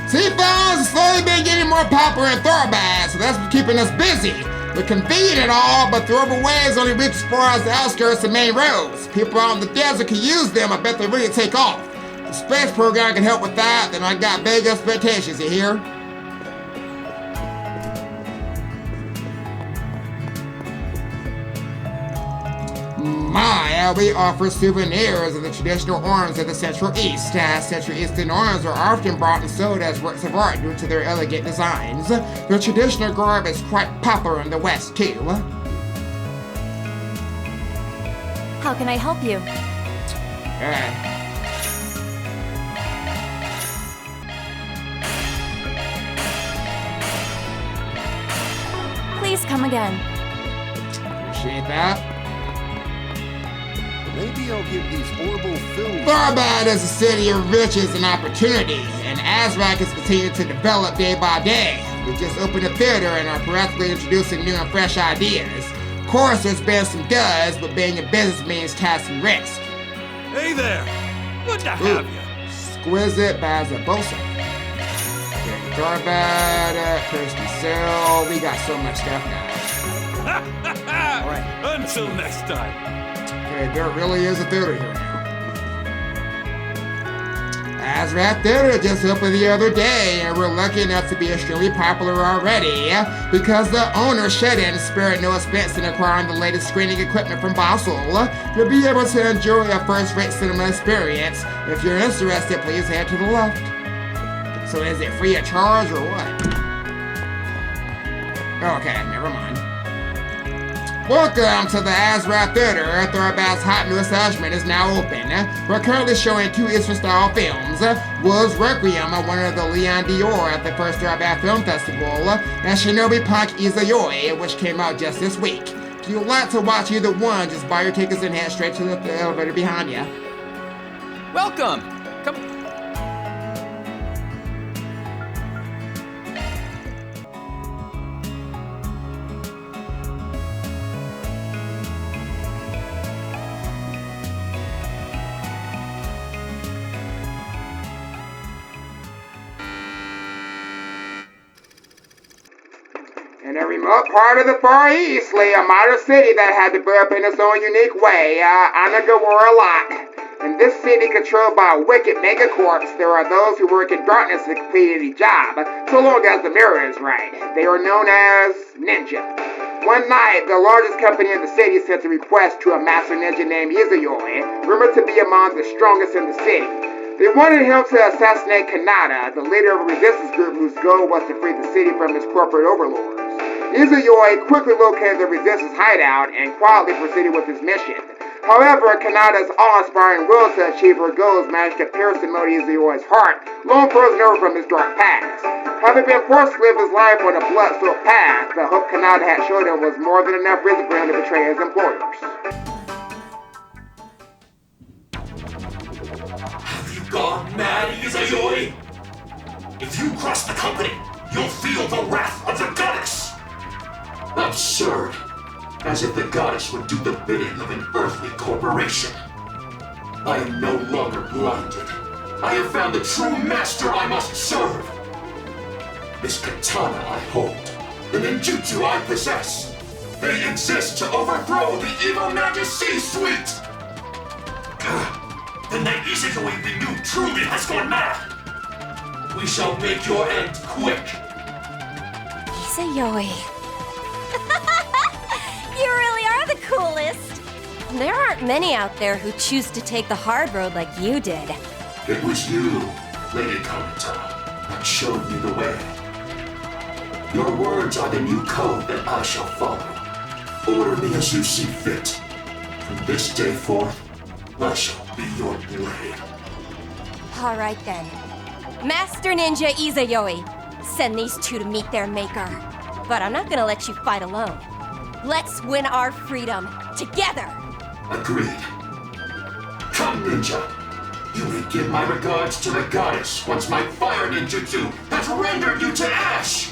Seaphones have slowly been getting more popular in Thorabad, so that's what's keeping us busy. We're convenient and all, but the urban ways only reach as far as the outskirts and main roads. People out in the desert can use them. I bet they really take off. The space program can help with that, then I got big expectations, you hear? We offer souvenirs of the traditional arms of the Central East. Central Eastern arms are often brought and sold as works of art due to their elegant designs. The traditional garb is quite popular in the West, too. How can I help you? Please come again. Appreciate that. Maybe I'll give these horrible films. Thorabad is a city of riches and opportunity, and Azrak is continuing to develop day by day. We just opened a theater and are practically introducing new and fresh ideas. Of course, there's been some duds, but being a business means tasks and risk. Hey there! Good to have you. Exquisite Bazabosa. Thorabad, Kirsty Cell. We got so much stuff, guys. All right. Until next time. Okay, there really is a theater here now. Azrak Theater just opened the other day, and we're lucky enough to be extremely popular already because the owner, Shedden, spared no expense in acquiring the latest screening equipment from Basel. You'll be able to enjoy a first-rate cinema experience. If you're interested, please head to the left. So is it free of charge or what? Okay, never mind. Welcome to the Azrak Theater. Thorabad's hot new establishment is now open. We're currently showing 2 Eastern-style films. Wolves Requiem, one of the Leon Dior at the first Thorabad Film Festival, and Shinobi Punk Izayoi, which came out just this week. If you'd like to watch either one, just buy your tickets and head straight to the elevator behind you. Welcome! Come. In a remote part of the Far East lay a modern city that had developed in its own unique way, Anagawara lot. In this city controlled by a wicked megacorps, there are those who work in darkness to complete any job, so long as the mirror is right. They are known as ninja. One night, the largest company in the city sent a request to a master ninja named Izayoi, rumored to be among the strongest in the city. They wanted him to assassinate Kanata, the leader of a resistance group whose goal was to free the city from its corporate overlords. Izayoi quickly located the resistance hideout and quietly proceeded with his mission. However, Kanada's awe-inspiring will to achieve her goals managed to pierce the Izuyori's heart, long frozen over from his dark past. Having been forced to live his life on a blood-soaked path, the hope Kanada had showed him was more than enough reason for him to betray his employers. Have you gone mad, Izuyori? If you cross the company, you'll feel the wrath of the goddess! Absurd. As if the goddess would do the bidding of an earthly corporation. I am no longer blinded. I have found the true master I must serve. This katana I hold, the ninjutsu I possess, they exist to overthrow the evil Nadia C-suite! Then that Izuyori we knew truly has gone mad! We shall make your end quick! Izuyori. You really are the coolest. There aren't many out there who choose to take the hard road like you did. It was you, Lady Kanata, that showed me the way. Your words are the new code that I shall follow. Order me as you see fit. From this day forth, I shall be your blade. All right then. Master Ninja Izuyori, send these two to meet their maker. But I'm not gonna let you fight alone. Let's win our freedom together! Agreed. Come, ninja. You may give my regards to the goddess once my fire ninjutsu has rendered you to ash!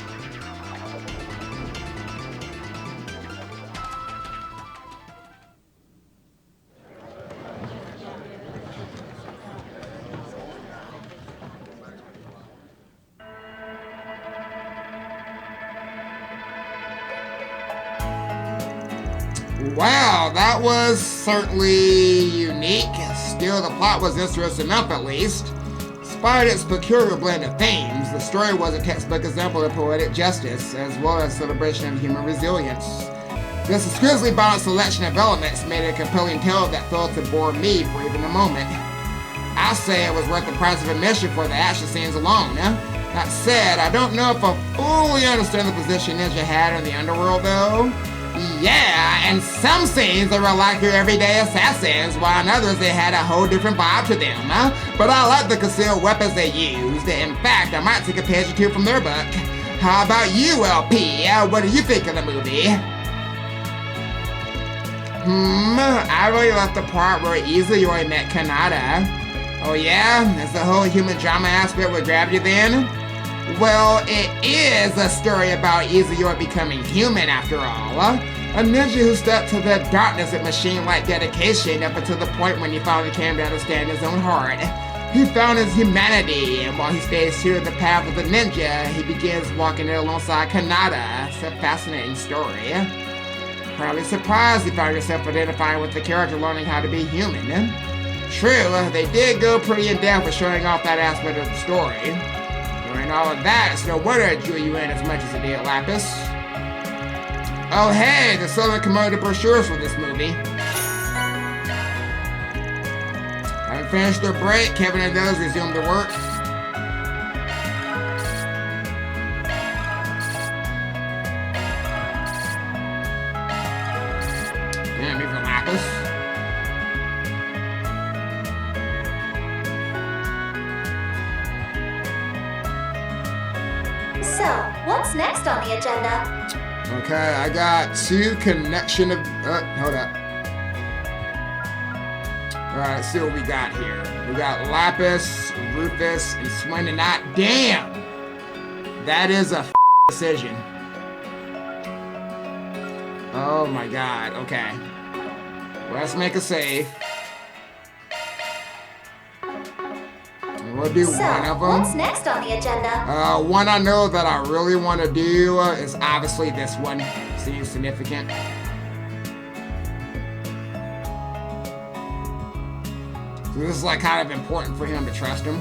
Wow, that was certainly unique. Still, the plot was interesting enough at least. Despite its peculiar blend of themes, the story was a textbook example of poetic justice, as well as celebration of human resilience. This exquisitely balanced selection of elements made it a compelling tale that failed to bore me for even a moment. I say it was worth the price of admission for the action scenes alone. That said, I don't know if I fully understand the position Ninja had in the underworld though. Yeah, in some scenes they were like your everyday assassins, while in others they had a whole different vibe to them. But I like the concealed weapons they used. In fact, I might take a page or two from their book. How about you, LP? What do you think of the movie? I really liked the part where Izuyori met Kanata. Oh yeah? Is the whole human drama aspect what grabbed you then? Well, it is a story about Izuyori becoming human after all. A ninja who stepped to the darkness with machine-like dedication up until the point when he finally came to understand his own heart. He found his humanity, and while he stays true to the path of the ninja, he begins walking it alongside Kanata. It's a fascinating story. Probably surprised you found yourself identifying with the character learning how to be human. True, they did go pretty in-depth with showing off that aspect of the story. And all of that, it's no wonder it drew you in as much as it did Lapis. Oh hey, the Southern Commodity brochures for this movie. Having finished their break, Kevin and those resumed their work. Yeah, maybe for Lapis. So, what's next on the agenda? Okay, I got two connection of... hold up. Alright, let's see what we got here. We got Lapis, Rufus, and Swin and Nadia. Damn! That is a decision. Oh my god, okay. Let's make a save. We'll do one of them. What's next on the agenda? One I know that I really want to do is obviously this one. Seems significant. So this is like kind of important for him to trust him.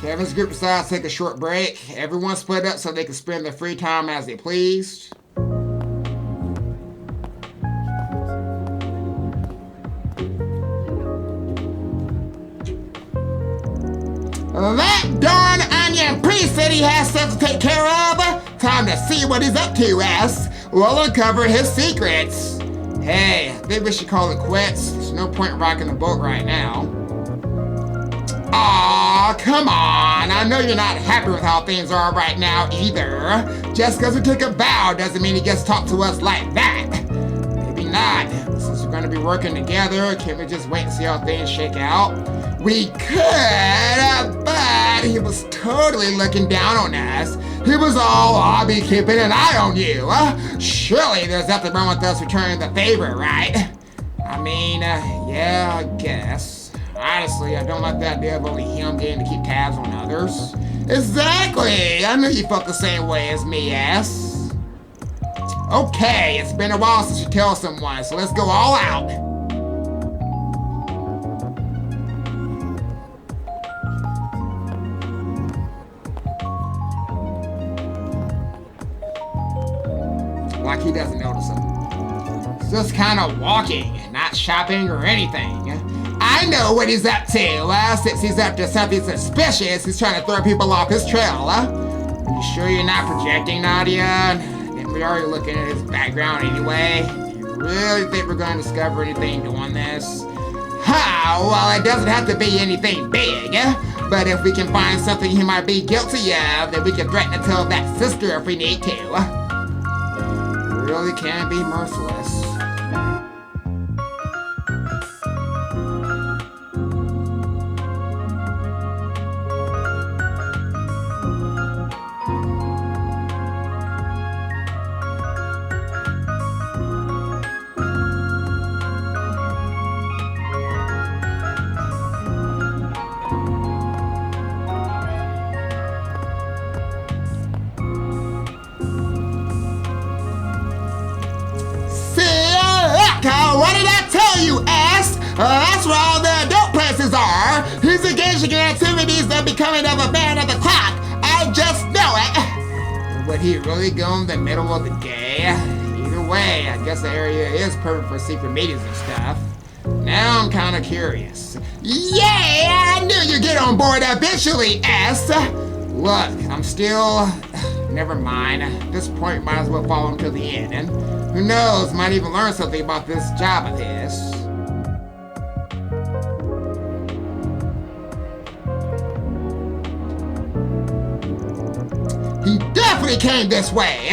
Kevin's group decides to take a short break. Everyone split up so they can spend their free time as they pleased. That darn he has stuff to take care of? Time to see what he's up to, S. We'll uncover his secrets. Hey, I think we should call it quits. There's no point rocking the boat right now. Aw, come on. I know you're not happy with how things are right now either. Just because we took a vow doesn't mean he gets to talk to us like that. Maybe not. Since we're going to be working together, can't we just wait and see how things shake out? We could, but he was totally looking down on us. He was all, I'll be keeping an eye on you. Surely there's nothing wrong with us returning the favor, right? I mean, yeah, I guess. Honestly, I don't like the idea of only him getting to keep tabs on others. Exactly! I knew you felt the same way as me, S. Okay, it's been a while since you tell someone, so let's go all out. Like he doesn't notice him. He's just kind of walking, not shopping or anything. I know what he's up to. Since he's up to something suspicious, he's trying to throw people off his trail. Are you sure you're not projecting, Nadia? Didn't we already looking at his background anyway? Do you really think we're going to discover anything doing this? Well, it doesn't have to be anything big. But if we can find something he might be guilty of, then we can threaten to tell that sister if we need to. Really can be merciless. What did I tell you, ass? That's where all the adult places are. He's engaging in activities that are becoming of a man of the clock. I just know it. Would he really go in the middle of the day? Either way, I guess the area is perfect for secret meetings and stuff. Now I'm kind of curious. Yeah, I knew you'd get on board eventually, S. Look, I'm still... Never mind. At this point, might as well follow him till the end. And who knows, might even learn something about this job of his. He definitely came this way.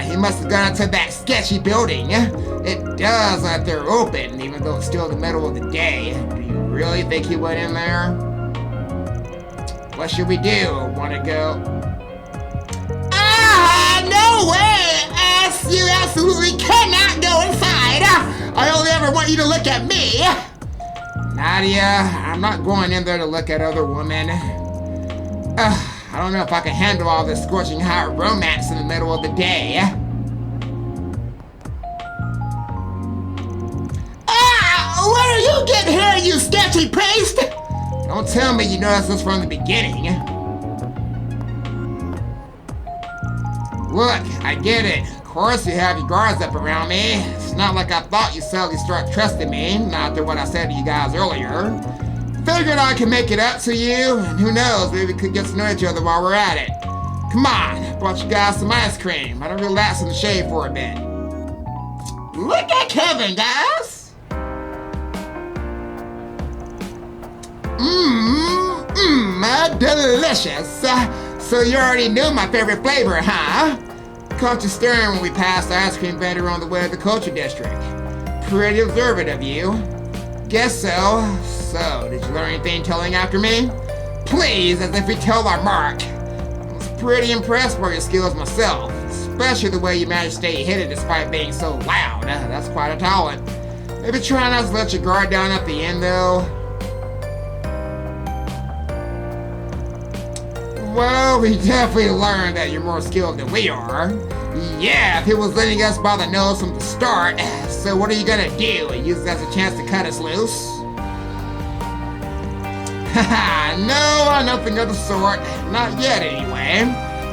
He must have gone to that sketchy building. It does like they're open, even though it's still the middle of the day. Do you really think he went in there? What should we do? Want to go? No way, ass! You absolutely cannot go inside! I only ever want you to look at me! Nadia, I'm not going in there to look at other women. I don't know if I can handle all this scorching hot romance in the middle of the day. What are you getting here, you sketchy priest? Don't tell me you noticed this from the beginning. Look, I get it. Of course you have your guards up around me. It's not like I thought you'd suddenly start trusting me, not after what I said to you guys earlier. Figured I could make it up to you, and who knows, maybe we could get to know each other while we're at it. Come on, I brought you guys some ice cream. I don't relax in the shade for a bit. Look at Kevin, guys! Delicious. So you already knew my favorite flavor, huh? Caught you staring when we passed the ice cream vendor on the way to the culture district. Pretty observant of you. Guess so. So, did you learn anything telling after me? Please, as if we tell our mark. I was pretty impressed by your skills myself, especially the way you managed to stay hidden despite being so loud. That's quite a talent. Maybe try not to let your guard down at the end, though. Well, we definitely learned that you're more skilled than we are. Yeah, if he was letting us by the nose from the start, so what are you gonna do? Use it as a chance to cut us loose? Haha, no, nothing of the sort. Not yet, anyway.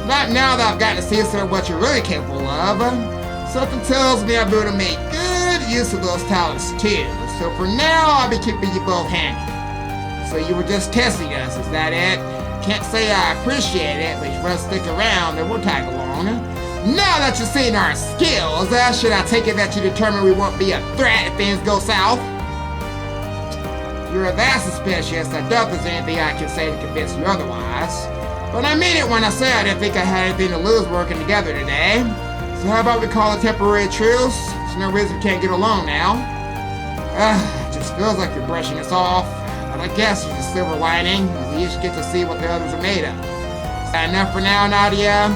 Not now that I've gotten to see some of what you're really capable of. Something tells me I'll be able to make good use of those talents, too. So for now, I'll be keeping you both handy. So you were just testing us, is that it? can't say I appreciate it, but if you want to stick around, then we'll tag along. Now that you've seen our skills, should I take it that you determine we won't be a threat if things go south? You're that suspicious, I doubt there's anything I can say to convince you otherwise. But I mean it when I say I didn't think I had anything to lose working together today. So how about we call a temporary truce? There's no reason we can't get along now. It just feels like you're brushing us off. But I guess there's a silver lining. We each get to see what the others are made of. Is that enough for now, Nadia?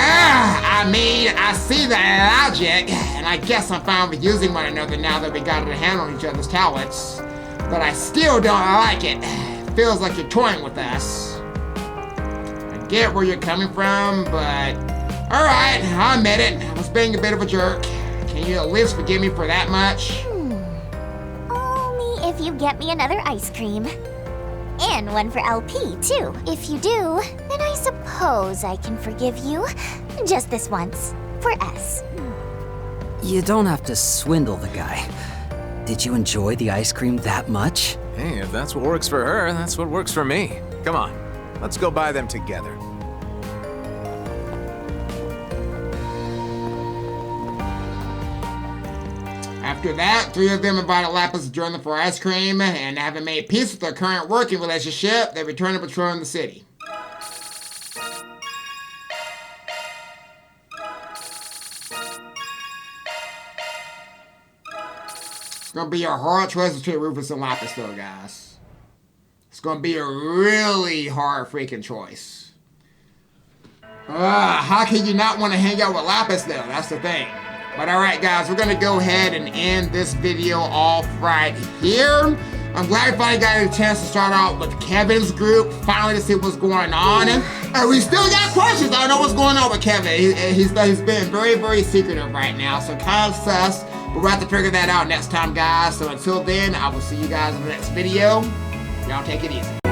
I mean, I see the logic, and I guess I'm fine with using one another now that we got a handle on each other's talents. But I still don't like it. It feels like you're toying with us. I get where you're coming from, but... Alright, I'll admit it. I was being a bit of a jerk. Can you at least forgive me for that much? Only if you get me another ice cream. And one for LP, too. If you do, then I suppose I can forgive you. Just this once. For S. You don't have to swindle the guy. Did you enjoy the ice cream that much? Hey, if that's what works for her, that's what works for me. Come on, let's go buy them together. After that, 3 of them invited Lapis to join them for ice cream, and having made peace with their current working relationship, they returned to patrolling the city. It's gonna be a hard choice between Rufus and Lapis though, guys. It's gonna be a really hard freaking choice. How can you not want to hang out with Lapis though? That's the thing. But alright guys, we're gonna go ahead and end this video off right here. I'm glad we finally got a chance to start out with Kevin's group, finally to see what's going on. And we still got questions. I don't know what's going on with Kevin. He's been very, very secretive right now, so kind of sus. But we'll have to figure that out next time, guys. So until then, I will see you guys in the next video. Y'all take it easy.